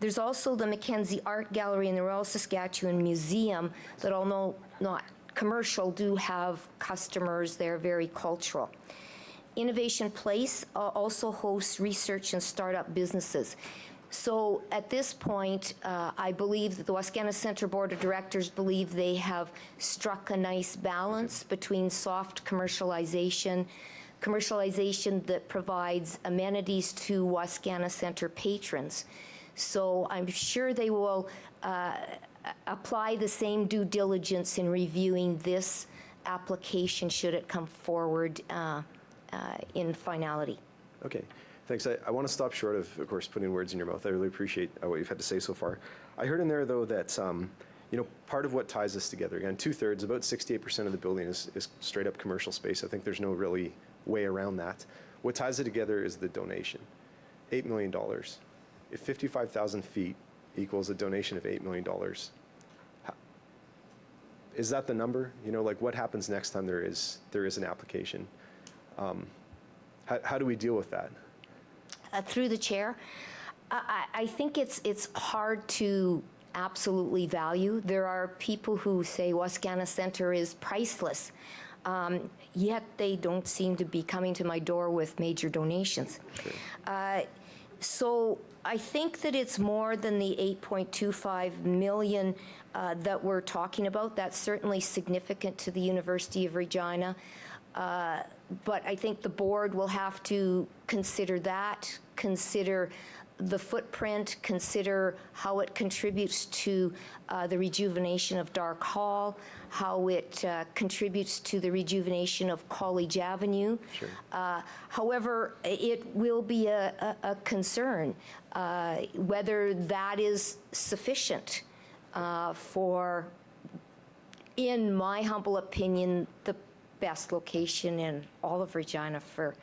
There's also the Mackenzie Art Gallery and the Royal Saskatchewan Museum that, although not commercial, do have customers. They're very cultural. Innovation Place also hosts research and startup businesses. So at this point, I believe that the Wascana Centre Board of Directors believe they have struck a nice balance between soft commercialization that provides amenities to Wascana Centre patrons. So I'm sure they will apply the same due diligence in reviewing this application should it come forward in finality. Okay, thanks. I want to stop short of course, putting words in your mouth. I really appreciate what you've had to say so far. I heard in there, though, that part of what ties us together, again, 2/3, about 68% of the building is straight up commercial space. I think there's no really way around that. What ties it together is the donation, $8 million. If 55,000 feet equals a donation of $8 million, is that the number? Like what happens next time there is an application? How do we deal with that? Through the chair, I think it's hard to absolutely value. There are people who say Wascana Centre is priceless, yet they don't seem to be coming to my door with major donations. So I think that it's more than the $8.25 million that we're talking about. That's certainly significant to the University of Regina. But I think the board will have to consider that, consider the footprint, consider how it contributes to the rejuvenation of Dark Hall, how it contributes to the rejuvenation of College Avenue. Sure. However, it will be a concern whether that is sufficient for, in my humble opinion, the best location in all of Regina for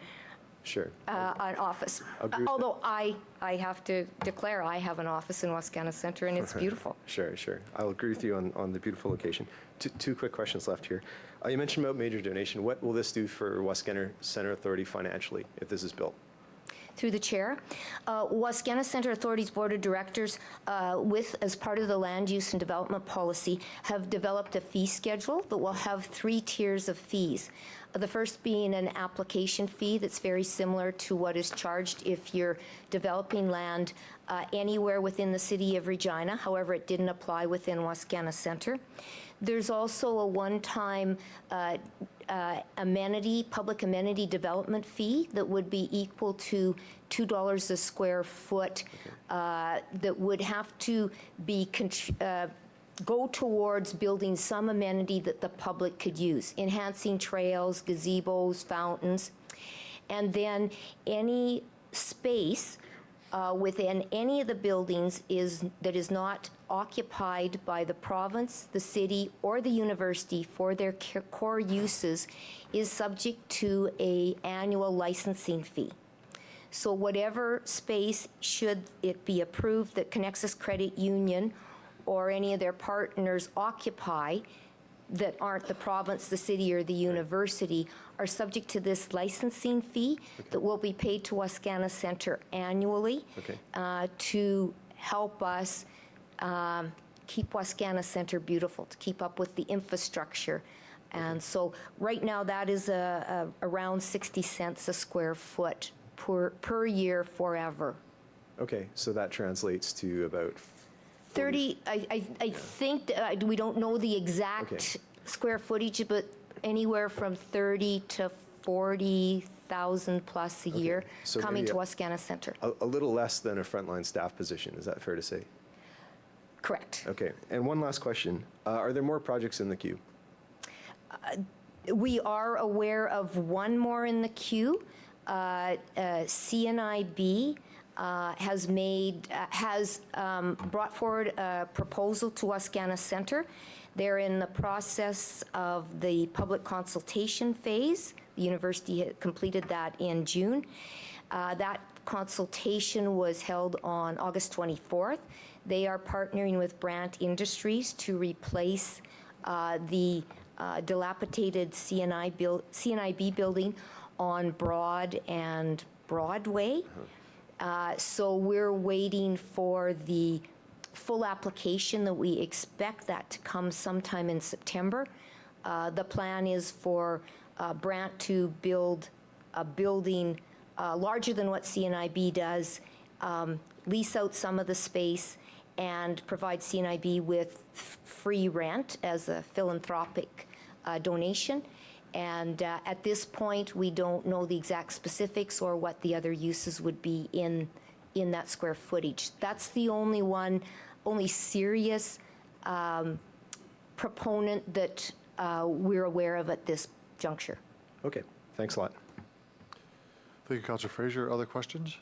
Sure. an office. Although I have to declare I have an office in Wascana Centre and it's beautiful. Sure. I'll agree with you on the beautiful location. Two quick questions left here. You mentioned about major donation. What will this do for Wascana Centre Authority financially if this is built? Through the chair, Wascana Centre Authority's Board of Directors, as part of the land use and development policy, have developed a fee schedule that will have 3 tiers of fees. The first being an application fee that's very similar to what is charged if you're developing land anywhere within the city of Regina. However, it didn't apply within Wascana Centre. There's also a one-time public amenity development fee that would be equal to $2 a square foot that would have to be go towards building some amenity that the public could use, enhancing trails, gazebos, fountains. And then any space within any of the buildings that is not occupied by the province, the city, or the university for their core uses is subject to an annual licensing fee. So whatever space, should it be approved, that Connexus Credit Union or any of their partners occupy that aren't the province, the city, or the university are subject to this licensing fee that will be paid to Wascana Centre annually to help us keep Wascana Centre beautiful, to keep up with the infrastructure. And so right now that is around 60 cents a square foot per year forever. Okay, so that translates to about 30, I think, we don't know the exact square footage, but anywhere from 30 to 40,000 plus a year so coming to Wascana Centre. A little less than a frontline staff position, is that fair to say? Correct. Okay, and one last question. Are there more projects in the queue? We are aware of one more in the queue. CNIB has brought forward a proposal to Wascana Centre. They're in the process of the public consultation phase. The university had completed that in June. That consultation was held on August 24th. They are partnering with Brant Industries to replace the dilapidated CNIB building on Broad and Broadway. So we're waiting for the full application that we expect that to come sometime in September. The plan is for Brant to build a building larger than what CNIB does lease out some of the space, and provide CNIB with free rent as a philanthropic donation. And at this point, we don't know the exact specifics or what the other uses would be in that square footage. That's the only serious proponent that we're aware of at this juncture. Okay, thanks a lot. Thank you, Councillor Fraser. Other questions?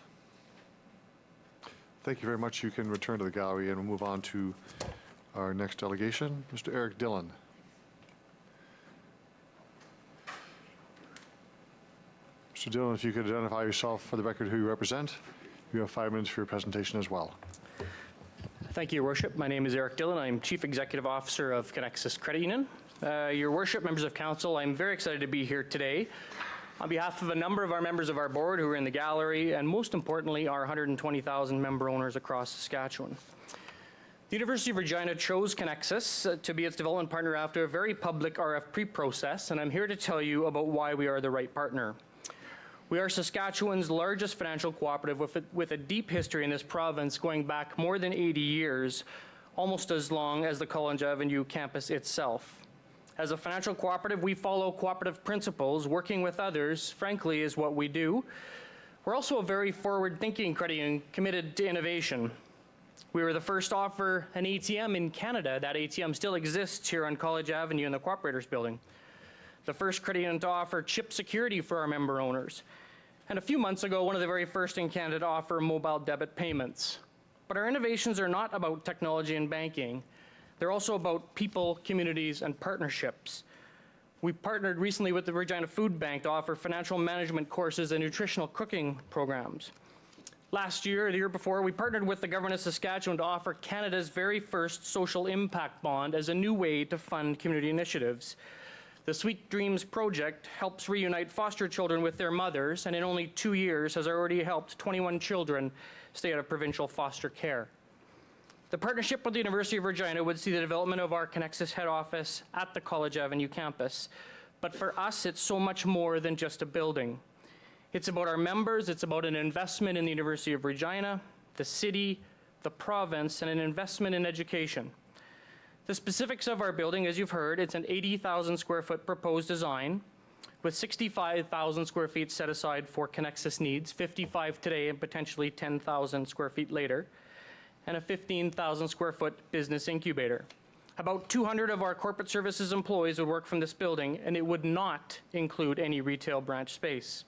Thank you very much. You can return to the gallery and we'll move on to our next delegation, Mr. Eric Dillon. Mr. Dillon, if you could identify yourself for the record who you represent. You have 5 minutes for your presentation as well. Thank you, Your Worship. My name is Eric Dillon. I'm Chief Executive Officer of Connexus Credit Union. Your Worship, members of Council, I'm very excited to be here today on behalf of a number of our members of our board who are in the gallery, and most importantly, our 120,000 member owners across Saskatchewan. The University of Regina chose Connexus to be its development partner after a very public RFP process, and I'm here to tell you about why we are the right partner. We are Saskatchewan's largest financial cooperative with a deep history in this province going back more than 80 years, almost as long as the College Avenue campus itself. As a financial cooperative, we follow cooperative principles. Working with others, frankly, is what we do. We're also a very forward-thinking credit union committed to innovation. We were the first to offer an ATM in Canada. That ATM still exists here on College Avenue in the Cooperators Building. The first credit union to offer chip security for our member owners. And a few months ago, one of the very first in Canada to offer mobile debit payments. But our innovations are not about technology and banking. They're also about people, communities, and partnerships. We partnered recently with the Regina Food Bank to offer financial management courses and nutritional cooking programs. Last year, the year before, we partnered with the Government of Saskatchewan to offer Canada's very first social impact bond as a new way to fund community initiatives. The Sweet Dreams project helps reunite foster children with their mothers, and in only 2 years has already helped 21 children stay out of provincial foster care. The partnership with the University of Regina would see the development of our Connexus head office at the College Avenue campus. But for us, it's so much more than just a building. It's about our members, it's about an investment in the University of Regina, the city, the province, and an investment in education. The specifics of our building, as you've heard, it's an 80,000 square foot proposed design with 65,000 square feet set aside for Connexus needs, 55 today and potentially 10,000 square feet later, and a 15,000 square foot business incubator. About 200 of our corporate services employees would work from this building, and it would not include any retail branch space.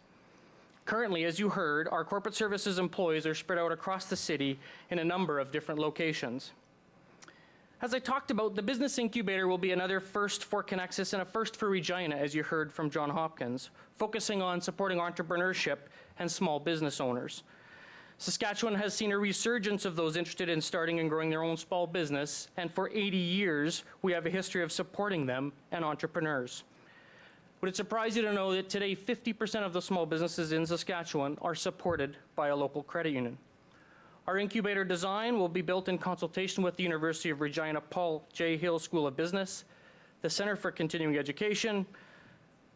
Currently, as you heard, our corporate services employees are spread out across the city in a number of different locations. As I talked about, the business incubator will be another first for Connexus and a first for Regina, as you heard from John Hopkins, focusing on supporting entrepreneurship and small business owners. Saskatchewan has seen a resurgence of those interested in starting and growing their own small business, and for 80 years, we have a history of supporting them and entrepreneurs. Would it surprise you to know that today 50% of the small businesses in Saskatchewan are supported by a local credit union? Our incubator design will be built in consultation with the University of Regina Paul J. Hill School of Business, the Centre for Continuing Education,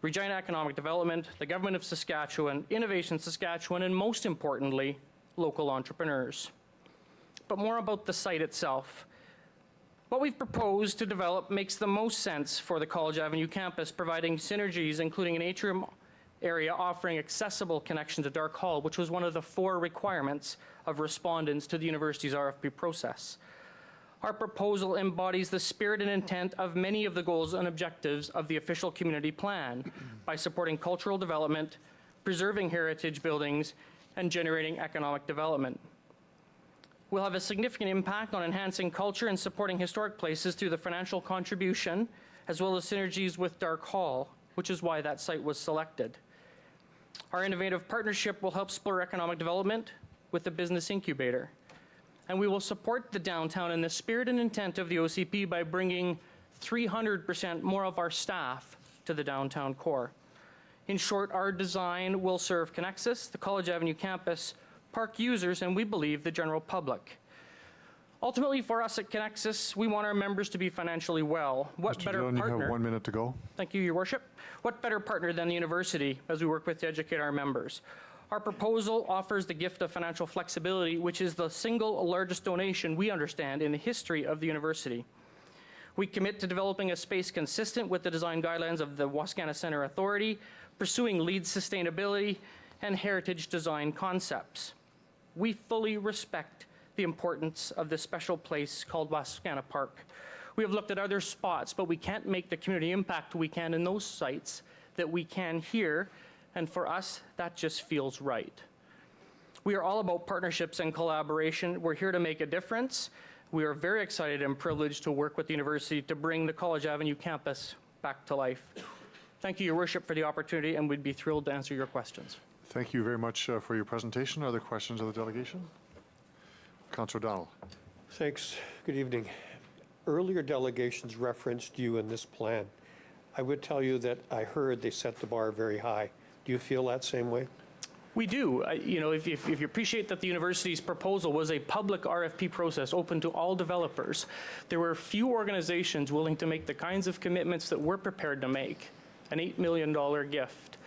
Regina Economic Development, the Government of Saskatchewan, Innovation Saskatchewan, and most importantly, local entrepreneurs. But more about the site itself. What we've proposed to develop makes the most sense for the College Avenue campus, providing synergies, including an atrium area offering accessible connection to Dark Hall, which was one of the 4 requirements of respondents to the university's RFP process. Our proposal embodies the spirit and intent of many of the goals and objectives of the official community plan by supporting cultural development, preserving heritage buildings, and generating economic development. We'll have a significant impact on enhancing culture and supporting historic places through the financial contribution, as well as synergies with Dark Hall, which is why that site was selected. Our innovative partnership will help spur economic development with the business incubator. And we will support the downtown in the spirit and intent of the OCP by bringing 300% more of our staff to the downtown core. In short, our design will serve Connexus, the College Avenue campus, park users, and we believe the general public. Ultimately, for us at Connexus, we want our members to be financially well. What Mr. better Dillon, partner? you have 1 minute to go. Thank you, Your Worship. What better partner than the university as we work with to educate our members? Our proposal offers the gift of financial flexibility, which is the single largest donation we understand in the history of the university. We commit to developing a space consistent with the design guidelines of the Wascana Centre Authority, pursuing LEED sustainability and heritage design concepts. We fully respect the importance of this special place called Wascana Park. We have looked at other spots, but we can't make the community impact we can in those sites that we can here, and for us, that just feels right. We are all about partnerships and collaboration. We're here to make a difference. We are very excited and privileged to work with the university to bring the College Avenue campus back to life. Thank you, Your Worship, for the opportunity, and we'd be thrilled to answer your questions. Thank you very much for your presentation. Are there questions of the delegation? Councillor Donald. Thanks. Good evening. Earlier delegations referenced you in this plan. I would tell you that I heard they set the bar very high. Do you feel that same way? We do. You know, if you appreciate that the university's proposal was a public RFP process open to all developers, there were few organizations willing to make the kinds of commitments that we're prepared to make. An $8 million gift.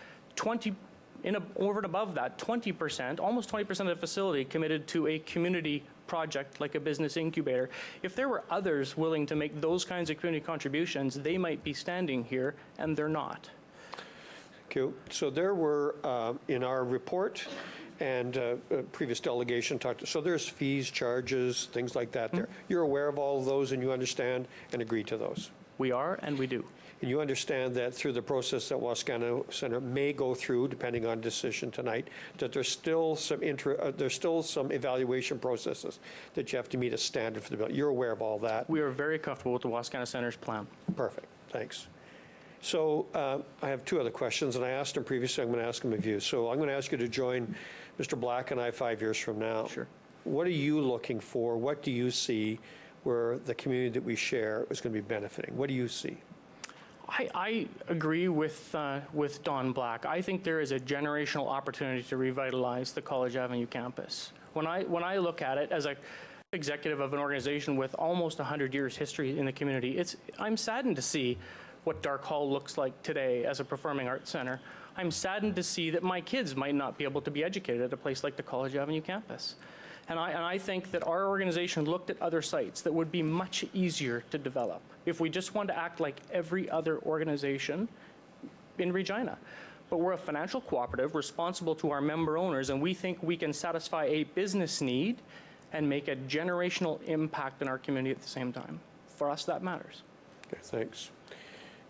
Over and above that, 20%, almost 20% of the facility committed to a community project like a business incubator. If there were others willing to make those kinds of community contributions, they might be standing here, and they're not. Okay. So there were, in our report, and previous delegation talked, so there's fees, charges, things like that there. You're aware of all of those, and you understand and agree to those? We are, and we do. And you understand that through the process that Wascana Centre may go through, depending on decision tonight, that there's still some evaluation processes that you have to meet a standard for the building. You're aware of all that? We are very comfortable with the Wascana Centre's plan. Perfect. Thanks. So I have two other questions, and I asked them previously. I'm going to ask them of you. So I'm going to ask you to join Mr. Black and I 5 years from now. Sure. What are you looking for? What do you see where the community that we share is going to be benefiting? What do you see? I agree with Don Black. I think there is a generational opportunity to revitalize the College Avenue campus. When I look at it as an executive of an organization with almost 100 years history in the community, I'm saddened to see what Dark Hall looks like today as a performing arts center. I'm saddened to see that my kids might not be able to be educated at a place like the College Avenue campus. And I think that our organization looked at other sites that would be much easier to develop if we just want to act like every other organization in Regina. But we're a financial cooperative responsible to our member owners, and we think we can satisfy a business need and make a generational impact in our community at the same time. For us, that matters. Okay, thanks.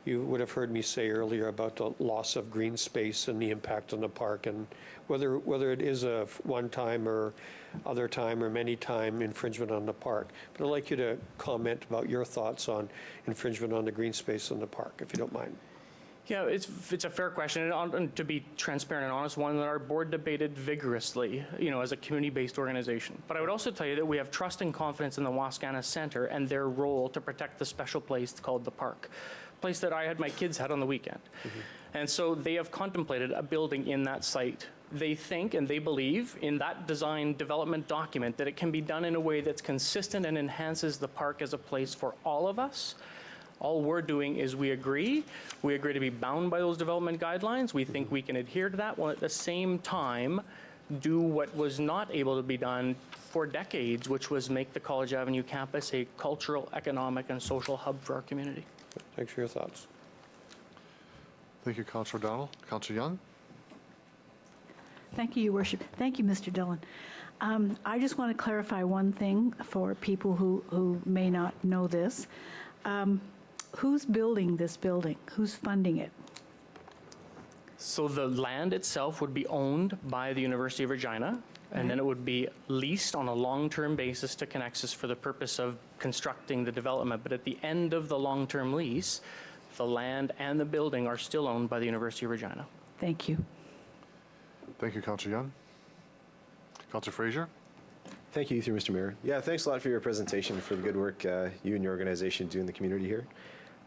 You would have heard me say earlier about the loss of green space and the impact on the park, and whether it is a one-time or other time or many-time infringement on the park. But I'd like you to comment about your thoughts on infringement on the green space in the park, if you don't mind. Yeah, it's a fair question, and to be transparent and honest, one that our board debated vigorously, as a community-based organization. But I would also tell you that we have trust and confidence in the Wascana Centre and their role to protect the special place called the park, a place that I had my kids had on the weekend. And so they have contemplated a building in that site. They think and they believe in that design development document that it can be done in a way that's consistent and enhances the park as a place for all of us. All we're doing is we agree to be bound by those development guidelines. We think we can adhere to that, while at the same time do what was not able to be done for decades, which was make the College Avenue campus a cultural, economic, and social hub for our community. Thanks for your thoughts. Thank you, Councillor Donald. Councillor Young. Thank you, Your Worship. Thank you, Mr. Dillon. I just want to clarify one thing for people who may not know this. Who's building this building? Who's funding it? So the land itself would be owned by the University of Regina, and then it would be leased on a long-term basis to Connexus for the purpose of constructing the development. But at the end of the long-term lease, the land and the building are still owned by the University of Regina. Thank you. Thank you, Councillor Young. Councillor Fraser. Thank you, through Mr. Mayor. Yeah, thanks a lot for your presentation, for the good work you and your organization do in the community here.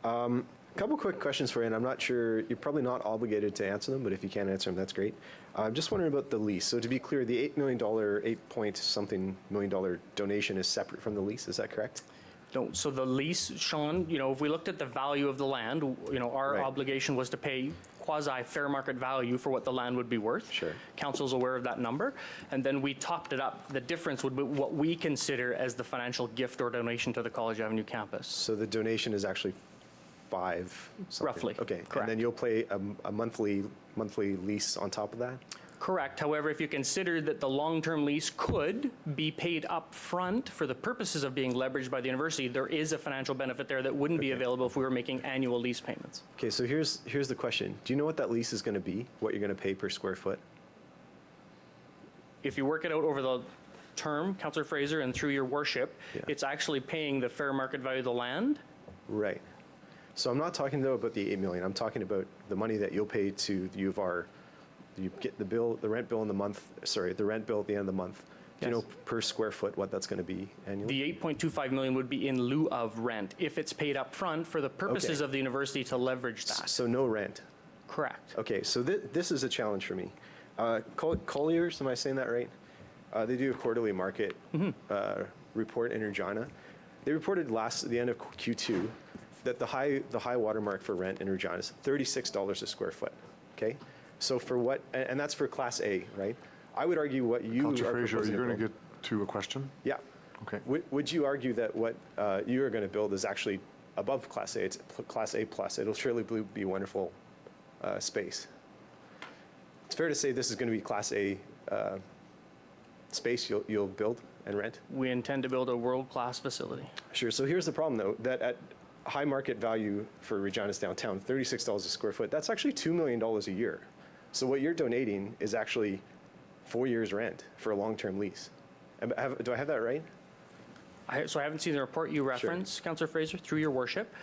A couple quick questions for you, and I'm not sure, you're probably not obligated to answer them, but if you can answer them, that's great. I'm just wondering about the lease. So to be clear, the $8 point something million donation is separate from the lease, is that correct? No, so the lease, Sean, if we looked at the value of the land, our obligation was to pay quasi-fair market value for what the land would be worth. Sure. Council's aware of that number. And then we topped it up. The difference would be what we consider as the financial gift or donation to the College Avenue campus. So the donation is actually 5 something. Roughly. Okay. Correct. And then you'll pay a monthly lease on top of that? Correct. However, if you consider that the long-term lease could be paid up front for the purposes of being leveraged by the university, there is a financial benefit there that wouldn't be available if we were making annual lease payments. Okay, so here's the question. Do you know what that lease is going to be, what you're going to pay per square foot? If you work it out over the term, Councillor Fraser, and through your worship, it's actually paying the fair market value of the land. Right. So I'm not talking, though, about the $8 million. I'm talking about the money that you'll pay to the U of R. You get the rent bill in the month, the rent bill at the end of the month. Do you know per square foot what that's going to be annually? The $8.25 million would be in lieu of rent if it's paid up front for the purposes of the university to leverage that. So no rent? Correct. Okay, so this is a challenge for me. Colliers, am I saying that right? They do a quarterly market report in Regina. They reported at the end of Q2 that the high watermark for rent in Regina is $36 a square foot. Okay, so for what? And that's for Class A, right? I would argue what you Councillor are Fraser, proposing. you're going to get to a question? Yeah. Okay. Would you argue that what you are going to build is actually above Class A? It's Class A plus. It'll surely be wonderful space. It's fair to say this is going to be Class A space you'll build and rent? We intend to build a world-class facility. Sure. So here's the problem, though, that at high market value for Regina's downtown, $36 a square foot, that's actually $2 million a year. So what you're donating is actually 4 years' rent for a long-term lease. Do I have that right? So I haven't seen the report you reference, Councillor Fraser, through your worship,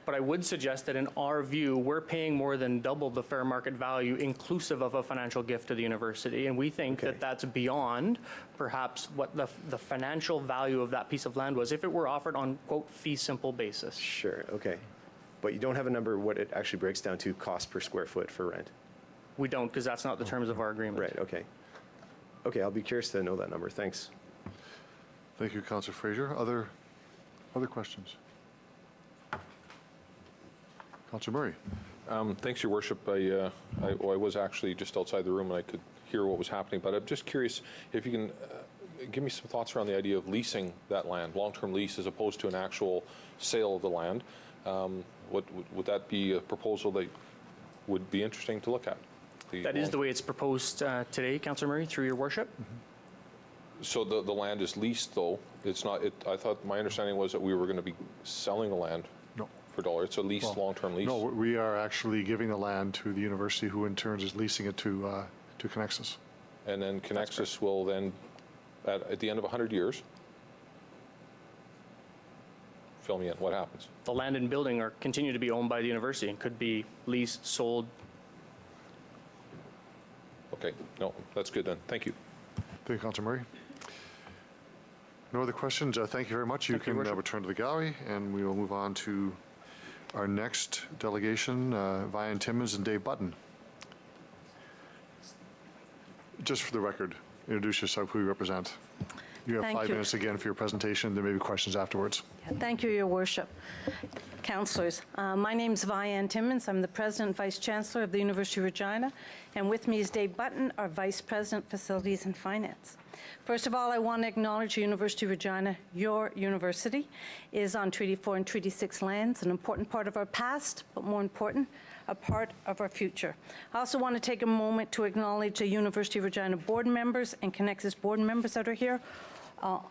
but I would suggest that in our view, we're paying more than double the fair market value inclusive of a financial gift to the university, and we think that that's beyond perhaps what the financial value of that piece of land was if it were offered on, quote, fee simple basis. Sure, okay. But you don't have a number what it actually breaks down to cost per square foot for rent? We don't, because that's not the terms of our agreement. Right, okay. Okay, I'll be curious to know that number. Thanks. Thank you, Councillor Fraser. Other questions? Councillor Murray. Thanks, Your Worship. I was actually just outside the room and I could hear what was happening, but I'm just curious if you can give me some thoughts around the idea of leasing that land, long-term lease as opposed to an actual sale of the land. Would that be a proposal that would be interesting to look at? That is the way it's proposed today, Councillor Murray, through your worship. So the land is leased, though? It's not. I thought my understanding was that we were going to be selling the land for $1. It's a leased, long-term lease. No, we are actually giving the land to the university, who in turn is leasing it to Connexus. And then Connexus will then, at the end of 100 years, fill me in. What happens? The land and building continue to be owned by the university and could be leased, sold. Okay. No, that's good then. Thank you. Thank you, Councillor Murray. No other questions. Thank you very much. You can return to the gallery, and we will move on to our next delegation, Vian Timmins and Dave Button. Just for the record, introduce yourself, who you represent. You have 5 minutes again for your presentation. There may be questions afterwards. Thank you, Your Worship. Councillors, my name is Vian Timmins. I'm the President and Vice Chancellor of the University of Regina, and with me is Dave Button, our Vice President, Facilities and Finance. First of all, I want to acknowledge the University of Regina. Your university is on Treaty 4 and Treaty 6 lands, an important part of our past, but more important, a part of our future. I also want to take a moment to acknowledge the University of Regina board members and Connexus board members that are here,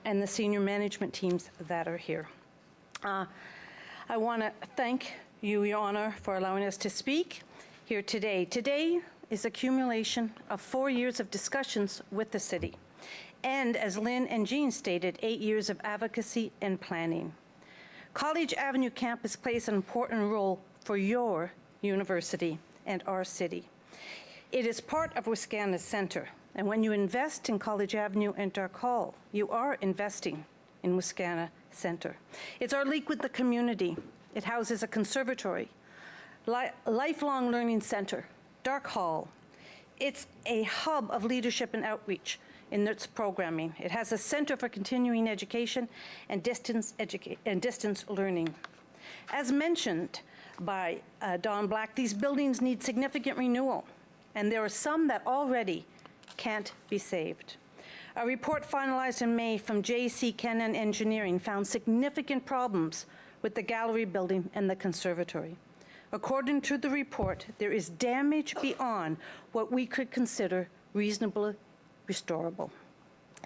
and the senior management teams that are here. I want to thank you, Your Honor, for allowing us to speak here today. Today is accumulation of 4 years of discussions with the city. And as Lynn and Jean stated, 8 years of advocacy and planning. College Avenue campus plays an important role for your university and our city. It is part of Wascana Center, and when you invest in College Avenue and Dark Hall, you are investing in Wascana Center. It's our link with the community. It houses a conservatory, lifelong learning center, Dark Hall. It's a hub of leadership and outreach. in its programming. It has a Center for Continuing Education and Distance Learning. As mentioned by Don Black, these buildings need significant renewal, and there are some that already can't be saved. A report finalized in May from J.C. Kennan Engineering found significant problems with the gallery building and the conservatory. According to the report, there is damage beyond what we could consider reasonably restorable.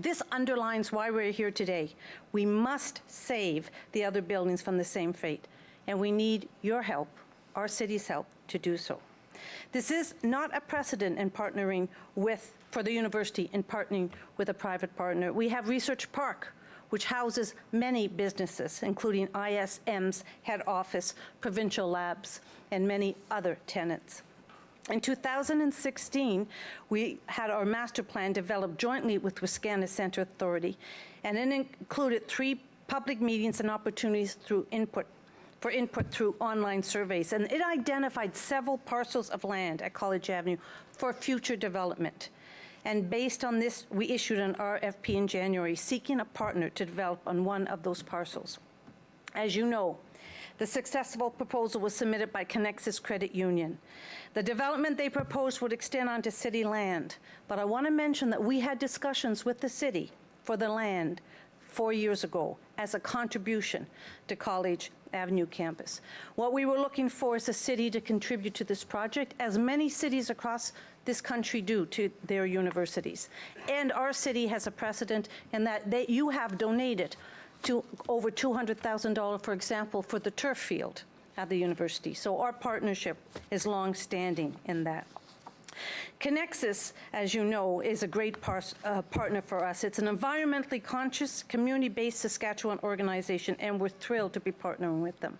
This underlines why we're here today. We must save the other buildings from the same fate, and we need your help, our city's help, to do so. This is not a precedent in partnering for the university in partnering with a private partner. We have Research Park, which houses many businesses, including ISM's head office, provincial labs, and many other tenants. In 2016, we had our master plan developed jointly with Wascana Centre Authority, and it included 3 public meetings and opportunities for input through online surveys. And it identified several parcels of land at College Avenue for future development. And based on this, we issued an RFP in January seeking a partner to develop on one of those parcels. As you know, the successful proposal was submitted by Connexus Credit Union. The development they proposed would extend onto city land, but I want to mention that we had discussions with the city for the land 4 years ago as a contribution to College Avenue campus. What we were looking for is the city to contribute to this project, as many cities across this country do to their universities. And our city has a precedent in that you have donated to over $200,000, for example, for the turf field at the university. So our partnership is long-standing in that. Connexus, as you know, is a great partner for us. It's an environmentally conscious, community-based Saskatchewan organization, and we're thrilled to be partnering with them.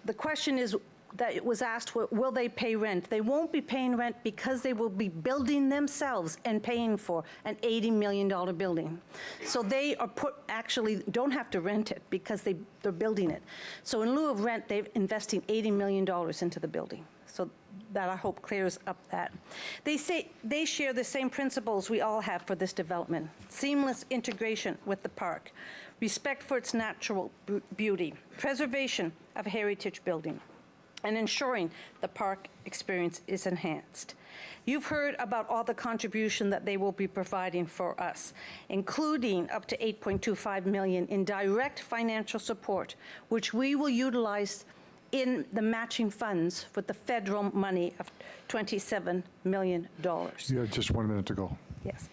The question is that it was asked, will they pay rent? They won't be paying rent because they will be building themselves and paying for an $80 million building. So they are actually don't have to rent it because they're building it. So in lieu of rent, they're investing $80 million into the building. So that, I hope, clears up that. They say they share the same principles we all have for this development: seamless integration with the park, respect for its natural beauty, preservation of heritage building, and ensuring the park experience is enhanced. You've heard about all the contribution that they will be providing for us, including up to $8.25 million in direct financial support, which we will utilize in the matching funds with the federal money of $27 million. You have just 1 minute to go. Yes.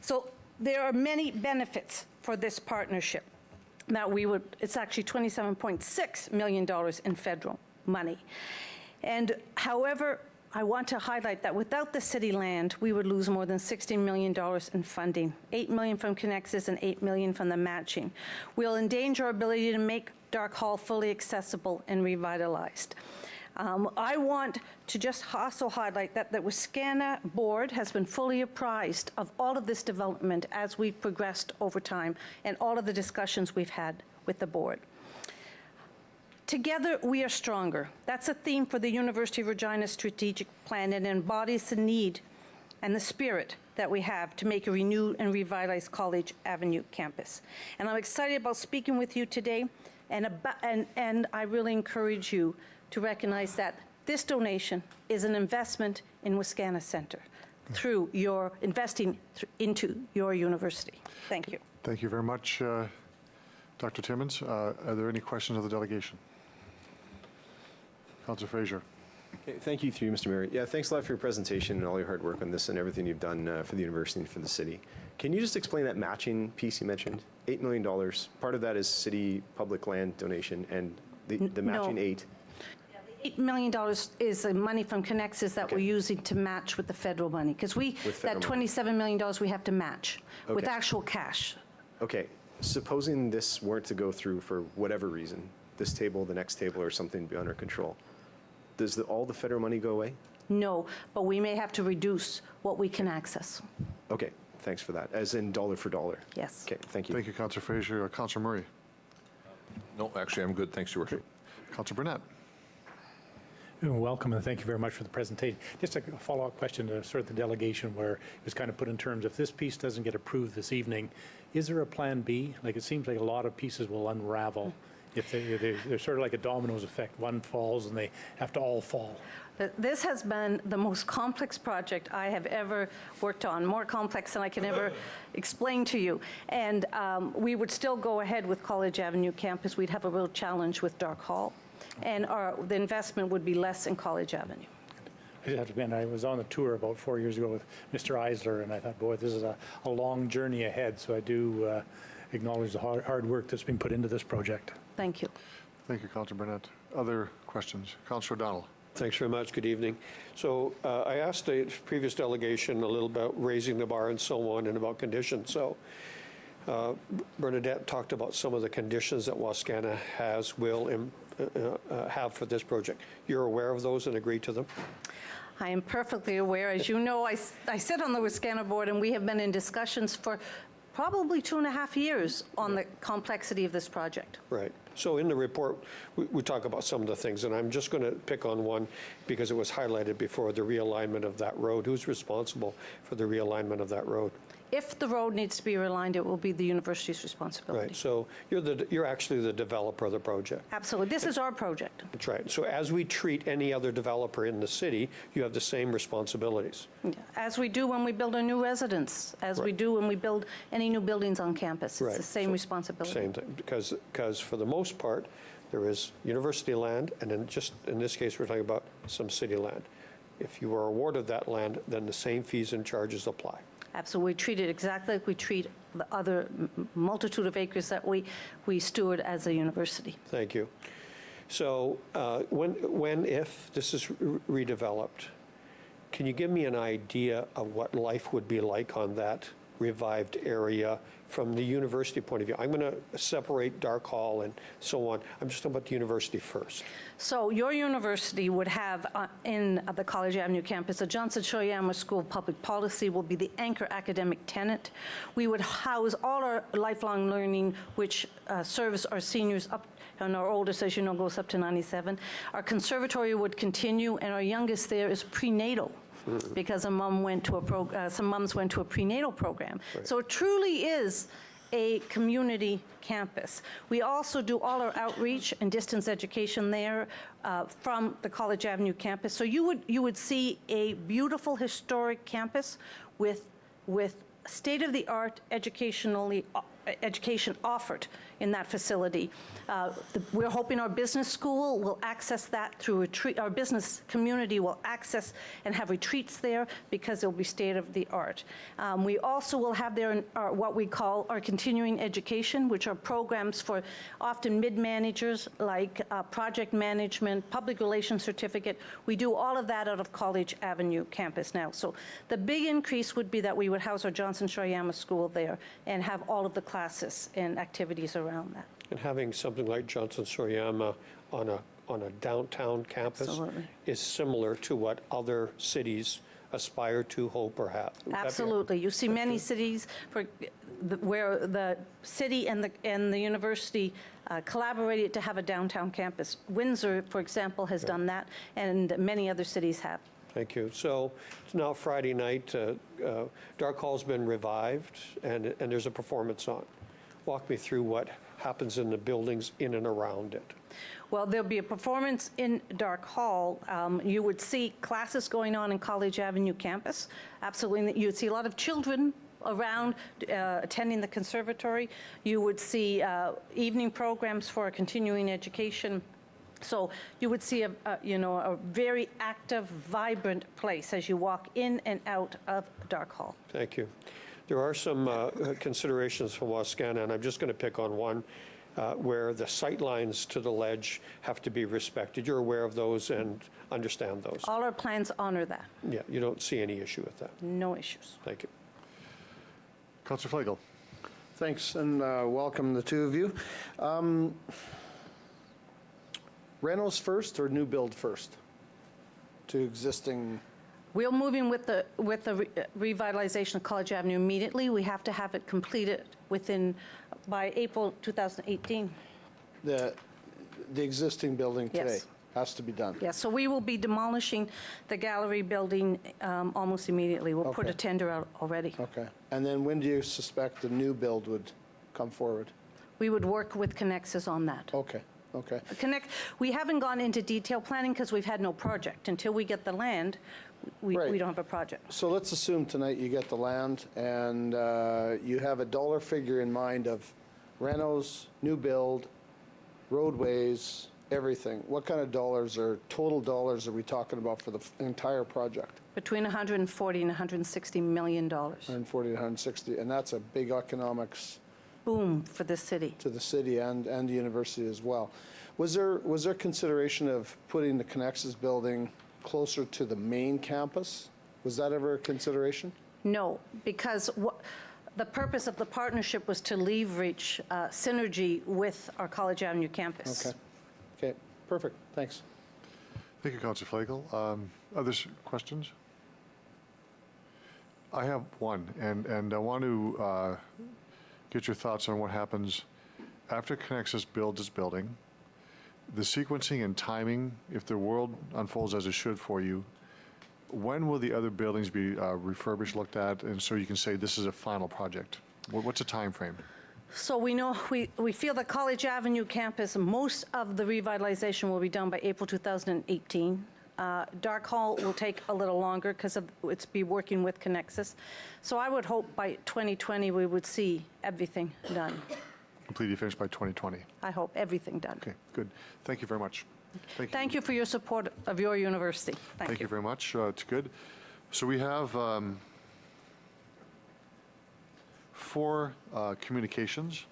So there are many benefits for this partnership. Now it's actually $27.6 million in federal money. And however, I want to highlight that without the city land, we would lose more than $60 million in funding, $8 million from Connexus and $8 million from the matching. We'll endanger our ability to make Dark Hall fully accessible and revitalized. I want to just also highlight that the Wascana board has been fully apprised of all of this development as we've progressed over time and all of the discussions we've had with the board. Together, we are stronger. That's a theme for the University of Regina strategic plan, and embodies the need and the spirit that we have to make a renewed and revitalized College Avenue campus. And I'm excited about speaking with you today, and I really encourage you to recognize that this donation is an investment in Wascana Centre through your investing into your university. Thank you. Thank you very much, Dr. Timmons. Are there any questions of the delegation? Councillor Fraser. Okay, thank you, through you, Mr. Mayor. Yeah, thanks a lot for your presentation and all your hard work on this and everything you've done for the university and for the city. Can you just explain that matching piece you mentioned? $8 million. Part of that is city public land donation, and the matching No. $8 million is the money from Connexus that we're using to match with the federal money, because that $27 million we have to match with actual cash. Okay, supposing this weren't to go through for whatever reason, this table, the next table, or something beyond our control, does all the federal money go away? No, but we may have to reduce what we can access. Okay, thanks for that. As in dollar for dollar? Yes. Okay, thank you. Thank you, Councillor Fraser. Councillor Murray. No, actually, I'm good. Thanks, Your Worship. Councillor Burnett. Welcome, and thank you very much for the presentation. Just a follow-up question to sort of the delegation where it was kind of put in terms, if this piece doesn't get approved this evening, is there a plan B? Like, it seems like a lot of pieces will unravel. If they're sort of like a dominoes effect. One falls and they have to all fall. This has been the most complex project I have ever worked on, more complex than I can ever explain to you. And we would still go ahead with College Avenue campus. We'd have a real challenge with Dark Hall. And the investment would be less in College Avenue. I just have to admit, I was on a tour about 4 years ago with Mr. Eisler, and I thought, boy, this is a long journey ahead. So I do acknowledge the hard work that's been put into this project. Thank you. Thank you, Councillor Burnett. Other questions? Councillor O'Donnell. Thanks very much. Good evening. So I asked the previous delegation a little about raising the bar and so on and about conditions. So Bernadette talked about some of the conditions that Wascana will have for this project. You're aware of those and agree to them? I am perfectly aware. As you know, I sit on the Wascana board, and we have been in discussions for probably 2.5 years on the complexity of this project. Right. So in the report, we talk about some of the things, and I'm just going to pick on one because it was highlighted before, the realignment of that road. Who's responsible for the realignment of that road? If the road needs to be realigned, it will be the university's responsibility. Right. So you're actually the developer of the project. Absolutely. This is our project. That's right. So as we treat any other developer in the city, you have the same responsibilities. As we do when we build a new residence, as we do when we build any new buildings on campus. It's the same responsibility. Same thing, because for the most part, there is university land, and then just in this case, we're talking about some city land. If you are awarded that land, then the same fees and charges apply. Absolutely. We treat it exactly like we treat the other multitude of acres that we steward as a university. Thank you. So if this is redeveloped, can you give me an idea of what life would be like on that revived area from the university point of view? I'm going to separate Dark Hall and so on. I'm just talking about the university first. So your university would have in the College Avenue campus, the Johnson Shoyama School of Public Policy will be the anchor academic tenant. We would house all our lifelong learning, which serves our seniors up, and our oldest, as you know, goes up to 97. Our conservatory would continue, and our youngest there is prenatal. Because some mums went to a prenatal program. Right. So it truly is a community campus. We also do all our outreach and distance education there from the College Avenue campus. So you would see a beautiful historic campus with state-of-the-art education offered in that facility. We're hoping our business school will access that through our business community will access and have retreats there because it'll be state-of-the-art. We also will have there what we call our continuing education, which are programs for often mid-managers like project management, public relations certificate. We do all of that out of College Avenue campus now. So the big increase would be that we would house our Johnson Shoyama School there and have all of the classes and activities around that. And having something like Johnson Shoyama on a downtown campus is similar to what other cities aspire to, hope, or have. Absolutely. You see many cities where the city and the university collaborated to have a downtown campus. Windsor, for example, has done that, and many other cities have. Thank you. So it's now Friday night. Dark Hall's been revived, and there's a performance on. Walk me through what happens in the buildings in and around it. Well, there'll be a performance in Dark Hall. You would see classes going on in College Avenue campus. Absolutely. You'd see a lot of children around attending the conservatory. You would see evening programs for continuing education. So you would see a very active, vibrant place as you walk in and out of Dark Hall. Thank you. There are some considerations for Wascana, and I'm just going to pick on one where the sight lines to the ledge have to be respected. You're aware of those and understand those. All our plans honor that. Yeah, you don't see any issue with that. No issues. Thank you. Councillor Flegel. Thanks, and welcome the two of you. Renos first or new build first to existing? We're moving with the revitalization of College Avenue immediately. We have to have it completed by April 2018. The existing building today? Yes. Has to be done. Yeah, so we will be demolishing the gallery building almost immediately. We'll put Okay. a tender out already. Okay. And then when do you suspect the new build would come forward? We would work with Connexus on that. Okay, okay. We haven't gone into detailed planning because we've had no project. Until we get the land, we Right. don't have a project. So let's assume tonight you get the land and you have a dollar figure in mind of renos, new build, roadways, everything. What kind of dollars or total dollars are we talking about for the entire project? Between 140 and 160 million dollars. 140 to 160, and that's a big economics Boom for the city. to the city and the university as well. Was there consideration of putting the Connexus building closer to the main campus? Was that ever a consideration? No, because the purpose of the partnership was to leverage synergy with our College Avenue campus. Okay. Okay, perfect. Thanks. Thank you, Councillor Flagel. Other questions? I have one, and I want to get your thoughts on what happens after Connexus builds its building, the sequencing and timing, if the world unfolds as it should for you, when will the other buildings be refurbished, looked at, and so you can say this is a final project? What's the time frame? So we know, we feel the College Avenue campus, most of the revitalization will be done by April 2018. Dark Hall will take a little longer because it's be working with Connexus. So I would hope by 2020 we would see everything done. Completely finished by 2020. I hope everything done. Okay, good. Thank you very much. Thank you for your support of your university. Thank you very much. It's good. So we have 4 communications.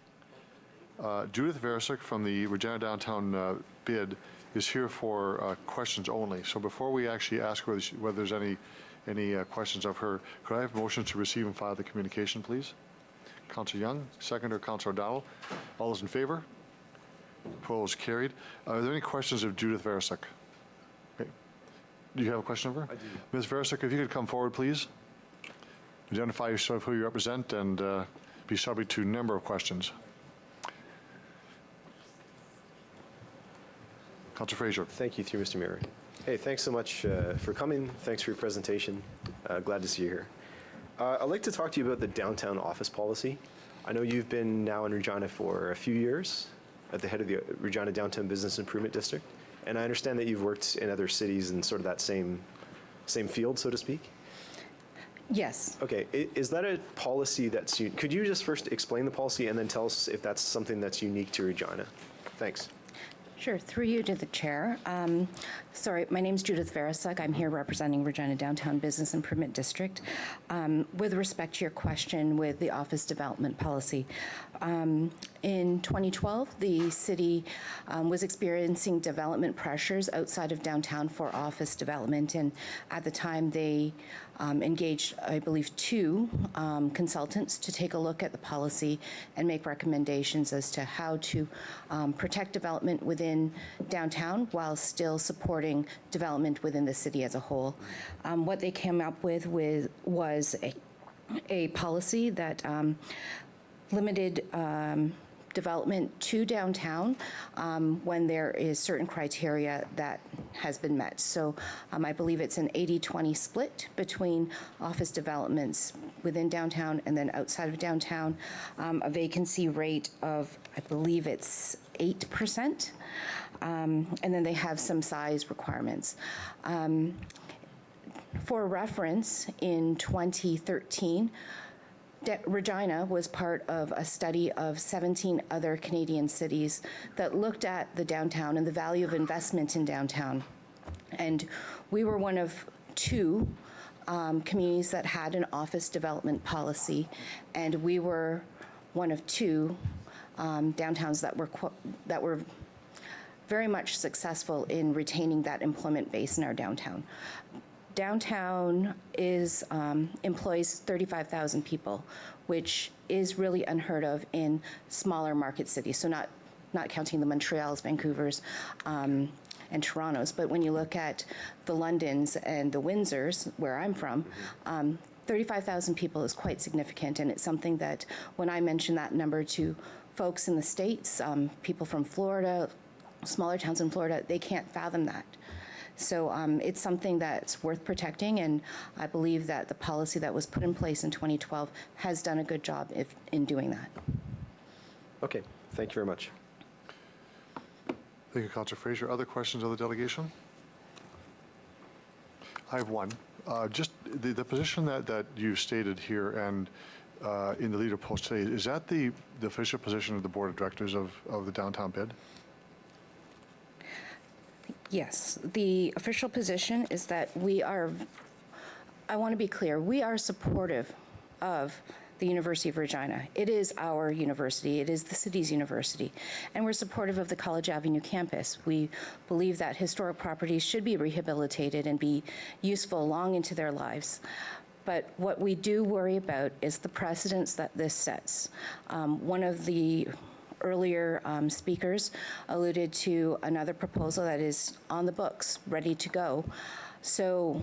Judith Veresic from the Regina Downtown bid is here for questions only. So before we actually ask whether there's any questions of her, could I have a motion to receive and file the communication, please? Councillor Young, seconder Councillor O'Donnell. All those in favor? Opposed, carried. Are there any questions of Judith Veresic? Okay. Do you have a question of her? I do. Ms. Veresic, if you could come forward, please. Identify yourself, who you represent, and be subject to a number of questions. Councillor Fraser. Thank you, through Mr. Mayor. Hey, thanks so much for coming. Thanks for your presentation. Glad to see you here. I'd like to talk to you about the downtown office policy. I know you've been now in Regina for a few years at the head of the Regina Downtown Business Improvement District, and I understand that you've worked in other cities in sort of that same field, so to speak. Yes. Okay, is that a policy that's, could you just first explain the policy and then tell us if that's something that's unique to Regina? Thanks. Sure. Through you to the chair. Sorry, my name's Judith Veresic. I'm here representing Regina Downtown Business Improvement District. With respect to your question with the office development policy, in 2012, the city was experiencing development pressures outside of downtown for office development, and at the time they engaged, I believe, 2 consultants to take a look at the policy and make recommendations as to how to protect development within downtown while still supporting development within the city as a whole. What they came up with was a policy that limited development to downtown when there is certain criteria that has been met. So I believe it's an 80-20 split between office developments within downtown and then outside of downtown, a vacancy rate of, I believe it's 8%, and then they have some size requirements. For reference, in 2013, Regina was part of a study of 17 other Canadian cities that looked at the downtown and the value of investment in downtown. And we were one of 2 communities that had an office development policy, and we were one of 2 downtowns that were very much successful in retaining that employment base in our downtown. Downtown employs 35,000 people, which is really unheard of in smaller market cities. So not counting the Montreals, Vancouvers, and Torontos. But when you look at the Londons and the Windsors, where I'm from, 35,000 people is quite significant, and it's something that when I mention that number to folks in the States, people from Florida, smaller towns in Florida, they can't fathom that. So it's something that's worth protecting, and I believe that the policy that was put in place in 2012 has done a good job in doing that. Okay, thank you very much. Thank you, Councillor Fraser. Other questions of the delegation? I have one. Just the position that you stated here and in the leader post today, is that the official position of the Board of Directors of the downtown bid? Yes, the official position is that we are, I want to be clear, we are supportive of the University of Regina. It is our university, it is the city's university, and we're supportive of the College Avenue campus. We believe that historic properties should be rehabilitated and be useful long into their lives. But what we do worry about is the precedents that this sets. One of the earlier speakers alluded to another proposal that is on the books, ready to go. So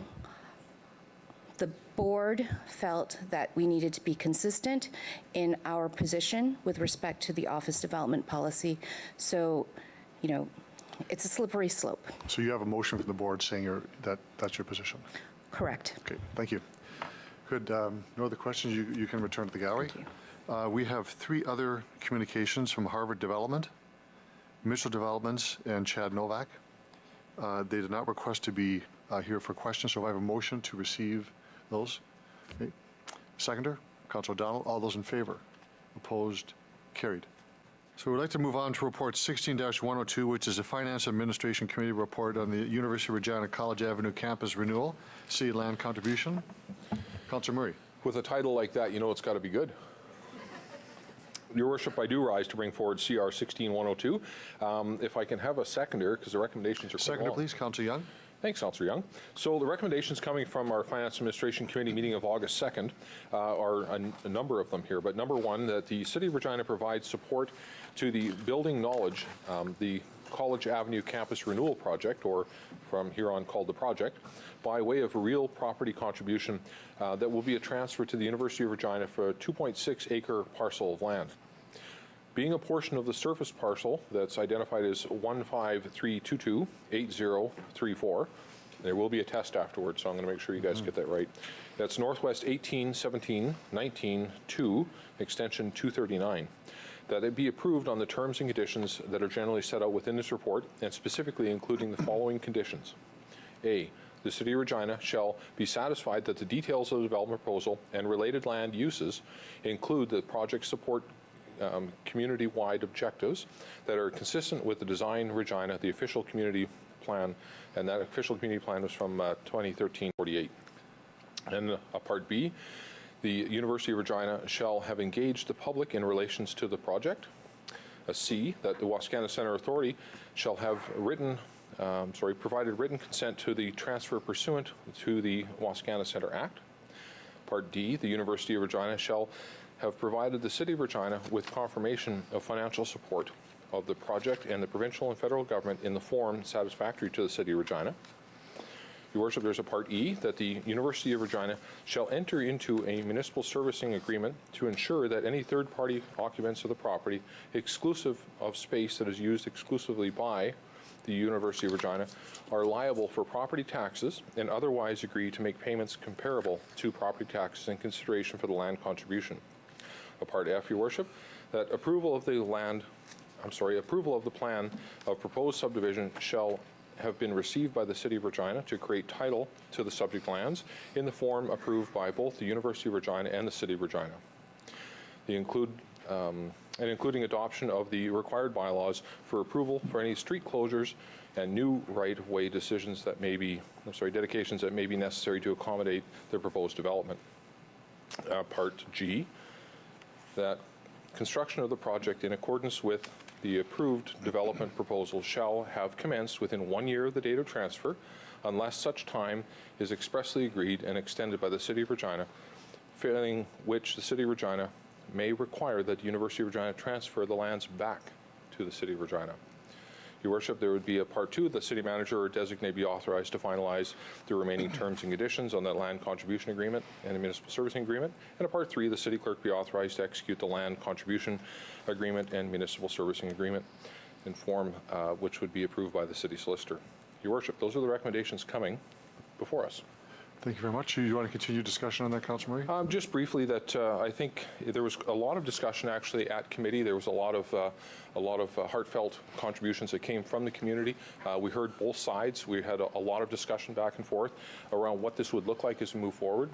the board felt that we needed to be consistent in our position with respect to the office development policy. So, you know, it's a slippery slope. So you have a motion from the board saying that's your position? Correct. Okay, thank you. Good. No other questions? You can return to the gallery. Thank you. We have 3 other communications from Harvard Development, Mitchell Developments, and Chad Novak. They did not request to be here for questions, so I have a motion to receive those. Okay. Seconder, Councillor O'Donnell. All those in favor? Opposed? Carried. So we'd like to move on to Report 16-102, which is a Finance Administration Committee report on the University of Regina College Avenue campus renewal, city land contribution. Councillor Murray. With a title like that, you know it's got to be good. Your Worship, I do rise to bring forward CR 16-102. If I can have a seconder, because the recommendations are quite Seconder, long. please. Councillor Young. Thanks, Councillor Young. So the recommendations coming from our Finance Administration Committee meeting of August 2nd are a number of them here. But number one, that the City of Regina provides support to the Building Knowledge, the College Avenue Campus Renewal Project, or from here on called the project, by way of a real property contribution that will be a transfer to the University of Regina for a 2.6-acre parcel of land. Being a portion of the surface parcel that's identified as 153228034, there will be a test afterwards, so I'm going to make sure you guys get that right. That's Northwest 1817-19-2, extension 239. That it be approved on the terms and conditions that are generally set out within this report, and specifically including the following conditions. A, the City of Regina shall be satisfied that the details of the development proposal and related land uses include the project support community-wide objectives that are consistent with the Design Regina, the official community plan, and that official community plan was from 2013-48. And Part B, the University of Regina shall have engaged the public in relations to the project. A C, that the Wascana Centre Authority shall have provided written consent to the transfer pursuant to the Wascana Centre Act. Part D, the University of Regina shall have provided the City of Regina with confirmation of financial support of the project and the provincial and federal government in the form satisfactory to the City of Regina. Your Worship, there's a Part E, that the University of Regina shall enter into a municipal servicing agreement to ensure that any third-party occupants of the property, exclusive of space that is used exclusively by the University of Regina, are liable for property taxes and otherwise agree to make payments comparable to property taxes in consideration for the land contribution. Part F, Your Worship, that approval of the plan of proposed subdivision shall have been received by the City of Regina to create title to the subject lands in the form approved by both the University of Regina and the City of Regina. They include including adoption of the required bylaws for approval for any street closures and new right-of-way decisions that may be, dedications that may be necessary to accommodate the proposed development. Part G, that construction of the project in accordance with the approved development proposal shall have commenced within 1 year of the date of transfer, unless such time is expressly agreed and extended by the City of Regina, failing which the City of Regina may require that the University of Regina transfer the lands back to the City of Regina. Your Worship, there would be a Part 2, the City Manager or Designate be authorized to finalize the remaining terms and conditions on that land contribution agreement and the municipal servicing agreement. And a Part 3, the City Clerk be authorized to execute the land contribution agreement and municipal servicing agreement. in form which would be approved by the city solicitor. Your worship, those are the recommendations coming before us. Thank you very much. You want to continue discussion on that, Councillor Murray? Just briefly, that I think there was a lot of discussion actually at committee. There was a lot of heartfelt contributions that came from the community. We heard both sides. We had a lot of discussion back and forth around what this would look like as we move forward.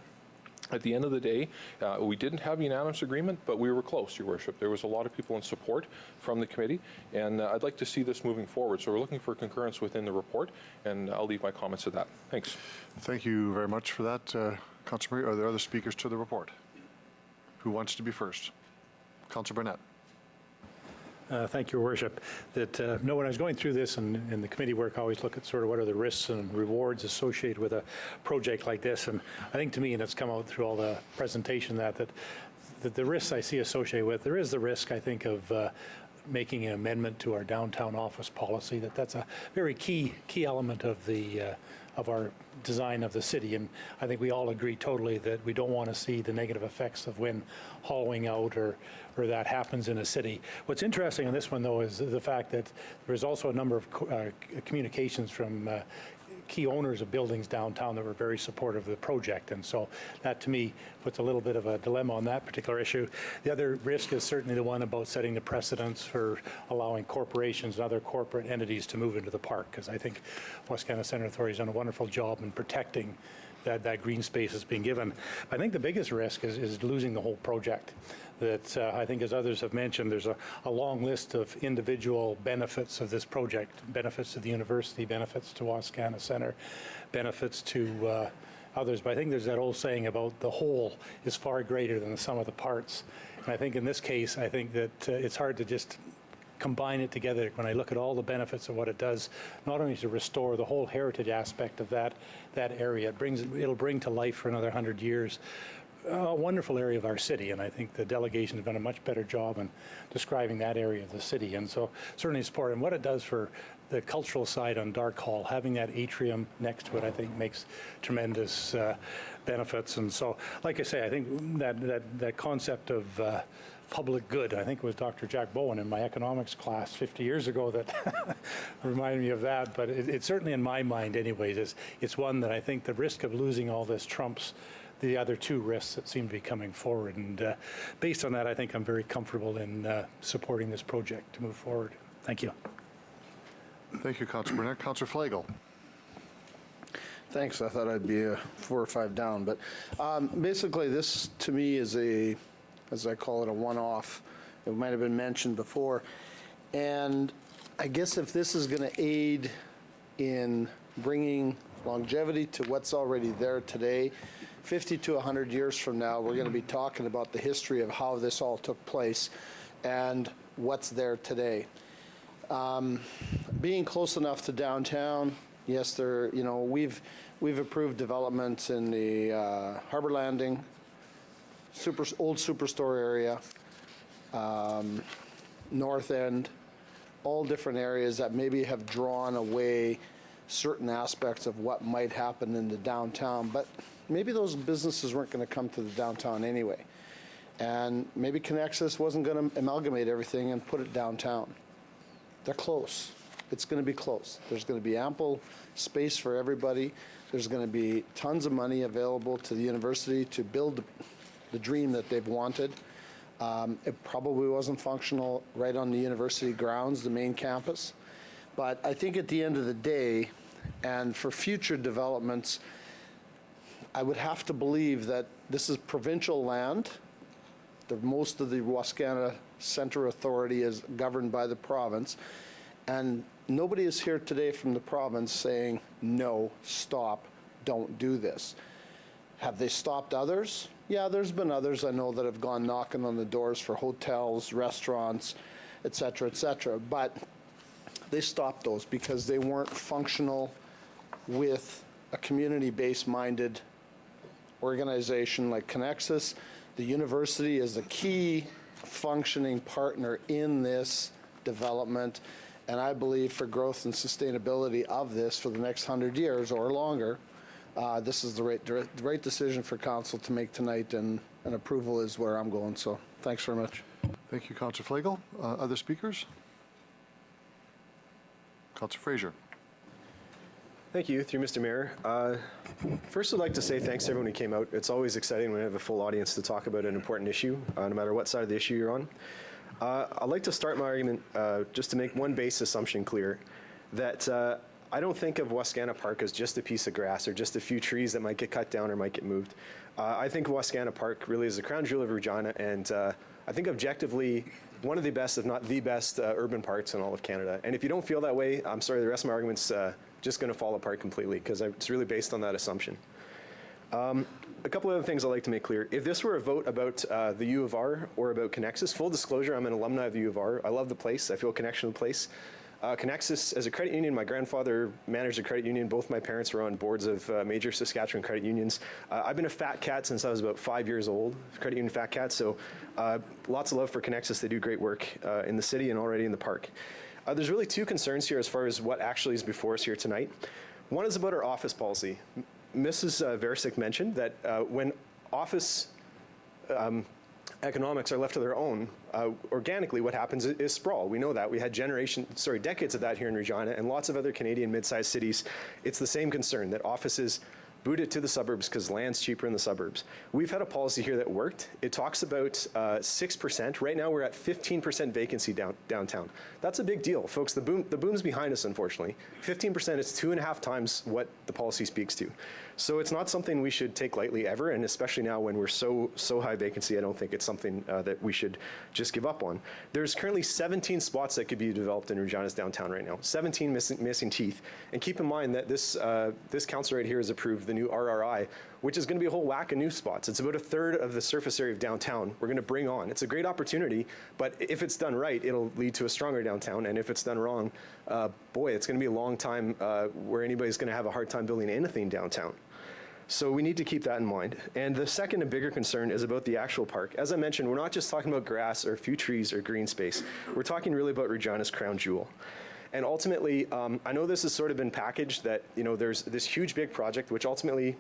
At the end of the day, we didn't have unanimous agreement, but we were close, Your Worship. There was a lot of people in support from the committee, and I'd like to see this moving forward. So we're looking for concurrence within the report, and I'll leave my comments at that. Thanks. Thank you very much for that, Councillor Murray. Are there other speakers to the report? Who wants to be first? Councillor Burnett. Thank you, Your Worship. When I was going through this and in the committee work, I always look at sort of what are the risks and rewards associated with a project like this. And I think to me, and it's come out through all the presentation, that the risks I see associated with, there is the risk, I think, of making an amendment to our downtown office policy. That's a very key element of our design of the city, and I think we all agree totally that we don't want to see the negative effects of when hollowing out or that happens in a city. What's interesting on this one, though, is the fact that there is also a number of communications from key owners of buildings downtown that were very supportive of the project, and so that to me puts a little bit of a dilemma on that particular issue. The other risk is certainly the one about setting the precedents for allowing corporations and other corporate entities to move into the park, because I think West Canada Centre Authority has done a wonderful job in protecting that green space is being given. I think the biggest risk is losing the whole project. That I think, as others have mentioned, there's a long list of individual benefits of this project, benefits to the university, benefits to Wascana Centre, benefits to others. But I think there's that old saying about the whole is far greater than the sum of the parts. And I think in this case, I think that it's hard to just combine it together when I look at all the benefits of what it does, not only to restore the whole heritage aspect of that area, it'll bring to life for another 100 years a wonderful area of our city, and I think the delegation has done a much better job in describing that area of the city, and so certainly support. And what it does for the cultural side on Dark Hall, having that atrium next to it, I think makes tremendous benefits. And so, like I say, I think that concept of public good, I think it was Dr. Jack Bowen in my economics class 50 years ago that reminded me of that, but it's certainly in my mind anyways, it's one that I think the risk of losing all this trumps the other two risks that seem to be coming forward. And based on that, I think I'm very comfortable in supporting this project to move forward. Thank you. Thank you, Councillor Burnett. Councillor Flagel. Thanks. I thought I'd be 4 or 5 down. But basically, this to me is as I call it, a one-off. It might have been mentioned before. And I guess if this is going to aid in bringing longevity to what's already there today, 50 to 100 years from now, we're going to be talking about the history of how this all took place and what's there today. Being close enough to downtown, yes, we've approved developments in the Harbor Landing, old Superstore area, North End, all different areas that maybe have drawn away certain aspects of what might happen in the downtown, but maybe those businesses weren't going to come to the downtown anyway. And maybe Connexus wasn't going to amalgamate everything and put it downtown. They're close. It's going to be close. There's going to be ample space for everybody. There's going to be tons of money available to the university to build the dream that they've wanted. It probably wasn't functional right on the university grounds, the main campus. But I think at the end of the day, and for future developments, I would have to believe that this is provincial land. Most of the Wascana Centre Authority is governed by the province. And nobody is here today from the province saying, no, stop, don't do this. Have they stopped others? Yeah, there's been others I know that have gone knocking on the doors for hotels, restaurants, et cetera, but they stopped those because they weren't functional with a community-based minded organization like Connexus. The university is a key functioning partner in this development, and I believe for growth and sustainability of this for the next 100 years or longer, this is the right decision for council to make tonight, and approval is where I'm going. So thanks very much. Thank you, Councillor Flagel. Other speakers? Councillor Fraser. Thank you, through Mr. Mayor. First, I'd like to say thanks to everyone who came out. It's always exciting when we have a full audience to talk about an important issue, no matter what side of the issue you're on. I'd like to start my argument just to make one base assumption clear, that I don't think of Wascana Park as just a piece of grass or just a few trees that might get cut down or might get moved. I think of Wascana Park really as the crown jewel of Regina, and I think objectively one of the best, if not the best, urban parks in all of Canada. And if you don't feel that way, I'm sorry, the rest of my argument's just going to fall apart completely, because it's really based on that assumption. A couple other things I'd like to make clear. If this were a vote about the U of R or about Connexus, full disclosure, I'm an alumni of the U of R. I love the place. I feel a connection to the place. Connexus, as a credit union, my grandfather managed a credit union. Both my parents were on boards of major Saskatchewan credit unions. I've been a fat cat since I was about 5 years old, credit union fat cat, so lots of love for Connexus. They do great work in the city and already in the park. There's really two concerns here as far as what actually is before us here tonight. One is about our office policy. Mrs. Veresick mentioned that when office economics are left to their own, organically what happens is sprawl. We know that. We had decades of that here in Regina and lots of other Canadian mid-sized cities. It's the same concern, that offices boot it to the suburbs because land's cheaper in the suburbs. We've had a policy here that worked. It talks about 6%. Right now we're at 15% vacancy downtown. That's a big deal, folks. The boom's behind us, unfortunately. 15% is 2.5 times what the policy speaks to. So it's not something we should take lightly ever, and especially now when we're so high vacancy, I don't think it's something that we should just give up on. There's currently 17 spots that could be developed in Regina's downtown right now, 17 missing teeth. And keep in mind that this council right here has approved the new RRI, which is going to be a whole whack of new spots. It's about 1/3 of the surface area of downtown we're going to bring on. It's a great opportunity, but if it's done right, it'll lead to a stronger downtown. And if it's done wrong, boy, it's going to be a long time where anybody's going to have a hard time building anything downtown. So we need to keep that in mind. And the second and bigger concern is about the actual park. As I mentioned, we're not just talking about grass or a few trees or green space. We're talking really about Regina's crown jewel. And ultimately, I know this has sort of been packaged that, there's this huge big project, which ultimately,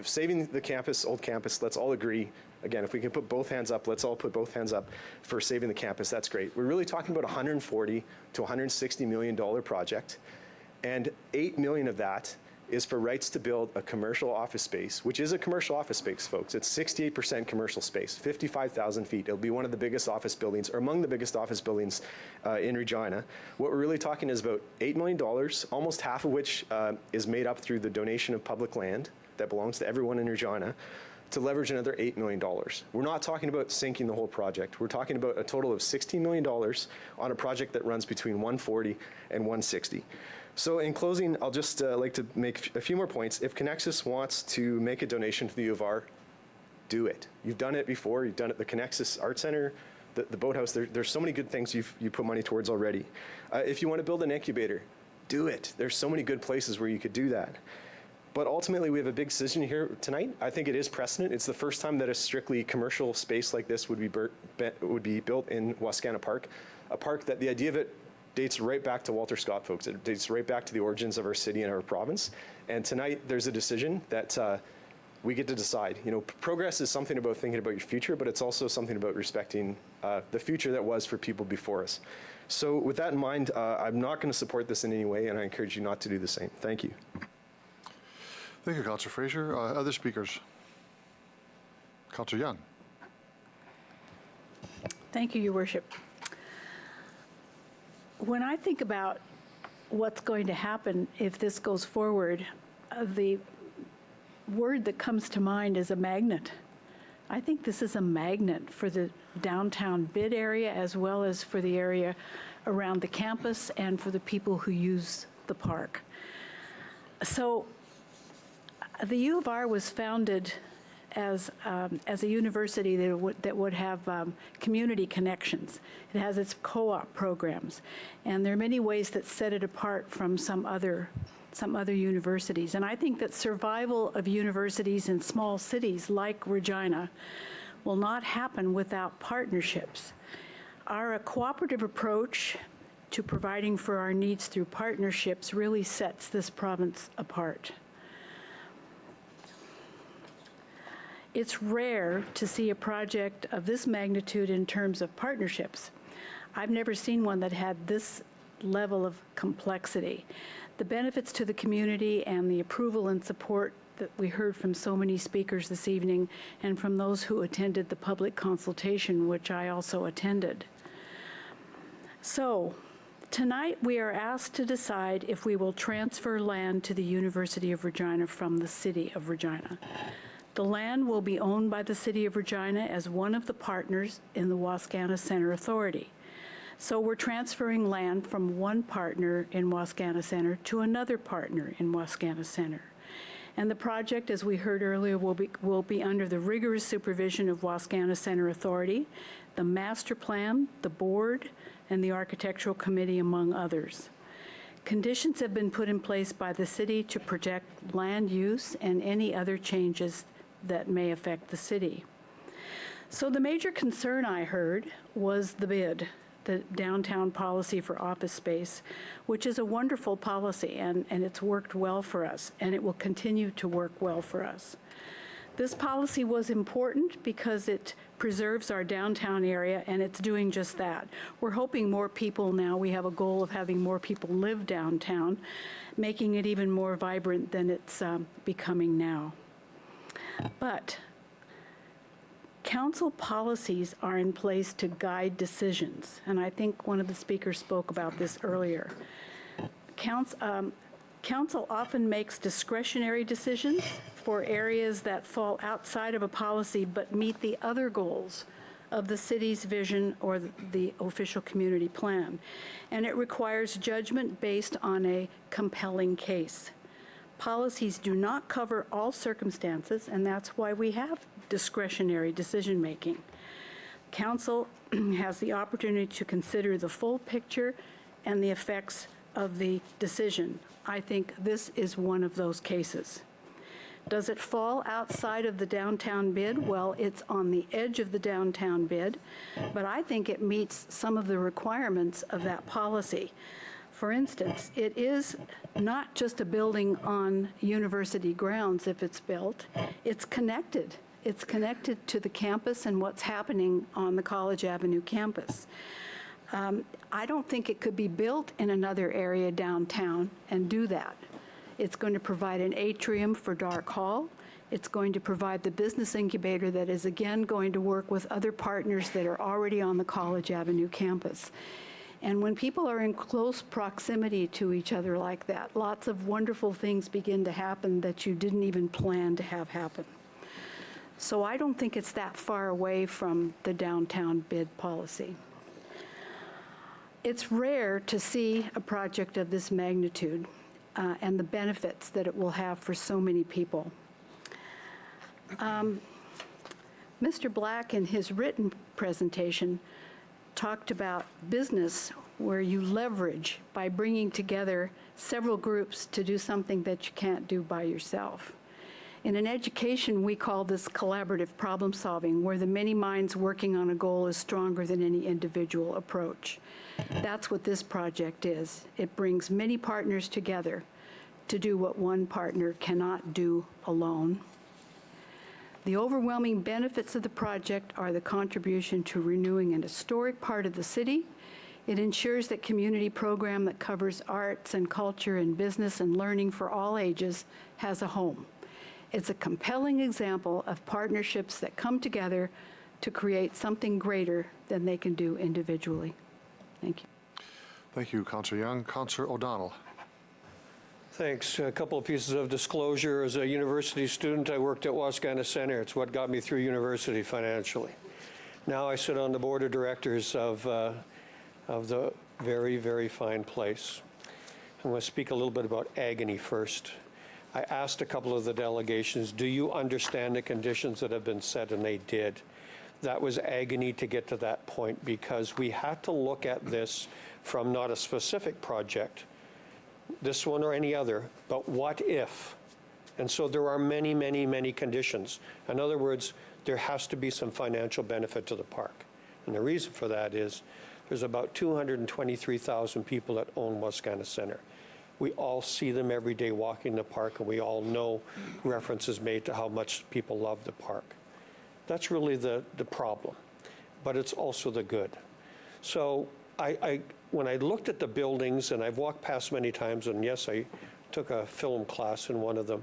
saving the campus, old campus, let's all agree. Again, if we can put both hands up, let's all put both hands up for saving the campus. That's great. We're really talking about $140 to $160 million project. And $8 million of that is for rights to build a commercial office space, which is a commercial office space, folks. It's 68% commercial space, 55,000 feet. It'll be one of the biggest office buildings, or among the biggest office buildings in Regina. What we're really talking is about $8 million, almost half of which is made up through the donation of public land that belongs to everyone in Regina, to leverage another $8 million. We're not talking about sinking the whole project. We're talking about a total of $16 million on a project that runs between 140 and 160. So in closing, I'll just like to make a few more points. If Connexus wants to make a donation to the U of R, do it. You've done it before. You've done it at the Connexus Art Center, the boathouse. There's so many good things you put money towards already. If you want to build an incubator, do it. There's so many good places where you could do that. But ultimately, we have a big decision here tonight. I think it is precedent. It's the first time that a strictly commercial space like this would be built in Wascana Park, a park that the idea of it dates right back to Walter Scott, folks. It dates right back to the origins of our city and our province. And tonight, there's a decision that we get to decide. Progress is something about thinking about your future, but it's also something about respecting the future that was for people before us. So with that in mind, I'm not going to support this in any way, and I encourage you not to do the same. Thank you. Thank you, Councillor Fraser. Other speakers? Councillor Young. Thank you, Your Worship. When I think about what's going to happen if this goes forward, the word that comes to mind is a magnet. I think this is a magnet for the downtown bid area as well as for the area around the campus and for the people who use the park. So the U of R was founded as a university that would have community connections. It has its co-op programs, and there are many ways that set it apart from some other universities. And I think that survival of universities in small cities like Regina will not happen without partnerships. Our cooperative approach to providing for our needs through partnerships really sets this province apart. It's rare to see a project of this magnitude in terms of partnerships. I've never seen one that had this level of complexity. The benefits to the community and the approval and support that we heard from so many speakers this evening and from those who attended the public consultation, which I also attended. So, tonight we are asked to decide if we will transfer land to the University of Regina from the City of Regina. The land will be owned by the City of Regina as one of the partners in the Wascana Center Authority. So we're transferring land from one partner in Wascana Center to another partner in Wascana Center. And the project, as we heard earlier, will be under the rigorous supervision of Wascana Center Authority, the master plan, the board, and the architectural committee, among others. Conditions have been put in place by the city to protect land use and any other changes that may affect the city. So the major concern I heard was the bid, the downtown policy for office space, which is a wonderful policy, and it's worked well for us, and it will continue to work well for us. This policy was important because it preserves our downtown area, and it's doing just that. We're hoping more people now, we have a goal of having more people live downtown, making it even more vibrant than it's becoming now. But council policies are in place to guide decisions, and I think one of the speakers spoke about this earlier. Council often makes discretionary decisions for areas that fall outside of a policy but meet the other goals of the city's vision or the official community plan, and it requires judgment based on a compelling case. Policies do not cover all circumstances, and that's why we have discretionary decision-making. Council has the opportunity to consider the full picture and the effects of the decision. I think this is one of those cases. Does it fall outside of the downtown bid? Well, it's on the edge of the downtown bid, but I think it meets some of the requirements of that policy. For instance, it is not just a building on university grounds if it's built. It's connected. It's connected to the campus and what's happening on the College Avenue campus. I don't think it could be built in another area downtown and do that. It's going to provide an atrium for Dark Hall. It's going to provide the business incubator that is again going to work with other partners that are already on the College Avenue campus. And when people are in close proximity to each other like that, lots of wonderful things begin to happen that you didn't even plan to have happen. So I don't think it's that far away from the downtown bid policy. It's rare to see a project of this magnitude and the benefits that it will have for so many people. Mr. Black, in his written presentation, talked about business where you leverage by bringing together several groups to do something that you can't do by yourself. In an education, we call this collaborative problem solving, where the many minds working on a goal is stronger than any individual approach. That's what this project is. It brings many partners together to do what one partner cannot do alone. The overwhelming benefits of the project are the contribution to renewing an historic part of the city. It ensures that community program that covers arts and culture and business and learning for all ages has a home. It's a compelling example of partnerships that come together to create something greater than they can do individually. Thank you. Thank you, Councillor Young. Councillor O'Donnell. Thanks. A couple of pieces of disclosure. As a university student, I worked at Wascana Center. It's what got me through university financially. Now I sit on the board of directors of the very, very fine place. I'm going to speak a little bit about agony first. I asked a couple of the delegations, do you understand the conditions that have been set? And they did. That was agony to get to that point because we had to look at this from not a specific project, this one or any other, but what if? And so there are many, many, many conditions. In other words, there has to be some financial benefit to the park. And the reason for that is there's about 223,000 people that own Wascana Center. We all see them every day walking the park, and we all know references made to how much people love the park. That's really the problem, but it's also the good. So I when I looked at the buildings, and I've walked past many times, and yes, I took a film class in one of them,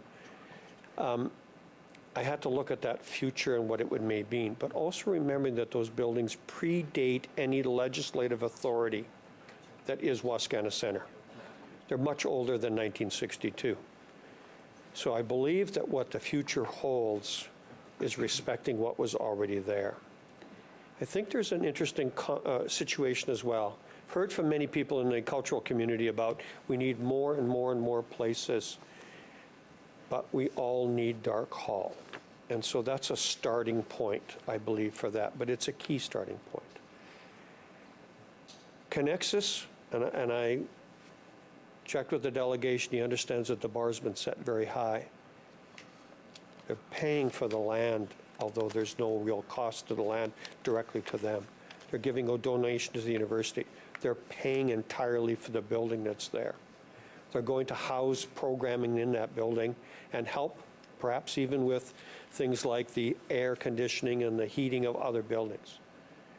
I had to look at that future and what it would may mean, but also remembering that those buildings predate any legislative authority that is Wascana Center. They're much older than 1962. So I believe that what the future holds is respecting what was already there. I think there's an interesting situation as well. I've heard from many people in the cultural community about we need more and more and more places, but we all need Dark Hall. And so that's a starting point, I believe, for that, but it's a key starting point. Connexus, and I checked with the delegation, he understands that the bar's been set very high. They're paying for the land, although there's no real cost to the land directly to them. They're giving a donation to the university. They're paying entirely for the building that's there. They're going to house programming in that building and help, perhaps even with things like the air conditioning and the heating of other buildings.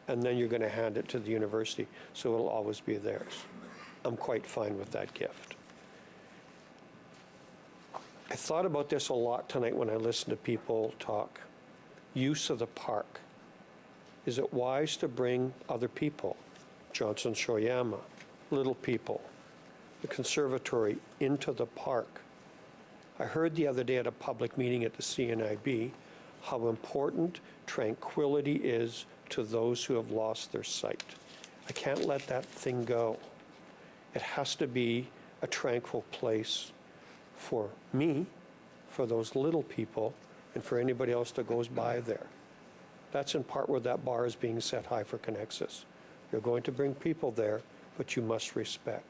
And then you're going to hand it to the university, so it'll always be theirs. I'm quite fine with that gift. I thought about this a lot tonight when I listened to people talk. Use of the park. Is it wise to bring other people, Johnson Shoyama, little people, the conservatory, into the park? I heard the other day at a public meeting at the CNIB how important tranquility is to those who have lost their sight. I can't let that thing go. It has to be a tranquil place for me, for those little people, and for anybody else that goes by there. That's in part where that bar is being set high for Connexus. You're going to bring people there, but you must respect.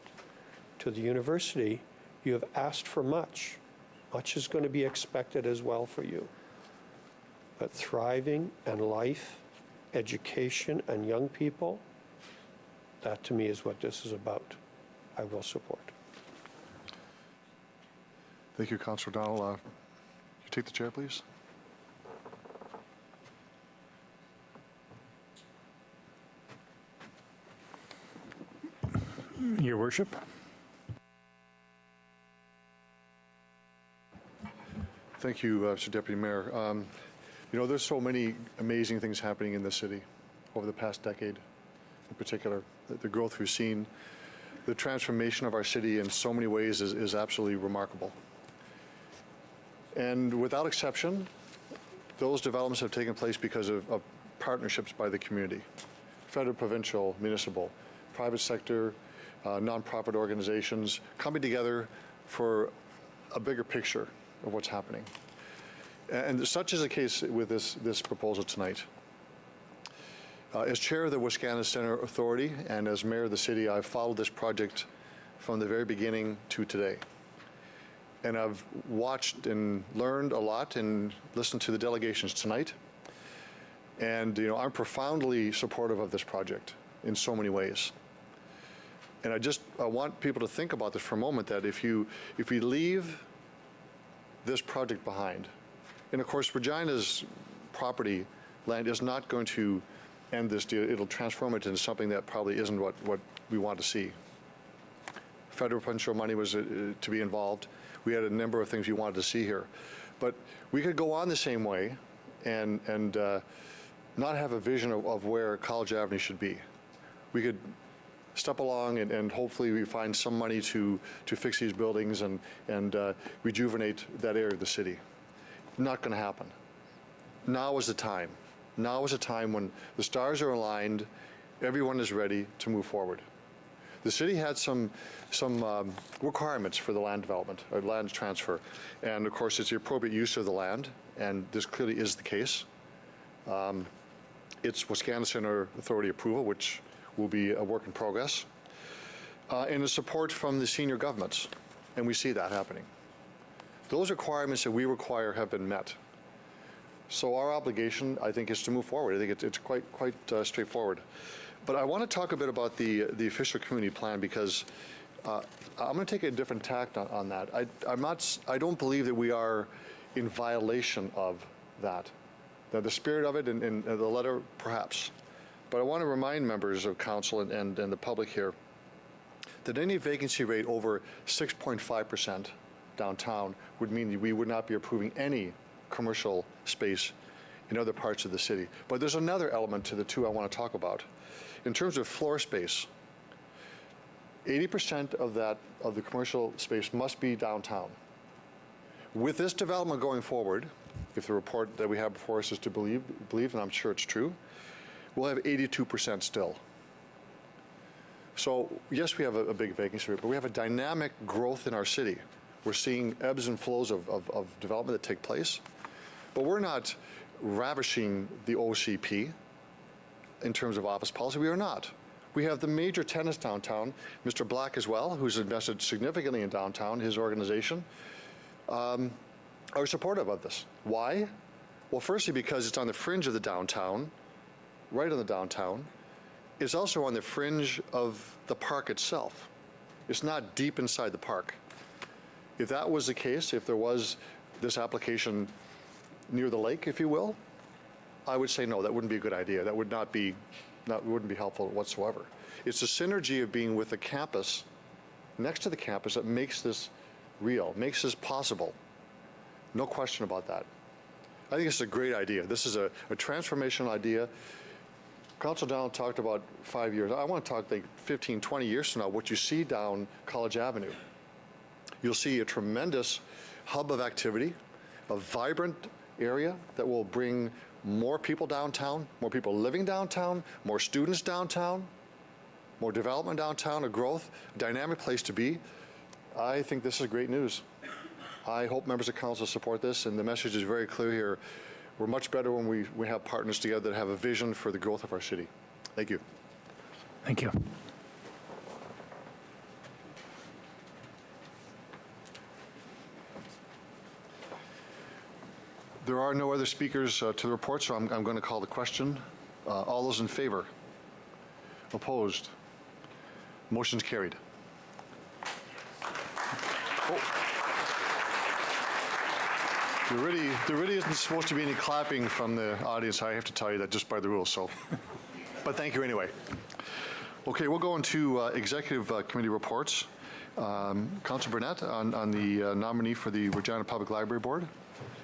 To the university, you have asked for much. Much is going to be expected as well for you. But thriving and life, education, and young people, that to me is what this is about. I will support. Thank you, Councillor Donnell. You take the chair, please. Your Worship. Thank you, Mr. Deputy Mayor. You know, there's so many amazing things happening in this city over the past decade, in particular. The growth we've seen, the transformation of our city in so many ways is absolutely remarkable. And without exception, those developments have taken place because of partnerships by the community, federal, provincial, municipal, private sector, nonprofit organizations coming together for a bigger picture of what's happening. And such is the case with this proposal tonight. As chair of the Wascana Center Authority and as mayor of the city, I've followed this project from the very beginning to today. And I've watched and learned a lot and listened to the delegations tonight. And you know, I'm profoundly supportive of this project in so many ways. And I want people to think about this for a moment, that if we leave this project behind, and of course Regina's property land is not going to end this deal. It'll transform it into something that probably isn't what we want to see. Federal provincial money was to be involved. We had a number of things we wanted to see here. But we could go on the same way and not have a vision of where College Avenue should be. We could step along and hopefully we find some money to fix these buildings and rejuvenate that area of the city. Not going to happen. Now is the time. Now is a time when the stars are aligned, everyone is ready to move forward. The city had some requirements for the land development, or land transfer, and of course it's the appropriate use of the land, and this clearly is the case. It's Wascana Center Authority approval, which will be a work in progress, and the support from the senior governments, and we see that happening. Those requirements that we require have been met. So our obligation, I think, is to move forward. I think it's quite straightforward. But I want to talk a bit about the official community plan, because I'm going to take a different tact on that. I don't believe that we are in violation of that. The spirit of it and the letter, perhaps. But I want to remind members of council and the public here that any vacancy rate over 6.5% downtown would mean that we would not be approving any commercial space in other parts of the city. But there's another element to the two I want to talk about. In terms of floor space, 80% of the commercial space must be downtown. With this development going forward, if the report that we have before us is to believe, and I'm sure it's true, we'll have 82% still. So yes, we have a big vacancy rate, but we have a dynamic growth in our city. We're seeing ebbs and flows of development that take place, but we're not ravishing the OCP in terms of office policy. We are not. We have the major tenants downtown, Mr. Black as well, who's invested significantly in downtown, his organization, are supportive of this. Why? Well, firstly, because it's on the fringe of the downtown, right on the downtown. It's also on the fringe of the park itself. It's not deep inside the park. If that was the case, if there was this application near the lake, if you will, I would say no, that wouldn't be a good idea. That wouldn't be helpful whatsoever. It's the synergy of being with the campus, next to the campus, that makes this real, makes this possible. No question about that. I think it's a great idea. This is a transformational idea. Councilor Donald talked about 5 years. I want to talk like 15, 20 years from now, what you see down College Avenue. You'll see a tremendous hub of activity, a vibrant area that will bring more people downtown, more people living downtown, more students downtown, more development downtown, a growth, dynamic place to be. I think this is great news. I hope members of council support this, and the message is very clear here. We're much better when we have partners together that have a vision for the growth of our city. Thank you. Thank you. There are no other speakers to the report, so I'm going to call the question. All those in favor? Opposed? Motion's carried. There really isn't supposed to be any clapping from the audience. I have to tell you that just by the rules, so. But thank you anyway. Okay, we'll go into executive committee reports. Councilor Burnett on the nominee for the Regina Public Library Board.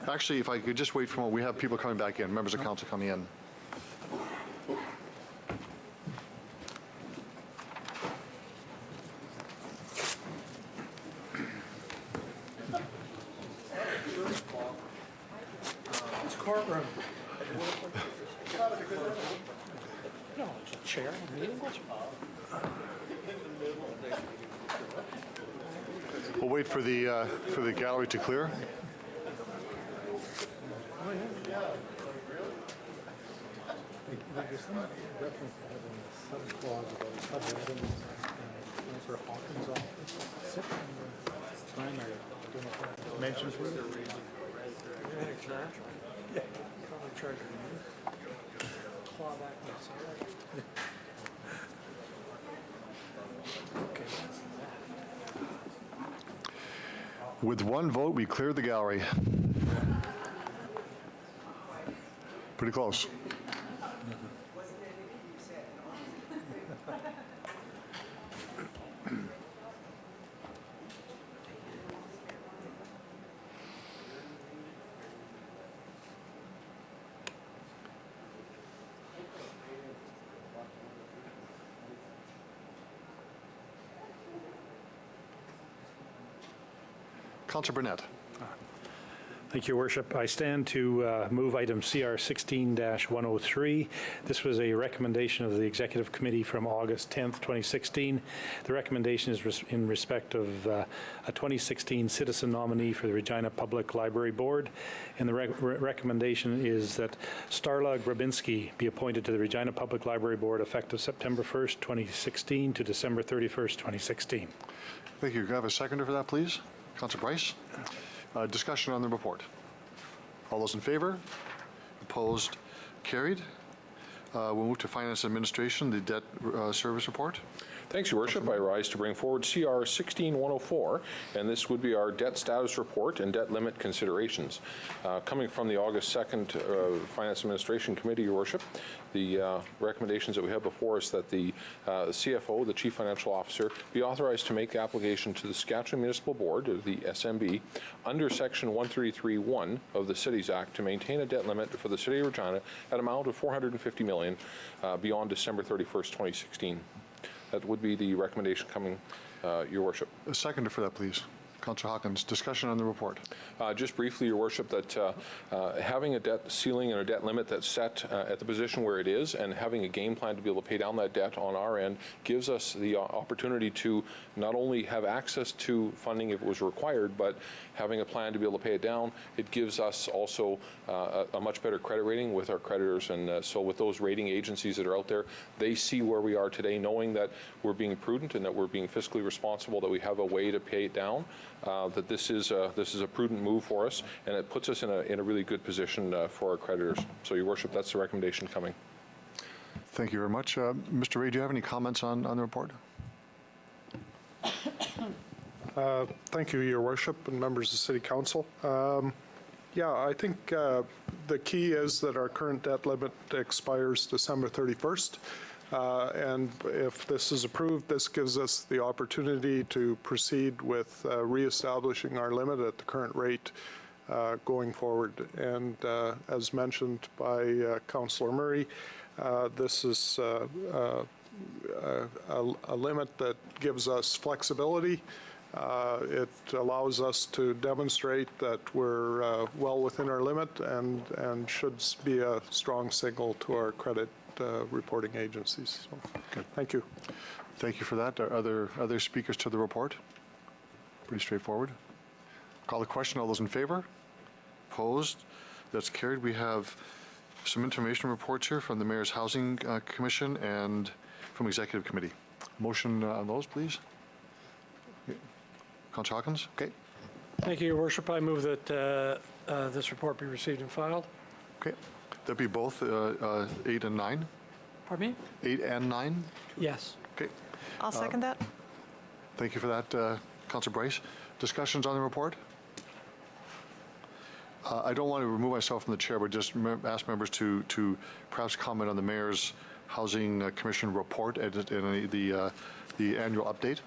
Actually, if I could just wait for a moment, we have people coming back in, members of council coming in. Courtroom. No, it's a chair. We'll wait for the gallery to clear. Mentions were yeah. Claw back okay. With one vote, we cleared the gallery. Pretty close. Councilor Burnett. Thank you, Your Worship. I stand to move item CR 16-103. This was a recommendation of the Executive Committee from August 10th, 2016. The recommendation is in respect of a 2016 citizen nominee for the Regina Public Library Board. And the recommendation is that Starla Grabinski be appointed to the Regina Public Library Board effective September 1st, 2016 to December 31st, 2016. Thank you. Can I have a seconder for that, please? Councilor Bryce. Discussion on the report. All those in favor? Opposed? Carried. We'll move to Finance Administration, the debt service report. Thanks, Your Worship. I rise to bring forward CR 16-104, and this would be our debt status report and debt limit considerations. Coming from the August 2nd Finance Administration Committee, Your Worship, the recommendations that we have before us that the CFO, the Chief Financial Officer, be authorized to make the application to the Saskatchewan Municipal Board, or the SMB, under Section 133(1) of the Cities Act to maintain a debt limit for the City of Regina at an amount of $450 million beyond December 31st, 2016. That would be the recommendation coming, Your Worship. A seconder for that, please. Councillor Hawkins, discussion on the report. Just briefly, Your Worship, that having a debt ceiling and a debt limit that's set at the position where it is, and having a game plan to be able to pay down that debt on our end, gives us the opportunity to not only have access to funding if it was required, but having a plan to be able to pay it down. It gives us also a much better credit rating with our creditors, and so with those rating agencies that are out there, they see where we are today, knowing that we're being prudent and that we're being fiscally responsible, that we have a way to pay it down. That this is a prudent move for us, and it puts us in a really good position for our creditors. So, Your Worship, that's the recommendation coming. Thank you very much. Mr. Ray, do you have any comments on the report? Thank you, Your Worship, and members of City Council. Yeah, I think the key is that our current debt limit expires December 31st. And if this is approved, this gives us the opportunity to proceed with reestablishing our limit at the current rate going forward. And as mentioned by Councillor Murray, this is a limit that gives us flexibility. It allows us to demonstrate that we're well within our limit and should be a strong signal to our credit reporting agencies. So, thank you. Thank you for that. Are other speakers to the report? Pretty straightforward. Call the question. All those in favor? Opposed? That's carried. We have some information reports here from the Mayor's Housing Commission and from Executive Committee. Motion on those, please. Okay. Councillor Hawkins? Okay. Thank you, Your Worship. I move that this report be received and filed. Okay. That'd be both 8 and 9? Pardon me? 8 and 9? Yes. Okay. I'll second that. Thank you for that, Councillor Bryce. Discussions on the report? I don't want to remove myself from the chair, but just ask members to perhaps comment on the Mayor's Housing Commission report and the annual update.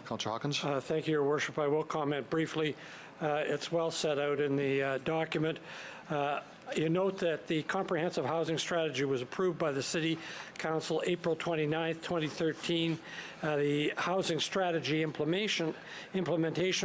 Councillor Hawkins? Thank you, Your Worship. I will comment briefly. It's well set out in the document. You note that the comprehensive housing strategy was approved by the City Council April 29th, 2013. The housing strategy implementation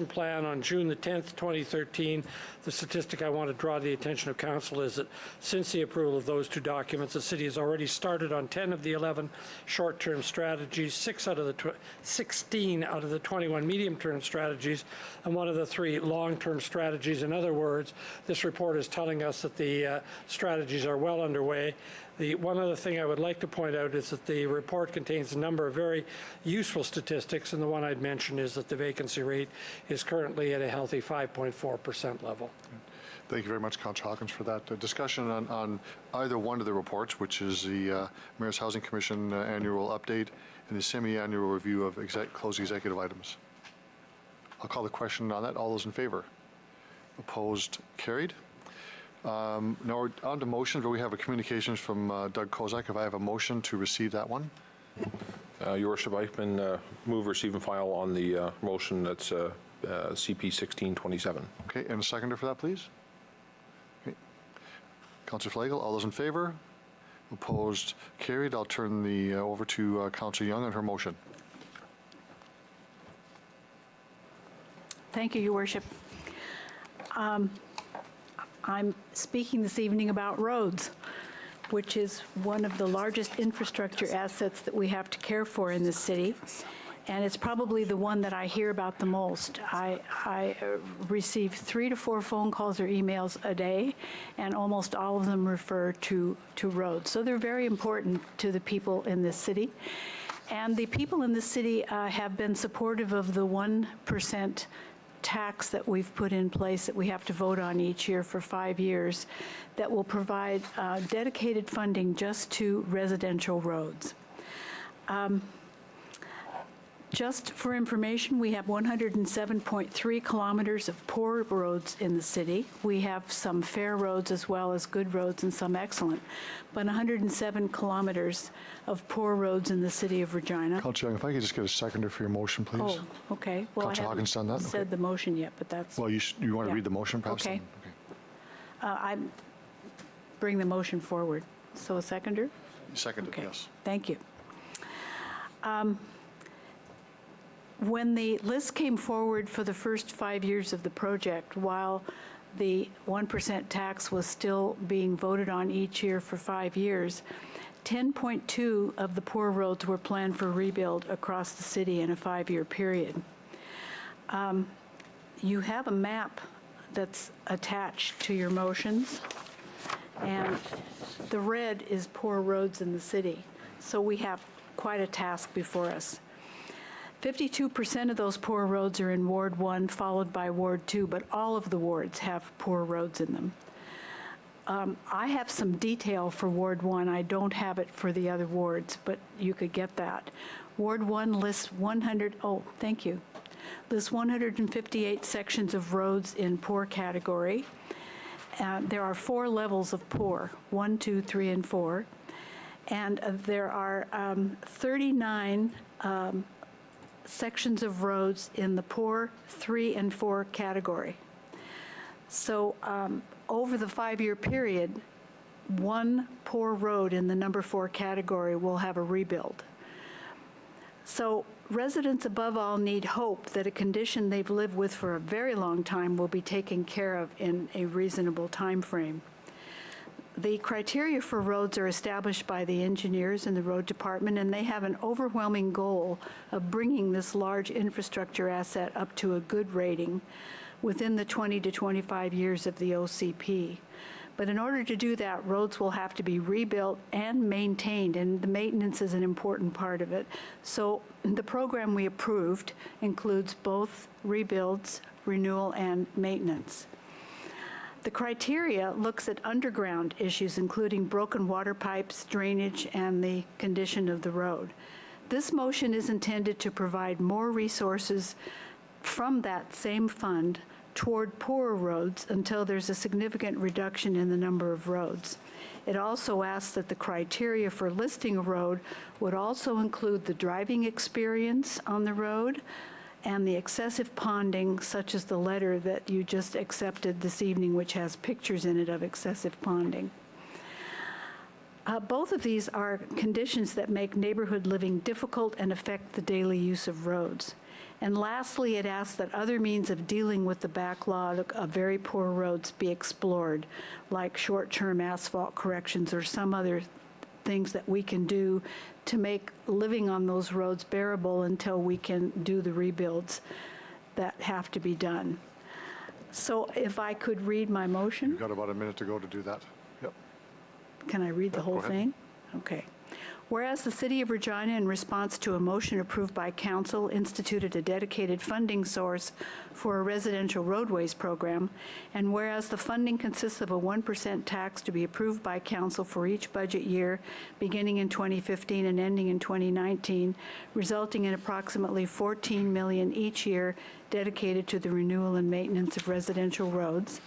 plan on June the 10th, 2013. The statistic I want to draw the attention of Council is that since the approval of those two documents, the City has already started on 10 of the 11 short-term strategies, 16 out of the 21 medium-term strategies, and one of the 3 long-term strategies. In other words, this report is telling us that the strategies are well underway. The one other thing I would like to point out is that the report contains a number of very useful statistics, and the one I'd mention is that the vacancy rate is currently at a healthy 5.4% level. Thank you very much, Councillor Hawkins, for that. Discussion on either one of the reports, which is the Mayor's Housing Commission annual update and the semi-annual review of closed executive items. I'll call the question on that. All those in favor? Opposed? Carried. Now we're on to motions, but we have a communications from Doug Kozak. If I have a motion to receive that one. Your Worship, I can move, receive, and file on the motion that's CP 1627. Okay, and a seconder for that, please. Okay. Councillor Flagel, all those in favor? Opposed? Carried. I'll turn the over to Councillor Young on her motion. Thank you, Your Worship. I'm speaking this evening about roads, which is one of the largest infrastructure assets that we have to care for in this city. And it's probably the one that I hear about the most. I receive 3 to 4 phone calls or emails a day, and almost all of them refer to roads. So they're very important to the people in this city. And the people in this city have been supportive of the 1% tax that we've put in place that we have to vote on each year for 5 years that will provide Just for information, we have 107.3 kilometers of poor roads in the city. We have some fair roads as well as good roads and some excellent, but 107 kilometers of poor roads in the city of Regina. Councillor Young, if I could just get a seconder for your motion, please. Oh, okay. Well, Councillor Hawkins done that? said the motion yet, but that's... Well, you want to yeah. read the motion, perhaps? Okay. Then? I bring the motion forward. So a seconder? Seconded, Okay. yes. Thank you. When the list came forward for the first 5 years of the project, while the 1% tax was still being voted on each year for 5 years, 10.2 of the poor roads were planned for rebuild across the city in a 5-year period. You have a map that's attached to your motions, and the red is poor roads in the city. So we have quite a task before us. 52% of those poor roads are in Ward 1, followed by Ward 2, but all of the wards have poor roads in them. I have some detail for Ward 1. I don't have it for the other wards, but you could get that. Ward 1 lists 158 sections of roads in poor category. There are 4 levels of poor, 1, 2, 3, and 4. And there are 39 sections of roads in the poor 3 and 4 category. So over the 5-year period, 1 poor road in the number 4 category will have a rebuild. So residents above all need hope that a condition they've lived with for a very long time will be taken care of in a reasonable time frame. The criteria for roads are established by the engineers in the road department, and they have an overwhelming goal of bringing this large infrastructure asset up to a good rating within the 20 to 25 years of the OCP. But in order to do that, roads will have to be rebuilt and maintained, and the maintenance is an important part of it. So the program we approved includes both rebuilds, renewal, and maintenance. The criteria looks at underground issues, including broken water pipes, drainage, and the condition of the road. This motion is intended to provide more resources from that same fund toward poorer roads until there's a significant reduction in the number of roads. It also asks that the criteria for listing a road would also include the driving experience on the road and the excessive ponding, such as the letter that you just accepted this evening, which has pictures in it of excessive ponding. Both of these are conditions that make neighborhood living difficult and affect the daily use of roads. And lastly, it asks that other means of dealing with the backlog of very poor roads be explored, like short-term asphalt corrections or some other things that we can do to make living on those roads bearable until we can do the rebuilds that have to be done. So if I could read my motion. You've got about a minute to go to do that. Yep. Can I read the whole thing? Okay. Whereas the City of Regina, in response to a motion approved by Council, instituted a dedicated funding source for a residential roadways program, and whereas the funding consists of a 1% tax to be approved by Council for each budget year beginning in 2015 and ending in 2019, resulting in approximately $14 million each year dedicated to the renewal and maintenance of residential roads.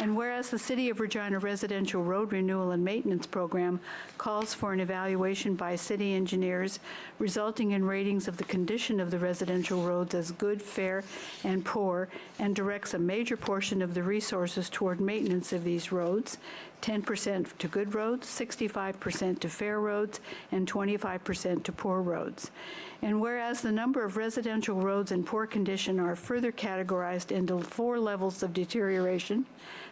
And whereas the City of Regina Residential Road Renewal and Maintenance Program calls for an evaluation by city engineers resulting in ratings of the condition of the residential roads as good, fair, and poor, and directs a major portion of the resources toward maintenance of these roads, 10% to good roads, 65% to fair roads, and 25% to poor roads. And whereas the number of residential roads in poor condition are further categorized into 4 levels of deterioration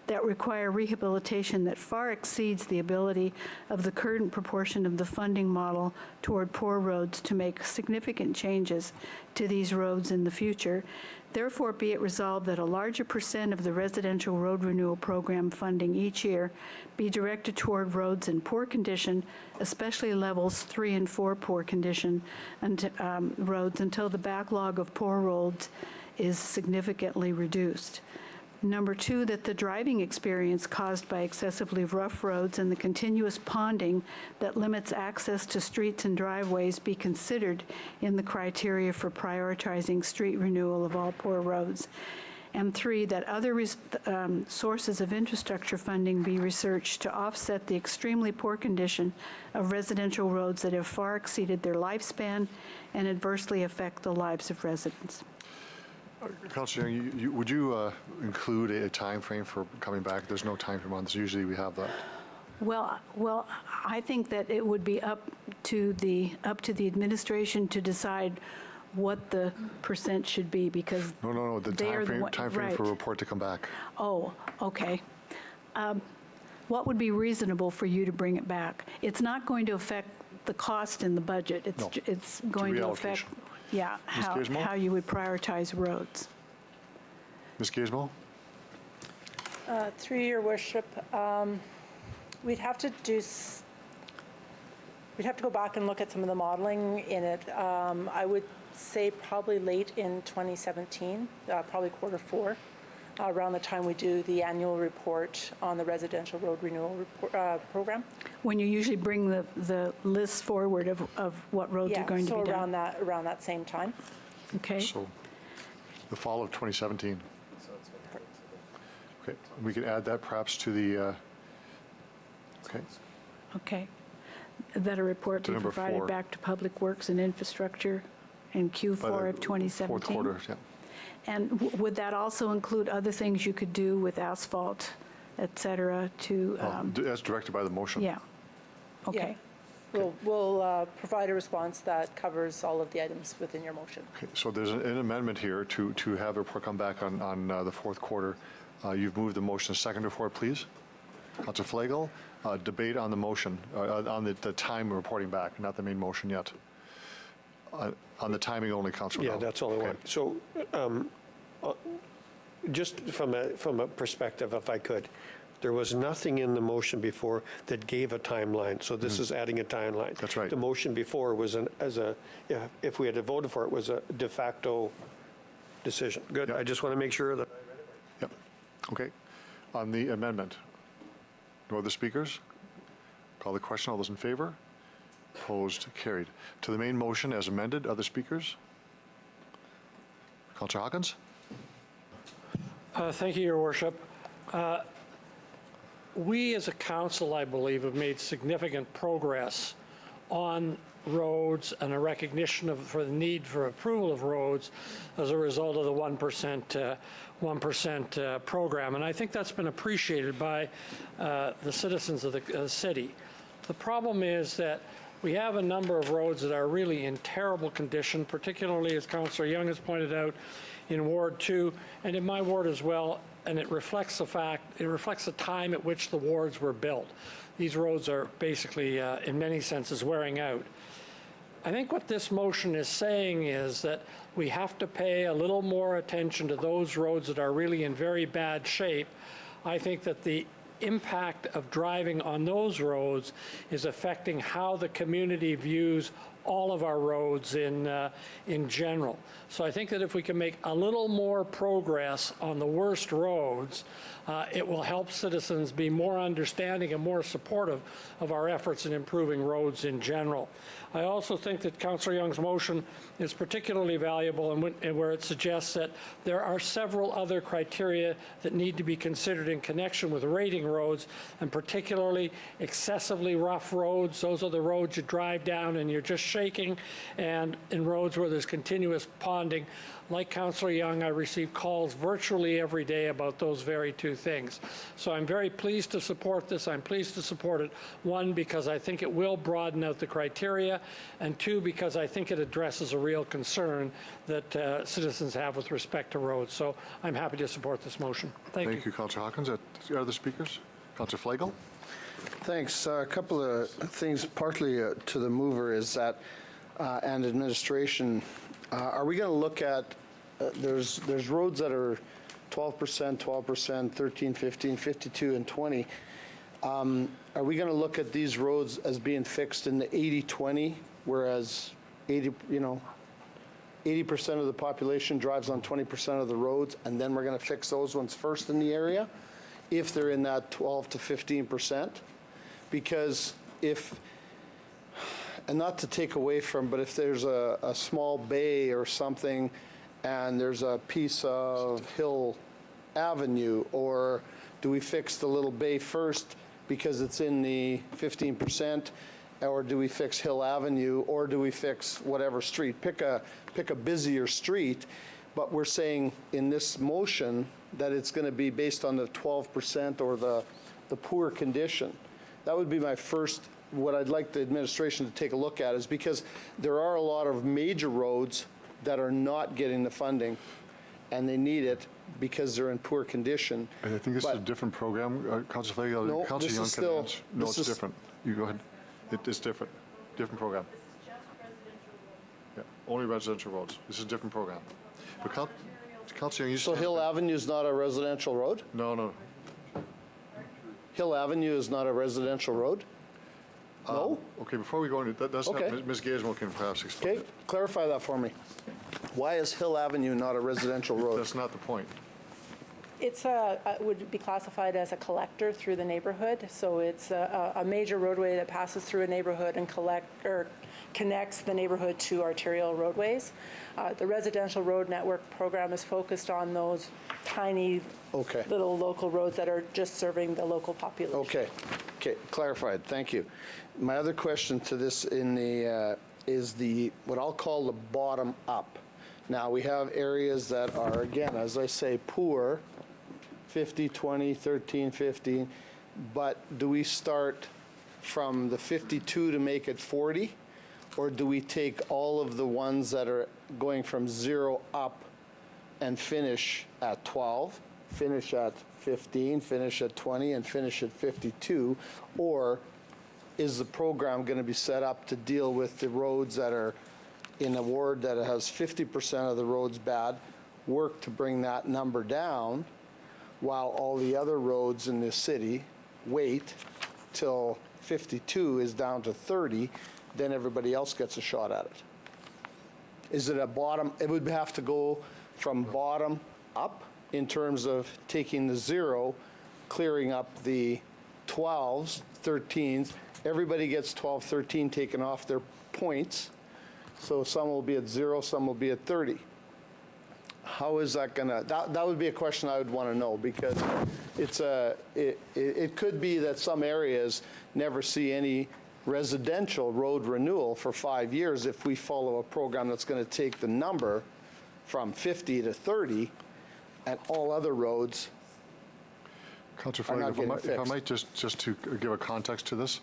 that require rehabilitation that far exceeds the ability of the current proportion of the funding model toward poor roads to make significant changes to these roads in the future, therefore be it resolved that a larger percent of the residential road renewal program funding each year be directed toward roads in poor condition, especially levels 3 and 4 poor condition roads, until the backlog of poor roads is significantly reduced. Number 2, that the driving experience caused by excessively rough roads and the continuous ponding that limits access to streets and driveways be considered in the criteria for prioritizing street renewal of all poor roads. And 3, that other sources of infrastructure funding be researched to offset the extremely poor condition of residential roads that have far exceeded their lifespan and adversely affect the lives of residents. Councillor Young, would you include a time frame for coming back? There's no time frame on this. Usually we have that. Well, I think that it would be up to the administration to decide what the percent should be, because No. The time frame for a report to come back. Oh, okay. What would be reasonable for you to bring it back? It's not going to affect the cost in the budget. It's going to affect, how you would prioritize roads. Ms. Gizmo? Through your worship, we'd have to go back and look at some of the modeling in it. I would say probably late in 2017, probably Q4, around the time we do the annual report on the residential road renewal program. When you usually bring the list forward of what roads are going to be done. Around that same time. Okay. So the fall of 2017. Okay, we can add that perhaps to the, Okay. That a report be provided 4. back to Public Works and Infrastructure in Q4 of 2017. Fourth quarter, yeah. And would that also include other things you could do with asphalt, et cetera, to? As directed by the motion. Yeah. Okay. Yeah. We'll provide a response that covers all of the items within your motion. Okay, so there's an amendment here to have the report come back on the fourth quarter. You've moved the motion. Seconder for it, please. Councillor Flagel, debate on the motion, on the time of reporting back, not the main motion yet. On the timing only, Councillor. Yeah, that's all I want. So just from a perspective, if I could, there was nothing in the motion before that gave a timeline. So this is adding a timeline. That's right. The motion before was if we had voted for it, was a de facto decision. Good. Yep. I just want to make sure that. Yep. Okay. On the amendment, no other speakers? Call the question. All those in favor? Opposed? Carried. To the main motion as amended, other speakers? Councillor Hawkins? Thank you, Your Worship. We as a council, I believe, have made significant progress on roads and a recognition for the need for approval of roads as a result of the 1% program. And I think that's been appreciated by the citizens of the city. The problem is that we have a number of roads that are really in terrible condition, particularly, as Councillor Young has pointed out, in Ward 2 and in my ward as well, and it reflects the time at which the wards were built. These roads are basically, in many senses, wearing out. I think what this motion is saying is that we have to pay a little more attention to those roads that are really in very bad shape. I think that the impact of driving on those roads is affecting how the community views all of our roads in general. So I think that if we can make a little more progress on the worst roads, it will help citizens be more understanding and more supportive of our efforts in improving roads in general. I also think that Councillor Young's motion is particularly valuable and where it suggests that there are several other criteria that need to be considered in connection with rating roads, and particularly excessively rough roads. Those are the roads you drive down and you're just shaking, and in roads where there's continuous ponding. Like Councillor Young, I receive calls virtually every day about those very two things. So I'm very pleased to support this. I'm pleased to support it, one, because I think it will broaden out the criteria, and two, because I think it addresses a real concern that citizens have with respect to roads. So I'm happy to support this motion. Thank you. Thank you, Councillor Hawkins. Other speakers? Councillor Flagel? Thanks. A couple of things, partly to the mover is that, and administration, are we going to look at, there's roads that are 12%, 12%, 13, 15, 52, and 20. Are we going to look at these roads as being fixed in the 80-20, whereas 80, 80% of the population drives on 20% of the roads, and then we're going to fix those ones first in the area, if they're in that 12 to 15%. Because if, and not to take away from, but if there's a small bay or something, and there's a piece of Hill Avenue, or do we fix the little bay first because it's in the 15%, or do we fix Hill Avenue, or do we fix whatever street? Pick a busier street, but we're saying in this motion that it's going to be based on the 12% or the poor condition. That would be my first, what I'd like the administration to take a look at, is because there are a lot of major roads that are not getting the funding, and they need it because they're in poor condition. I think this is a different program, Councilor Flanagan. No, Councilor this Young is can still- answer. No, this it's is- different. You go ahead. It is different. Different program. Yeah, only residential roads. This is a different program. But Councilor Young, you So Hill Avenue is not a residential road? No. Hill Avenue is not a residential road? No? Okay, before we go into that's Okay. Ms. Gazmo can perhaps explain. Okay, clarify that for me. Why is Hill Avenue not a residential road? That's not the point. It's would be classified as a collector through the neighborhood. So it's a major roadway that passes through a neighborhood and connects the neighborhood to arterial roadways. The residential road network program is focused on those tiny little local roads that are just serving the local population. Okay, clarified, thank you. My other question to this in the, is the, what I'll call the bottom up. Now, we have areas that are, again, as I say, poor, 50, 20, 13, 15, but do we start from the 52 to make it 40? Or do we take all of the ones that are going from 0 up and finish at 12, finish at 15, finish at 20, and finish at 52? Or is the program going to be set up to deal with the roads that are in a ward that has 50% of the roads bad, work to bring that number down, while all the other roads in this city wait till 52 is down to 30, then everybody else gets a shot at it? Is it a bottom? It would have to go from bottom up in terms of taking the 0, clearing up the 12s, 13s. Everybody gets 12, 13 taken off their points. So some will be at 0, some will be at 30. How is that gonna, that would be a question I would want to know, because it's it could be that some areas never see any residential road renewal for 5 years if we follow a program that's going to take the number from 50 to 30, and all other roads Councilor are not Flanagan, getting fixed. if I might just to give a context to this,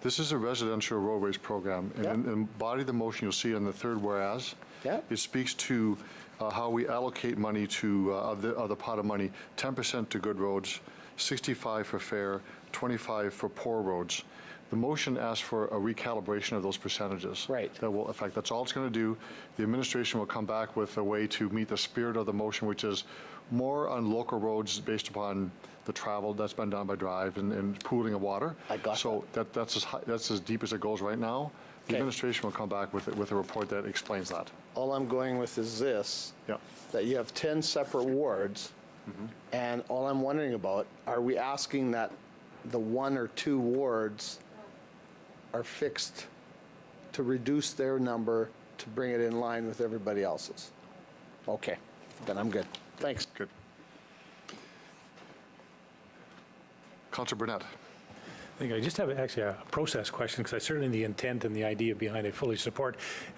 this is a residential roadways program, and in the body of the motion you'll see in the third whereas, it speaks to how we allocate money to of the pot of money, 10% to good roads, 65 for fair, 25 for poor roads. The motion asks for a recalibration of those percentages. Right. That will, in fact, that's all it's going to do. The administration will come back with a way to meet the spirit of the motion, which is more on local roads based upon the travel that's been done by drive and pooling of water. I got so that's as deep as it goes right now. The administration will come back with a report that explains that. All I'm going with is this, that you have 10 separate wards, and all I'm wondering about, are we asking that the 1 or 2 wards are fixed to reduce their number to bring it in line with everybody else's? Okay, then I'm good. Thanks. Good. Councilor Burnett. I just have actually a process question, because I certainly the intent and the idea behind it fully support.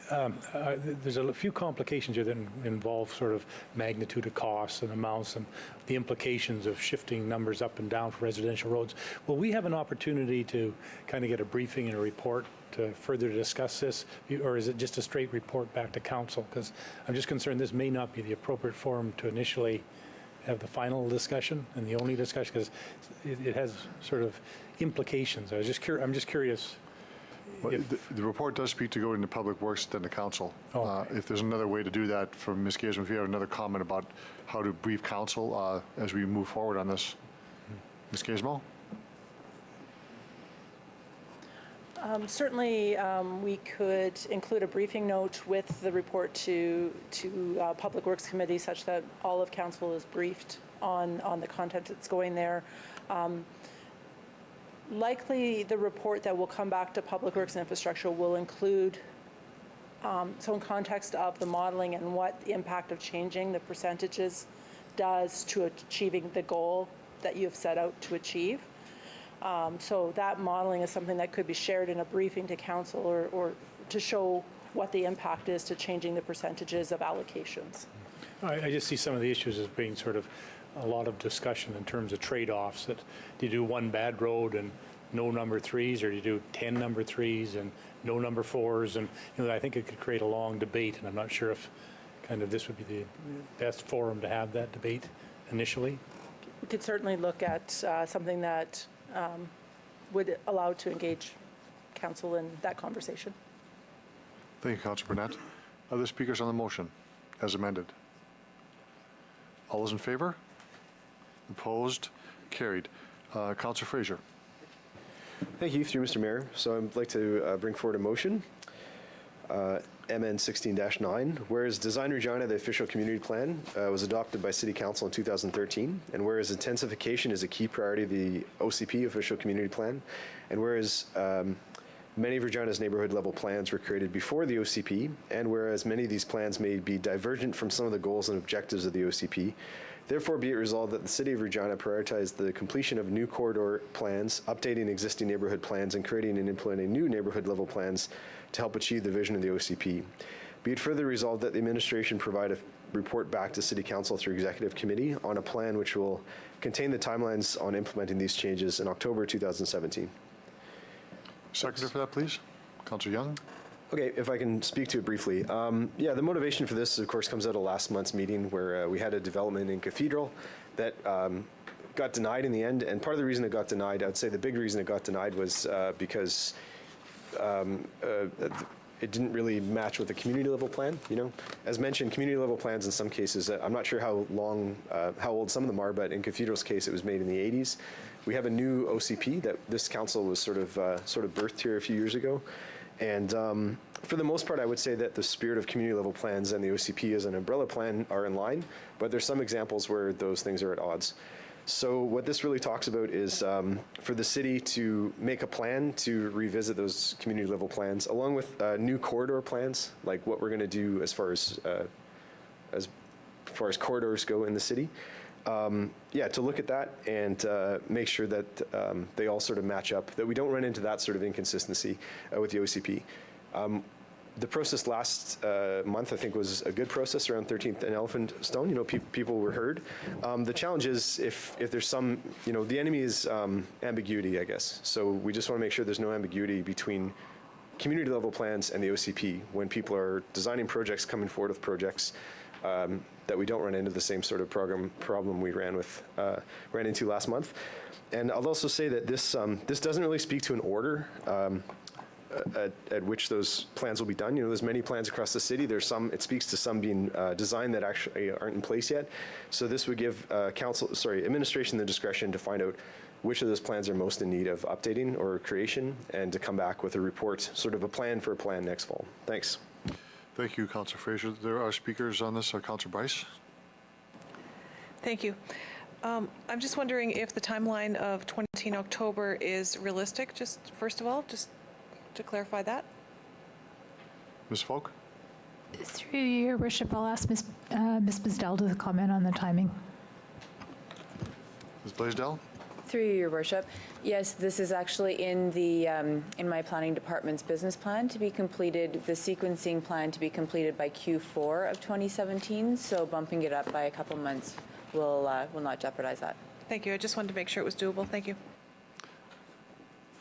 There's a few complications here that involve sort of magnitude of costs and amounts and the implications of shifting numbers up and down for residential roads. Will we have an opportunity to kind of get a briefing and a report to further discuss this, or is it just a straight report back to council? Because I'm just concerned this may not be the appropriate forum to initially have the final discussion and the only discussion, because it has sort of implications. I'm just curious. Well, the report does speak to go into Public Works, then the council. If there's another way to do that, from Ms. Gazmo, if you have another comment about how to brief council as we move forward on this. Ms. Gazmo? Certainly, we could include a briefing note with the report to Public Works Committee such that all of council is briefed on the content that's going there. Likely, the report that will come back to Public Works and Infrastructure will include some context of the modeling and what the impact of changing the percentages does to achieving the goal that you have set out to achieve. So that modeling is something that could be shared in a briefing to council or to show what the impact is to changing the percentages of allocations. I just see some of the issues as being sort of a lot of discussion in terms of trade-offs. That do you do one bad road and no number 3s, or do you do 10 number 3s and no number 4s? And I think it could create a long debate, and I'm not sure if kind of this would be the best forum to have that debate initially. We could certainly look at something that would allow to engage council in that conversation. Thank you, Councillor Burnett. Other speakers on the motion as amended? All those in favor? Opposed? Carried. Councillor Fraser. Thank you, through Mr. Mayor. So I'd like to bring forward a motion, MN 16-9, whereas Design Regina, the official community plan, was adopted by City Council in 2013, and whereas intensification is a key priority of the OCP, official community plan, and whereas many of Regina's neighborhood level plans were created before the OCP, and whereas many of these plans may be divergent from some of the goals and objectives of the OCP, therefore be it resolved that the City of Regina prioritize the completion of new corridor plans, updating existing neighborhood plans, and creating and implementing new neighborhood level plans to help achieve the vision of the OCP. Be it further resolved that the administration provide a report back to City Council through Executive Committee on a plan which will contain the timelines on implementing these changes in October 2017. Seconder for that, please. Councillor Young. Okay, if I can speak to it briefly. Yeah, the motivation for this, of course, comes out of last month's meeting where we had a development in Cathedral that got denied in the end. And part of the reason it got denied, I would say the big reason it got denied was because it didn't really match with the community level plan. As mentioned, community level plans in some cases, I'm not sure how old some of them are, but in Cathedral's case, it was made in the 80s. We have a new OCP that this council was sort of birthed here a few years ago. And for the most part, I would say that the spirit of community level plans and the OCP as an umbrella plan are in line, but there's some examples where those things are at odds. So what this really talks about is for the city to make a plan to revisit those community level plans, along with new corridor plans, like what we're going to do as far as corridors go in the city. Yeah, to look at that and make sure that they all sort of match up, that we don't run into that sort of inconsistency with the OCP. The process last month, I think, was a good process around 13th and Elephant Stone. People were heard. The challenge is if there's some, the enemy is ambiguity, I guess. So we just want to make sure there's no ambiguity between community level plans and the OCP when people are designing projects, coming forward with projects. That we don't run into the same sort of problem we ran into last month. And I'll also say that this doesn't really speak to an order at which those plans will be done. There's many plans across the city. It speaks to some being designed that actually aren't in place yet. So this would give administration the discretion to find out which of those plans are most in need of updating or creation, and to come back with a report, sort of a plan for a plan next fall. Thanks. Thank you, Councillor Fraser. There are speakers on this. Councillor Bryce. Thank you. I'm just wondering if the timeline of 2019 October is realistic, just first of all, just to clarify that. Ms. Falk. Through your worship, I'll ask Ms. Blaisdell to comment on the timing. Ms. Blaisdell. Through your worship, yes, this is actually in my planning department's business plan to be completed, the sequencing plan to be completed by Q4 of 2017. So bumping it up by a couple months will not jeopardize that. Thank you. I just wanted to make sure it was doable. Thank you.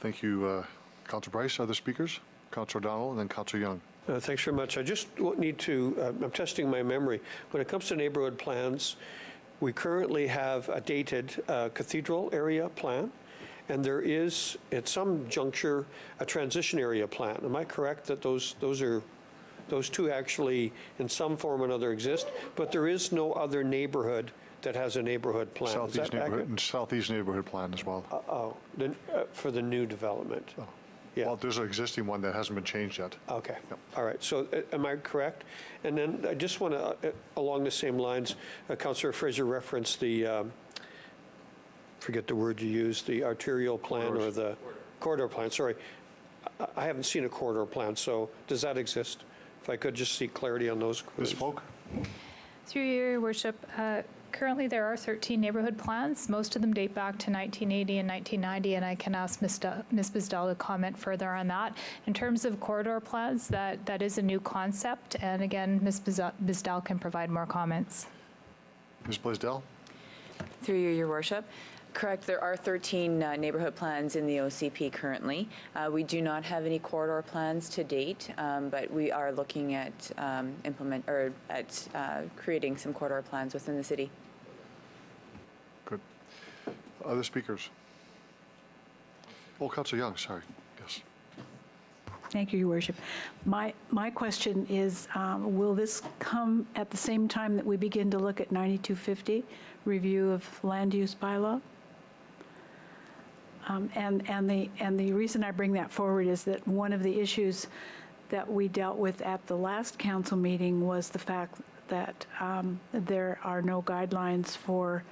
Thank you, Councillor Bryce. Other speakers? Councillor O'Donnell and then Councillor Young. Thanks very much. I just need to, I'm testing my memory. When it comes to neighborhood plans, we currently have a dated cathedral area plan, and there is, at some juncture, a transition area plan. Am I correct that those two actually, in some form or another, exist? But there is no other neighborhood that has a neighborhood plan. Southeast neighborhood plan as well. For the new development. Yeah. Well, there's an existing one that hasn't been changed yet. Okay. All right. So am I correct? And then I just want to, along the same lines, Councillor Fraser referenced the, forget the word you used, the arterial plan or the corridor plan. Sorry. I haven't seen a corridor plan, so does that exist? If I could just seek clarity on those. Ms. Folk? Through your worship, currently there are 13 neighborhood plans. Most of them date back to 1980 and 1990, and I can ask Ms. Bisdal to comment further on that. In terms of corridor plans, that is a new concept, and again, Ms. Bisdal can provide more comments. Ms. Blaisdell? Through you, Your Worship. Correct, there are 13 neighborhood plans in the OCP currently. We do not have any corridor plans to date, but we are looking at creating some corridor plans within the city. Good. Other speakers? Oh, Councillor Young, sorry. Yes. Thank you, Your Worship. My question is, will this come at the same time that we begin to look at 9250, review of land use bylaw? And the reason I bring that forward is that one of the issues that we dealt with at the last council meeting was the fact that there are no guidelines for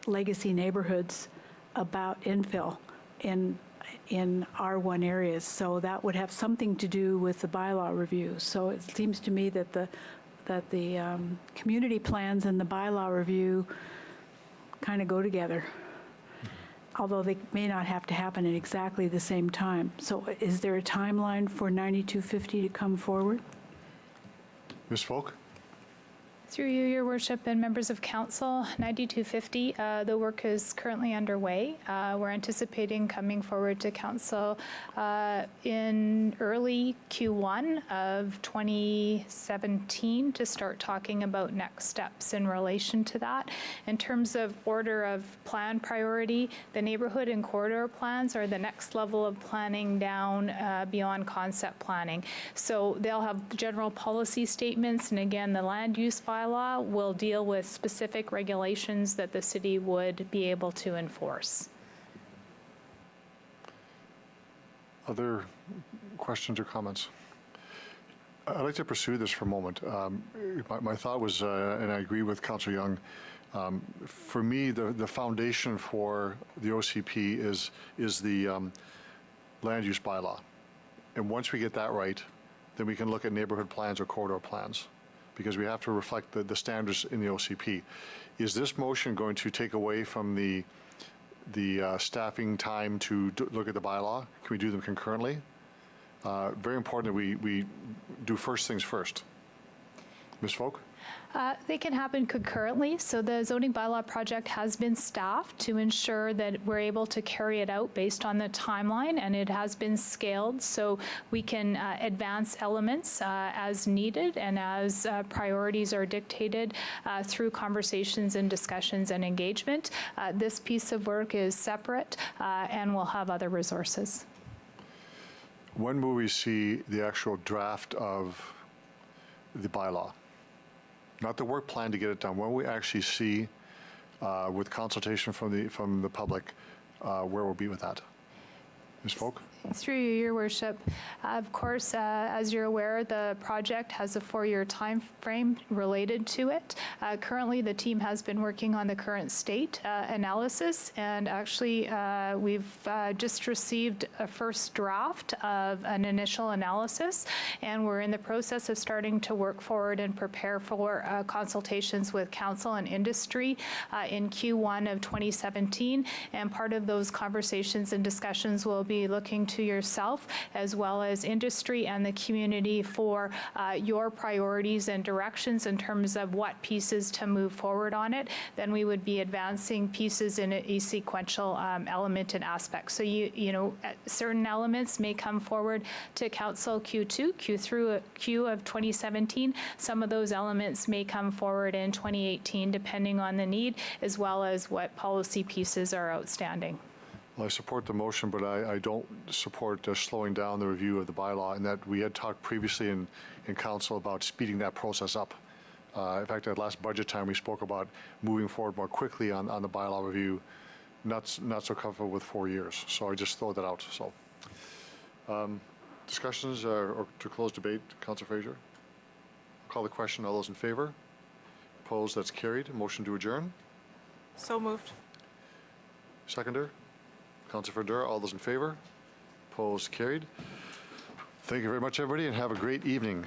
legacy neighborhoods about infill in R1 areas. So that would have something to do with the bylaw review. So it seems to me that the community plans and the bylaw review kind of go together, although they may not have to happen at exactly the same time. So is there a timeline for 9250 to come forward? Ms. Folk? Through you, Your Worship, and members of council, 9250, the work is currently underway. We're anticipating coming forward to council in early Q1 of 2017 to start talking about next steps in relation to that. In terms of order of plan priority, the neighborhood and corridor plans are the next level of planning down beyond concept planning. So they'll have general policy statements, and again, the land use bylaw will deal with specific regulations that the city would be able to enforce. Other questions or comments? I'd like to pursue this for a moment. My thought was, and I agree with Councillor Young, for me, the foundation for the OCP is the land use bylaw. And once we get that right, then we can look at neighborhood plans or corridor plans, because we have to reflect the standards in the OCP. Is this motion going to take away from the staffing time to look at the bylaw? Can we do them concurrently? Very important that we do first things first. Ms. Folk? They can happen concurrently. So the zoning bylaw project has been staffed to ensure that we're able to carry it out based on the timeline, and it has been scaled so we can advance elements as needed and as priorities are dictated through conversations and discussions and engagement. This piece of work is separate and will have other resources. When will we see the actual draft of the bylaw? Not the work plan to get it done. When will we actually see, with consultation from the public, where we'll be with that? Ms. Folk? Through you, Your Worship. Of course, as you're aware, the project has a 4-year time frame related to it. Currently, the team has been working on the current state analysis, and actually, we've just received a first draft of an initial analysis, and we're in the process of starting to work forward and prepare for consultations with council and industry in Q1 of 2017, and part of those conversations and discussions will be looking to yourself as well as industry and the community for your priorities and directions in terms of what pieces to move forward on it. Then we would be advancing pieces in a sequential element and aspect. So you know, certain elements may come forward to council Q2, Q of 2017. Some of those elements may come forward in 2018 depending on the need, as well as what policy pieces are outstanding. Well, I support the motion, but I don't support slowing down the review of the bylaw, and that we had talked previously in council about speeding that process up. In fact, at last budget time, we spoke about moving forward more quickly on the bylaw review not so comfortable with 4 years. So I just throw that out. So discussions or to close debate, Councillor Fraser? Call the question. All those in favor? Opposed? That's carried. Motion to adjourn. So moved. Seconder? Councillor Verdura. All those in favor? Opposed? Carried. Thank you very much, everybody, and have a great evening.